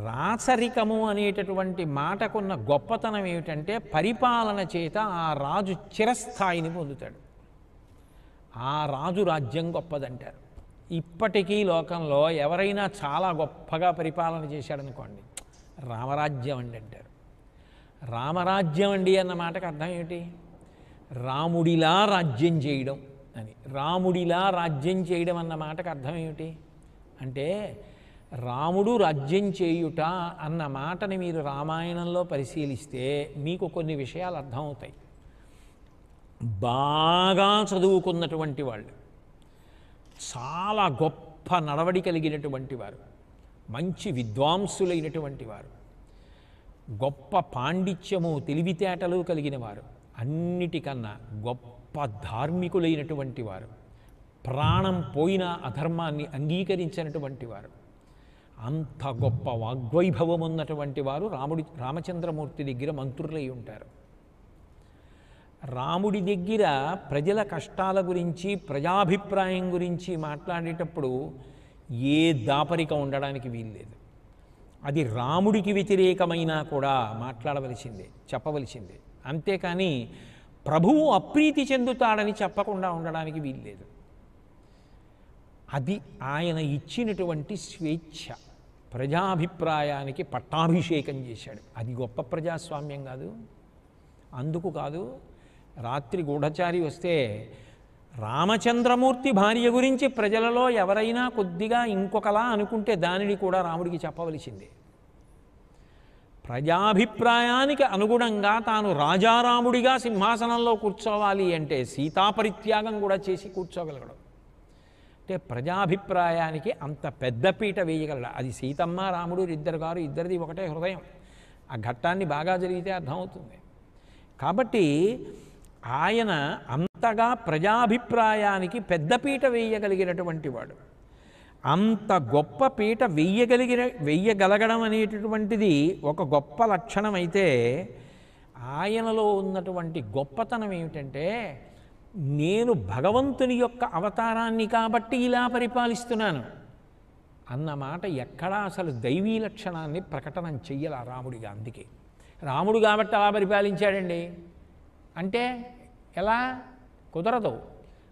రాచరికము అనేటటువంటి మాటకున్న గొప్పతనం ఏమిటంటే పరిపాలన చేత ఆ రాజు చిరస్థాయిని పొందుతాడు. ఆ రాజు రాజ్యం గొప్పదంటారు. ఇప్పటికీ లోకంలో ఎవరైనా చాలా గొప్పగా పరిపాలన చేశాడనుకోండి, రామరాజ్యం అండి అంటారు. రామరాజ్యం అండి అన్న మాటకు అర్థం ఏమిటి? రాముడిలా రాజ్యం చేయడం అని. రాముడిలా రాజ్యం చేయడం అన్న మాటకు అర్థం ఏమిటి అంటే రాముడు రాజ్యం చేయుట అన్న మాటని మీరు రామాయణంలో పరిశీలిస్తే మీకు కొన్ని విషయాలు అర్థమవుతాయి. బాగా చదువుకున్నటువంటి వాళ్ళు, చాలా గొప్ప నడవడి కలిగినటువంటి వారు, మంచి విద్వాంసులైనటువంటి వారు, గొప్ప పాండిత్యము తెలివితేటలు కలిగిన వారు, అన్నిటికన్నా గొప్ప ధార్మికులైనటువంటి వారు, ప్రాణం పోయిన అధర్మాన్ని అంగీకరించినటువంటి వారు, అంత గొప్ప వాగ్వైభవం ఉన్నటువంటి వారు రామచంద్రమూర్తి దగ్గర మంత్రులై ఉంటారు. రాముడి దగ్గర ప్రజల కష్టాల గురించి, ప్రజాభిప్రాయం గురించి మాట్లాడేటప్పుడు ఏ దాపరిక ఉండడానికి వీల్లేదు. అది రాముడికి వ్యతిరేకమైనా కూడా మాట్లాడవలసిందే, చెప్పవలసిందే. అంతేకాని ప్రభువు అప్రీతి చెందుతాడని చెప్పకుండా ఉండడానికి వీల్లేదు. అది ఆయన ఇచ్చినటువంటి స్వేచ్ఛ. ప్రజాభిప్రాయానికి పట్టాభిషేకం చేశాడు. అది గొప్ప ప్రజాస్వామ్యం కాదు? అందుకు కాదు రాత్రి గూఢచారి వస్తే రామచంద్రమూర్తి భార్య గురించి ప్రజలలో ఎవరైనా కొద్దిగా ఇంకొకలా అనుకుంటే దానిని కూడా రాముడికి చెప్పవలసిందే. ప్రజాభిప్రాయానికి అనుగుణంగా తాను రాజారాముడిగా సింహాసనంలో కూర్చోవాలి అంటే సీతాపరిత్యాగం కూడా చేసి కూర్చోగలగడం. అంటే ప్రజాభిప్రాయానికి అంత పెద్దపీట వేయగలడు. అది సీతమ్మ రాముడు ఇద్దరు గారు, ఇద్దరిది ఒకటే హృదయం. ఆ ఘట్టాన్ని బాగా జరిగితే అర్థమవుతుంది. కాబట్టి ఆయన అంతగా ప్రజాభిప్రాయానికి పెద్దపీట వేయగలిగినటువంటి వాడు. అంత గొప్ప పీట వెయ్యగలగడం అనేటటువంటిది ఒక గొప్ప లక్షణం అయితే, ఆయనలో ఉన్నటువంటి గొప్పతనం ఏమిటంటే, నేను భగవంతుని యొక్క అవతారాన్ని కాబట్టి ఇలా పరిపాలిస్తున్నాను అన్నమాట ఎక్కడా అసలు దైవీ లక్షణాన్ని ప్రకటన చెయ్యాల రాముడిగా. అందుకే రాముడు కాబట్టి అలా పరిపాలించాడండి అంటే ఎలా కుదరదు.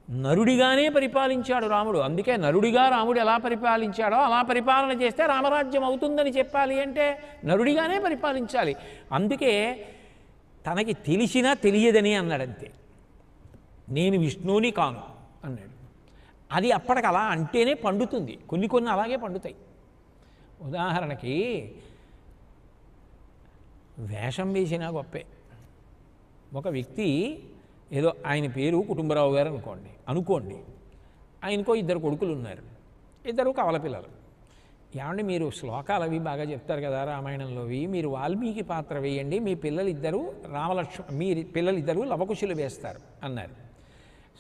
నరుడిగానే పరిపాలించాడు రాముడు. అందుకే నరుడిగా రాముడు ఎలా పరిపాలించాడో అలా పరిపాలన చేస్తే రామరాజ్యం అవుతుందని చెప్పాలి అంటే నరుడిగానే పరిపాలించాలి. అందుకే తనకి తెలిసినా తెలియదని అన్నాడంతే. నేను విష్ణువుని కాను అన్నాడు. అది అప్పటికి అలా అంటేనే పండుతుంది. కొన్ని కొన్ని అలాగే పండుతాయి. ఉదాహరణకి వేషం వేసినా గొప్పే. ఒక వ్యక్తి ఏదో ఆయన పేరు కుటుంబరావు గారు అనుకోండి ఆయనకో ఇద్దరు కొడుకులు ఉన్నారు, ఇద్దరు కవల పిల్లలు. ఏమంటే మీరు శ్లోకాలు అవి బాగా చెప్తారు కదా రామాయణంలోవి, మీరు వాల్మీకి పాత్ర వేయండి, మీ పిల్లలిద్దరూ మీ పిల్లలిద్దరూ లవకుశులు వేస్తారు అన్నారు.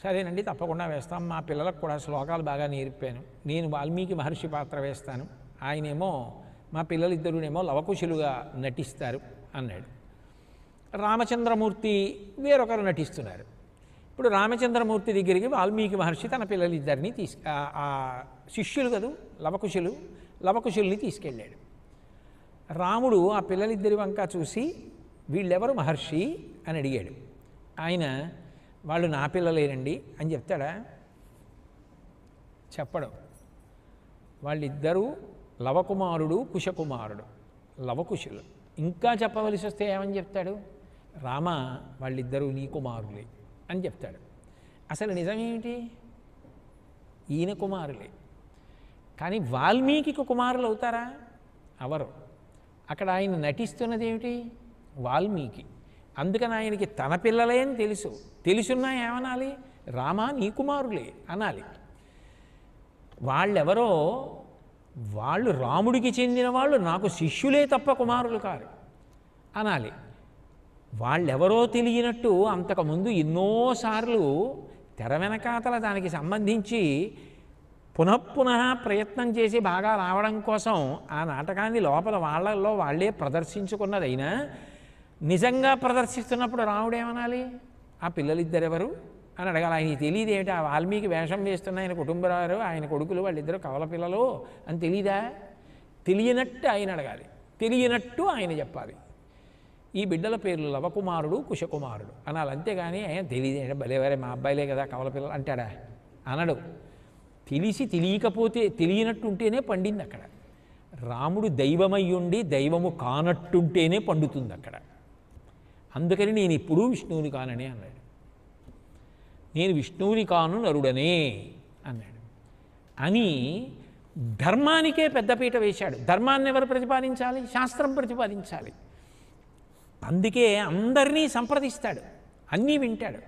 సరేనండి తప్పకుండా వేస్తాం, మా పిల్లలకు కూడా శ్లోకాలు బాగా నేర్పాను, నేను వాల్మీకి మహర్షి పాత్ర వేస్తాను, ఆయనేమో మా పిల్లలిద్దరూనేమో లవకుశులుగా నటిస్తారు అన్నాడు. రామచంద్రమూర్తి వేరొకరు నటిస్తున్నారు. ఇప్పుడు రామచంద్రమూర్తి దగ్గరికి వాల్మీకి మహర్షి తన పిల్లలిద్దరిని శిష్యులు కదూ లవకుశుల్ని తీసుకెళ్ళాడు. రాముడు ఆ పిల్లలిద్దరి వంక చూసి వీళ్ళెవరు మహర్షి అని అడిగాడు. ఆయన వాళ్ళు నా పిల్లలేనండి అని చెప్తాడా? చెప్పడం. వాళ్ళిద్దరూ లవకుమారుడు కుశకుమారుడు, లవకుశులు. ఇంకా చెప్పవలసి వస్తే ఏమని చెప్తాడు? రామ వాళ్ళిద్దరూ నీ కుమారులే అని చెప్తాడు. అసలు నిజమేమిటి? ఈయన కుమారులే. కానీ వాల్మీకి కుమారులు అవుతారా? అవరు. అక్కడ ఆయన నటిస్తున్నది ఏమిటి? వాల్మీకి. అందుకని ఆయనకి తన పిల్లలే అని తెలుసున్నా ఏమనాలి? రామ నీ కుమారులే అనాలి. వాళ్ళెవరో వాళ్ళు రాముడికి చెందిన వాళ్ళు, నాకు శిష్యులే తప్ప కుమారులు కారు అనాలి. వాళ్ళెవరో తెలియనట్టు అంతకుముందు ఎన్నోసార్లు తెర వెనకాతల దానికి సంబంధించి పునఃపునః ప్రయత్నం చేసి బాగా రావడం కోసం ఆ నాటకాన్ని లోపల వాళ్ళల్లో వాళ్ళే ప్రదర్శించుకున్నదైనా నిజంగా ప్రదర్శిస్తున్నప్పుడు రాముడేమనాలి? ఆ పిల్లలిద్దరెవరు అని అడగాలి. ఆయనకి తెలియదు ఏమిటి? ఆ వాల్మీకి వేషం వేస్తున్న ఆయన కుటుంబరారు, ఆయన కొడుకులు వాళ్ళిద్దరు కవల పిల్లలు అని తెలీదా? తెలియనట్టు ఆయన అడగాలి, తెలియనట్టు ఆయన చెప్పాలి. ఈ బిడ్డల పేర్లు లవకుమారుడు కుశకుమారుడు అనాలి. అంతేగాని తెలియదు భలేవరే మా అబ్బాయిలే కదా కవల పిల్లలు అంటాడా? అనడు. తెలిసి తెలియకపోతే తెలియనట్టు ఉంటేనే పండింది అక్కడ. రాముడు దైవమయ్యుండి దైవము కానట్టుంటేనే పండుతుంది అక్కడ. అందుకని నేను ఎప్పుడూ విష్ణువుని కాననే అన్నాడు. నేను విష్ణువుని కాను నరుడనే అన్నాడు. అని ధర్మానికే పెద్దపీట వేశాడు. ధర్మాన్ని ఎవరు ప్రతిపాదించాలి? శాస్త్రం ప్రతిపాదించాలి. అందుకే అందరినీ సంప్రదిస్తాడు, అన్నీ వింటాడు.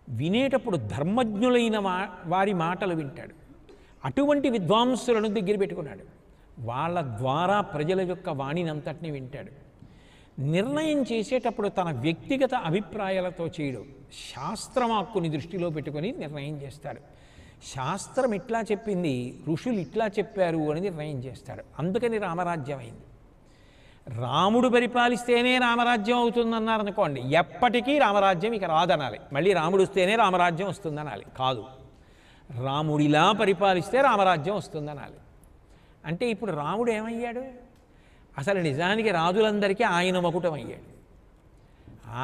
వినేటప్పుడు ధర్మజ్ఞులైన వారి మాటలు వింటాడు. అటువంటి విద్వాంసులను దగ్గర పెట్టుకున్నాడు. వాళ్ళ ద్వారా ప్రజల యొక్క వాణిని అంతటినీ వింటాడు. నిర్ణయం చేసేటప్పుడు తన వ్యక్తిగత అభిప్రాయాలతో చేయడు, శాస్త్రవాక్కుని దృష్టిలో పెట్టుకొని నిర్ణయం చేస్తాడు. శాస్త్రం ఇట్లా చెప్పింది, ఋషులు ఇట్లా చెప్పారు అని నిర్ణయం చేస్తాడు. అందుకని రామరాజ్యం అయింది. రాముడు పరిపాలిస్తేనే రామరాజ్యం అవుతుందన్నారనుకోండి, ఎప్పటికీ రామరాజ్యం ఇక రాదనాలి. మళ్ళీ రాముడు వస్తేనే రామరాజ్యం వస్తుందనాలి. కాదు, రాముడిలా పరిపాలిస్తే రామరాజ్యం వస్తుందనాలి. అంటే ఇప్పుడు రాముడు ఏమయ్యాడు? అసలు నిజానికి రాజులందరికీ ఆయన మకుటం అయ్యాడు.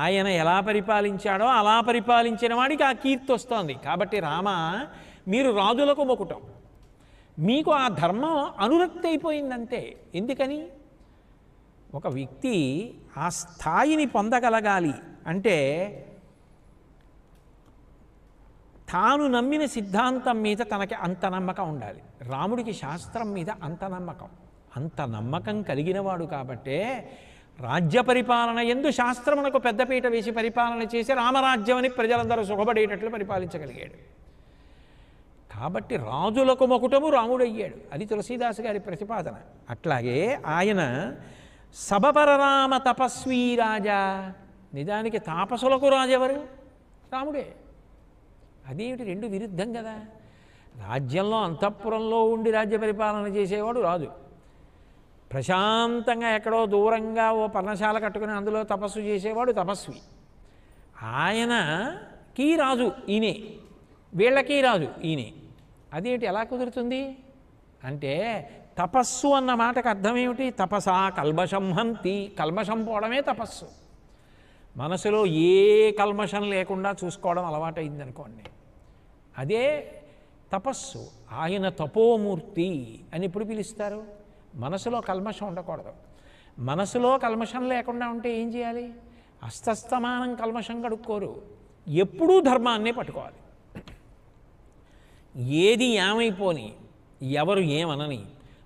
ఆయన ఎలా పరిపాలించాడో అలా పరిపాలించిన వాడికి ఆ కీర్తి వస్తోంది. కాబట్టి రామ, మీరు రాజులకు మకుటం, మీకు ఆ ధర్మం అనురక్తి అయిపోయిందంతే. ఎందుకని? ఒక వ్యక్తి ఆ స్థాయిని పొందగలగాలి అంటే తాను నమ్మిన సిద్ధాంతం మీద తనకి అంత నమ్మకం ఉండాలి. రాముడికి శాస్త్రం మీద అంత నమ్మకం కలిగినవాడు కాబట్టే రాజ్య పరిపాలన యందు శాస్త్రమునకు పెద్దపీట వేసి పరిపాలన చేసి రామరాజ్యం అని ప్రజలందరూ సుఖపడేటట్లు పరిపాలించగలిగాడు. కాబట్టి రాజులకు మకుటము రాముడయ్యాడు. అది తులసీదాసు గారి ప్రతిపాదన. అట్లాగే ఆయన సబపరరామ తపస్వీ రాజా. నిజానికి తాపసులకు రాజెవరు? రాముడే. అదేమిటి, రెండు విరుద్ధం కదా. రాజ్యంలో అంతఃపురంలో ఉండి రాజ్య పరిపాలన చేసేవాడు రాజు, ప్రశాంతంగా ఎక్కడో దూరంగా ఓ పర్ణశాల కట్టుకుని అందులో తపస్సు చేసేవాడు తపస్వి. ఆయనకి రాజు ఈయనే, వీళ్ళకి రాజు ఈయనే. అదేంటి, ఎలా కుదురుతుంది అంటే తపస్సు అన్న మాటకు అర్థం ఏమిటి? తపసా కల్మషం హంతి. కల్మషం పోవడమే తపస్సు. మనసులో ఏ కల్మషం లేకుండా చూసుకోవడం అలవాటైందనుకోండి, అదే తపస్సు. ఆయన తపోమూర్తి అని ఎప్పుడు పిలుస్తారు? మనసులో కల్మషం ఉండకూడదు. మనసులో కల్మషం లేకుండా ఉంటే ఏం చేయాలి? అస్తస్తమానం కల్మషం కడుక్కోరు, ఎప్పుడూ ధర్మాన్నే పట్టుకోవాలి. ఏది ఏమైపోని, ఎవరు ఏమనని,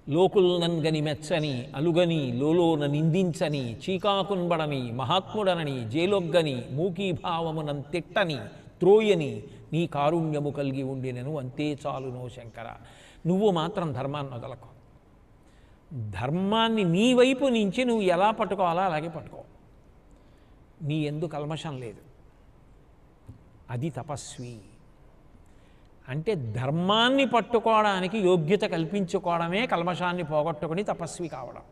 లోకుల్నన్గని మెచ్చని, అలుగని, లోలోన నిందించని, చీకాకున్బడని, మహాత్ముడనని, జేలొగ్గని, మూకీభావమునం తిట్టని, త్రోయని, నీ కారుణ్యము కలిగి ఉండినను అంతే చాలునో శంకర. నువ్వు మాత్రం ధర్మాన్ని వదలకు. ధర్మాన్ని నీ వైపు నుంచి నువ్వు ఎలా పట్టుకోవాలో అలాగే పట్టుకో. నీ ఎందు కల్మషం లేదు. అది తపస్వి. అంటే ధర్మాన్ని పట్టుకోవడానికి యోగ్యత కల్పించుకోవడమే కల్మషాన్ని పోగొట్టుకుని తపస్వి కావడం.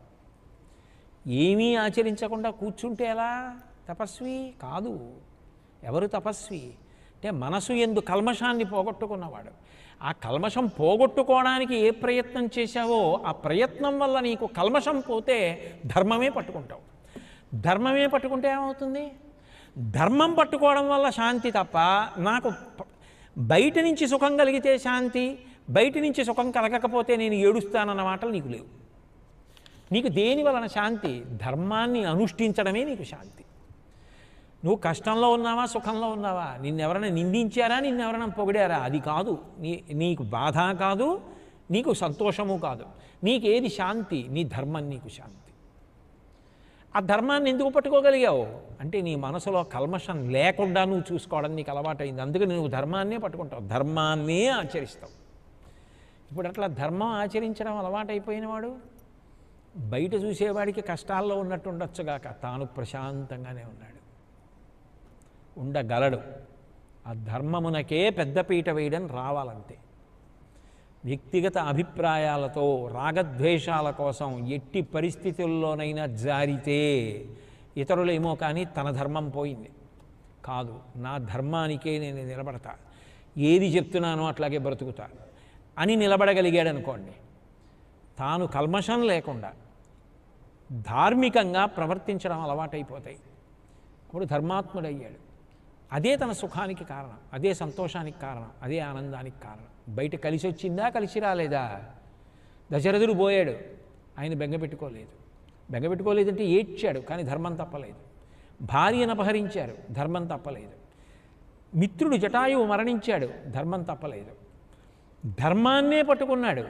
ఏమీ ఆచరించకుండా కూర్చుంటే ఎలా తపస్వి కాదు. ఎవరు తపస్వి అంటే మనసు యందు కల్మషాన్ని పోగొట్టుకున్నవాడు. ఆ కల్మషం పోగొట్టుకోవడానికి ఏ ప్రయత్నం చేశావో ఆ ప్రయత్నం వల్ల నీకు కల్మషం పోతే ధర్మమే పట్టుకుంటావు. ధర్మమే పట్టుకుంటే ఏమవుతుంది? ధర్మం పట్టుకోవడం వల్ల శాంతి తప్ప నాకు బయట నుంచి సుఖం కలిగితే శాంతి, బయట నుంచి సుఖం కలగకపోతే నేను ఏడుస్తానన్న మాటలు నీకు లేవు. నీకు దేని వలన శాంతి? ధర్మాన్ని అనుష్ఠించడమే నీకు శాంతి. నువ్వు కష్టంలో ఉన్నావా, సుఖంలో ఉన్నావా, నిన్నెవరైనా నిందించారా, నిన్నెవరైనా పొగిడారా, అది కాదు. నీకు బాధ కాదు, నీకు సంతోషము కాదు. నీకేది శాంతి? నీ ధర్మం నీకు శాంతి. ఆ ధర్మాన్ని ఎందుకు పట్టుకోగలిగావు అంటే నీ మనసులో కల్మషం లేకుండా నువ్వు చూసుకోవడం నీకు అలవాటైంది. అందుకని నువ్వు ధర్మాన్నే పట్టుకుంటావు, ధర్మాన్నే ఆచరిస్తావు. ఇప్పుడు అట్లా ధర్మం ఆచరించడం అలవాటైపోయినవాడు బయట చూసేవాడికి కష్టాల్లో ఉన్నట్టు ఉండొచ్చుగాక, తాను ప్రశాంతంగానే ఉండగలడు. ఆ ధర్మమునకే పెద్దపీట వేయడం రావాలంతే. వ్యక్తిగత అభిప్రాయాలతో రాగద్వేషాల కోసం ఎట్టి పరిస్థితుల్లోనైనా జారితే ఇతరులేమో కానీ తన ధర్మం పోయింది కాదు, నా ధర్మానికే నేను నిలబడతా, ఏది చెప్తున్నానో అట్లాగే బ్రతుకుతా అని నిలబడగలిగాడు అనుకోండి, తాను కల్మషం లేకుండా ధార్మికంగా ప్రవర్తించడం అలవాటైపోతాయి. అప్పుడు ధర్మాత్ముడయ్యాడు. అదే తన సుఖానికి కారణం, అదే సంతోషానికి కారణం, అదే ఆనందానికి కారణం. బయట కలిసి వచ్చిందా, కలిసి రాలేదా? దశరథుడు పోయాడు, ఆయన బెంగపెట్టుకోలేదంటే ఏడ్చాడు, కానీ ధర్మం తప్పలేదు. భార్యను అపహరించారు, ధర్మం తప్పలేదు. మిత్రుడు జటాయువు మరణించాడు, ధర్మం తప్పలేదు. ధర్మాన్నే పట్టుకున్నాడు,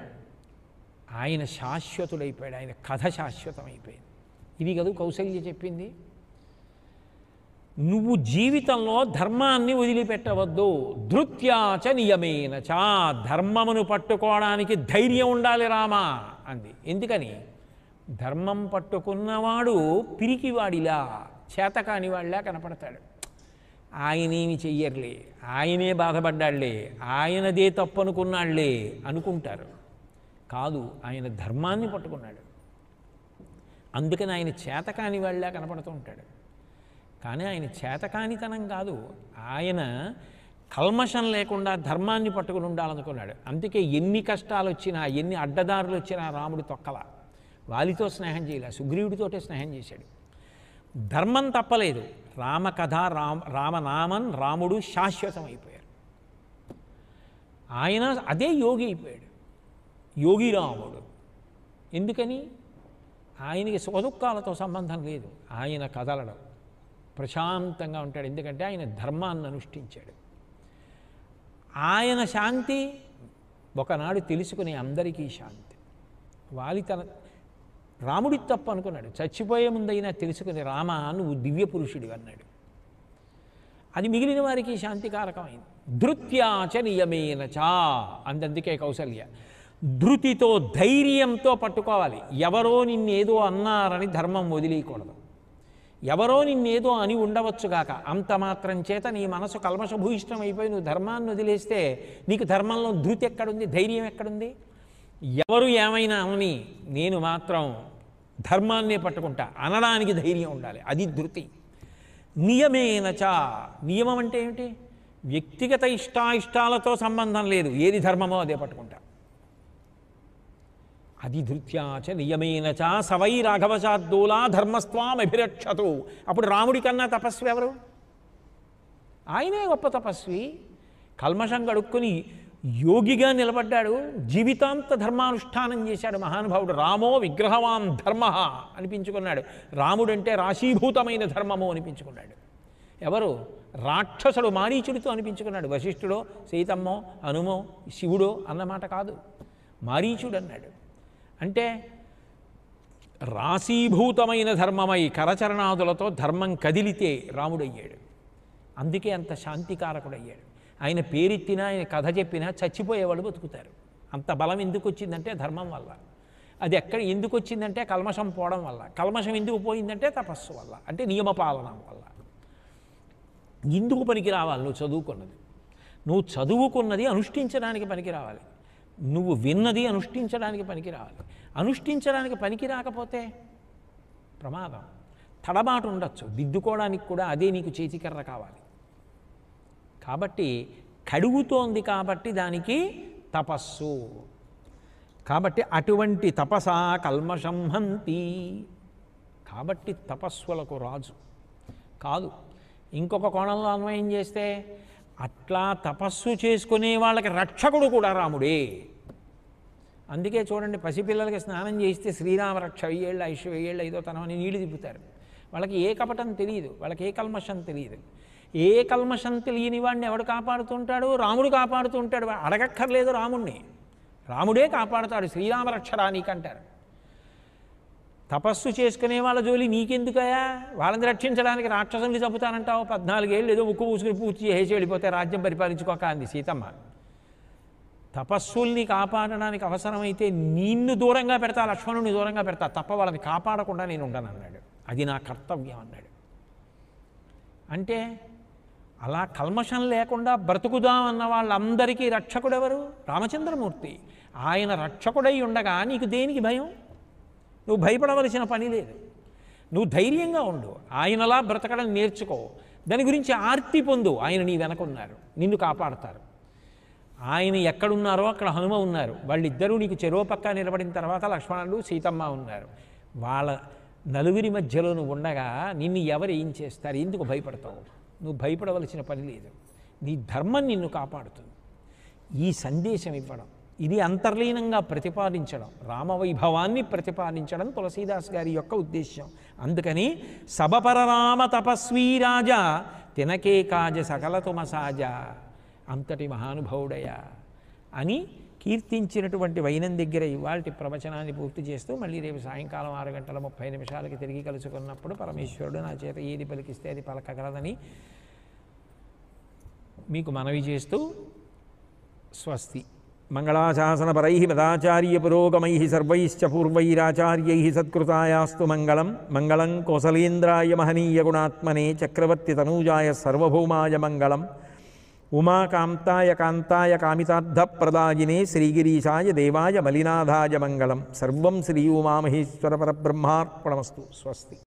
ఆయన శాశ్వతుడైపోయాడు, ఆయన కథ శాశ్వతమైపోయింది. ఇది కదా కౌసల్య చెప్పింది. నువ్వు జీవితంలో ధర్మాన్ని వదిలిపెట్టవద్దు. ధృత్యాచ నియమేన చ, ధర్మమును పట్టుకోవడానికి ధైర్యం ఉండాలి రామా అంది. ఎందుకని? ధర్మం పట్టుకున్నవాడు పిరికివాడిలా చేతకాని వాళ్ళ కనపడతాడు. ఆయనేమి చెయ్యర్లే, ఆయనే బాధపడ్డాళ్లే, ఆయనదే తప్పు అనుకున్నాళ్లే అనుకుంటారు. కాదు, ఆయన ధర్మాన్ని పట్టుకున్నాడు. అందుకని ఆయన చేతకాని వాళ్ళ కనపడుతూ ఉంటాడు. కానీ ఆయన చేతకానితనం కాదు, ఆయన కల్మషం లేకుండా ధర్మాన్ని పట్టుకుని ఉండాలనుకున్నాడు. అందుకే ఎన్ని కష్టాలు వచ్చినా, ఎన్ని అడ్డదారులు వచ్చినా రాముడు తొక్కల. వాలితో స్నేహం చేయలే, సుగ్రీవుడితోటే స్నేహం చేశాడు. ధర్మం తప్పలేదు. రామకథ, రామనామన్ రాముడు శాశ్వతం అయిపోయారు. ఆయన అదే యోగి అయిపోయాడు, యోగి రాముడు. ఎందుకని? ఆయనకి సుఖదుఖాలతో సంబంధం లేదు. ఆయన కదలడం ప్రశాంతంగా ఉంటాడు. ఎందుకంటే ఆయన ధర్మాన్ని అనుష్ఠించాడు. ఆయన శాంతి ఒకనాడు తెలుసుకునే అందరికీ శాంతి. వాలి రాముడి తప్పు అనుకున్నాడు. చచ్చిపోయే ముందైనా తెలుసుకుని రామ నువ్వు దివ్య పురుషుడివి అన్నాడు. అది మిగిలిన వారికి శాంతికారకమైంది. ధృత్యాచ నియమేన చా అందుకే కౌసల్య ధృతితో ధైర్యంతో పట్టుకోవాలి. ఎవరో నిన్నేదో అన్నారని ధర్మం వదిలేయకూడదు. ఎవరో నిన్నేదో అని ఉండవచ్చుగాక, అంత మాత్రం చేత నీ మనసు కల్మషభూయిష్టం అయిపోయి నువ్వు ధర్మాన్ని వదిలేస్తే నీకు ధర్మంలో ధృతి ఎక్కడుంది, ధైర్యం ఎక్కడుంది? ఎవరు ఏమైనా అని నేను మాత్రం ధర్మాన్నే పట్టుకుంటా అనడానికి ధైర్యం ఉండాలి. అది ధృతి. నియమేనచ, నియమం అంటే ఏమిటి? వ్యక్తిగత ఇష్టాయిష్టాలతో సంబంధం లేదు, ఏది ధర్మమో అదే పట్టుకుంటా. అది ధృత్యాచ నియమేనచ సవై రాఘవచాద్దూలా ధర్మస్వామభిరక్షతు. అప్పుడు రాముడి కన్నా తపస్వి ఎవరు? ఆయనే గొప్ప తపస్వి. కల్మషం గడుక్కుని యోగిగా నిలబడ్డాడు. జీవితాంత ధర్మానుష్ఠానం చేశాడు మహానుభావుడు. రామో విగ్రహవాన్ ధర్మ అనిపించుకున్నాడు. రాముడంటే రాశీభూతమైన ధర్మము అనిపించుకున్నాడు. ఎవరు? రాక్షసుడు మారీచుడితో అనిపించుకున్నాడు. వశిష్ఠుడో సీతమ్మో హనుమో శివుడో అన్నమాట కాదు, మారీచుడు అన్నాడు. అంటే రాశీభూతమైన ధర్మమై కరచరణాదులతో ధర్మం కదిలితే రాముడయ్యాడు. అందుకే అంత శాంతికారకుడయ్యాడు. ఆయన పేరెత్తినా, ఆయన కథ చెప్పినా చచ్చిపోయేవాళ్ళు బతుకుతారు. అంత బలం ఎందుకు వచ్చిందంటే ధర్మం వల్ల. అది ఎందుకు వచ్చిందంటే కల్మషం పోవడం వల్ల. కల్మషం ఎందుకు పోయిందంటే తపస్సు వల్ల, అంటే నియమపాలన వల్ల. ఎందుకు పనికి రావాలి? నువ్వు చదువుకున్నది, నువ్వు చదువుకున్నది అనుష్ఠించడానికి పనికి రావాలి. నువ్వు విన్నది అనుష్ఠించడానికి పనికి రావాలి. అనుష్ఠించడానికి పనికి రాకపోతే ప్రమాదం. తడబాటు ఉండొచ్చు, దిద్దుకోవడానికి కూడా అదే నీకు చేతికర్ర కావాలి. కాబట్టి కడుగుతోంది కాబట్టి దానికి తపస్సు. కాబట్టి అటువంటి తపసా కల్మషం హంతి. కాబట్టి తపస్సులకు రాజు కాదు. ఇంకొక కోణంలో అన్వయం చేస్తే అట్లా తపస్సు చేసుకునే వాళ్ళకి రక్షకుడు కూడా రాముడే. అందుకే చూడండి, పసిపిల్లలకి స్నానం చేస్తే శ్రీరామరక్ష 1000 ఏళ్ళు 1000 ఏళ్ళు 5వ తనం అని నీళ్లు తిప్పుతారు. వాళ్ళకి ఏ కపటం తెలియదు, వాళ్ళకి ఏ కల్మషం తెలియదు. ఏ కల్మషం తెలియని వాడిని ఎవడు కాపాడుతుంటాడు? రాముడు కాపాడుతూ ఉంటాడు. అడగక్కర్లేదు రాముణ్ణి, రాముడే కాపాడుతాడు. శ్రీరామరక్షరా నీకంటారు. తపస్సు చేసుకునే వాళ్ళ జోలి నీకెందుకయా? వాళ్ళని రక్షించడానికి రాక్షసుని చంపుతానంటావు. 14 ఏళ్ళు ఏదో ముక్కు పూసుకుని పూర్తి చేసి వెళ్ళిపోతే రాజ్యం పరిపాలించుకోక అంది సీతమ్మ. తపస్సుల్ని కాపాడడానికి అవసరమైతే నిన్ను దూరంగా పెడతా, లక్ష్మణుని దూరంగా పెడతా, తప్ప వాళ్ళని కాపాడకుండా నేను ఉండను అన్నాడు. అది నా కర్తవ్యం అన్నాడు. అంటే అలా కల్మషం లేకుండా బ్రతుకుదామన్న వాళ్ళందరికీ రక్షకుడెవరు? రామచంద్రమూర్తి. ఆయన రక్షకుడై ఉండగా నీకు దేనికి భయం? నువ్వు భయపడవలసిన పని లేదు. నువ్వు ధైర్యంగా ఉండు, ఆయనలా బ్రతకడం నేర్చుకో, దాని గురించి ఆర్తి పొందు. ఆయన నీ వెనకున్నారు, నిన్ను కాపాడతారు. ఆయన ఎక్కడున్నారో అక్కడ హనుమ ఉన్నారు. వాళ్ళిద్దరూ నీకు చెరో పక్క నిలబడిన తర్వాత లక్ష్మణుడు సీతమ్మ ఉన్నారు. వాళ్ళ నలుగురి మధ్యలో నువ్వు ఉండగా నిన్ను ఎవరు ఏం చేస్తారు? ఎందుకు భయపడతావు? నువ్వు భయపడవలసిన పని లేదు. నీ ధర్మం నిన్ను కాపాడుతుంది. ఈ సందేశం ఇవ్వడం, ఇది అంతర్లీనంగా ప్రతిపాదించడం, రామవైభవాన్ని ప్రతిపాదించడం తులసీదాస్ గారి యొక్క ఉద్దేశ్యం. అందుకని సబపరరామ తపస్వీ రాజా తినకే కాజ సకల తుమసాజ, అంతటి మహానుభావుడయా అని కీర్తించినటువంటి వైనం దగ్గర ఇవాల్టి ప్రవచనాన్ని పూర్తి చేస్తూ మళ్ళీ రేపు సాయంకాలం 6:30 తిరిగి కలుసుకున్నప్పుడు పరమేశ్వరుడు నా చేత ఏది పలికిస్తే అది పలకగలదని మీకు మనవి చేస్తూ స్వస్తి. మంగళాశాసనపరై మదాచార్యపురోగమై సర్వైశ్చ పూర్వైరాచార్యై సత్కృతాయాస్తు మంగళం. మంగళం కోసలేంద్రాయ మహనీయ గుణాత్మనే చక్రవర్తి తనూజాయ సర్వభౌమాయ మంగళం. ఉమాకాంతాయ కాంతాయ కామితార్థప్రదాయినే శ్రీగిరీశాయ దేవాయ మలినాథాయ మంగళం. సర్వం శ్రీ ఉమామహేశ్వర పరబ్రహ్మార్పణమస్తు. స్వస్తి.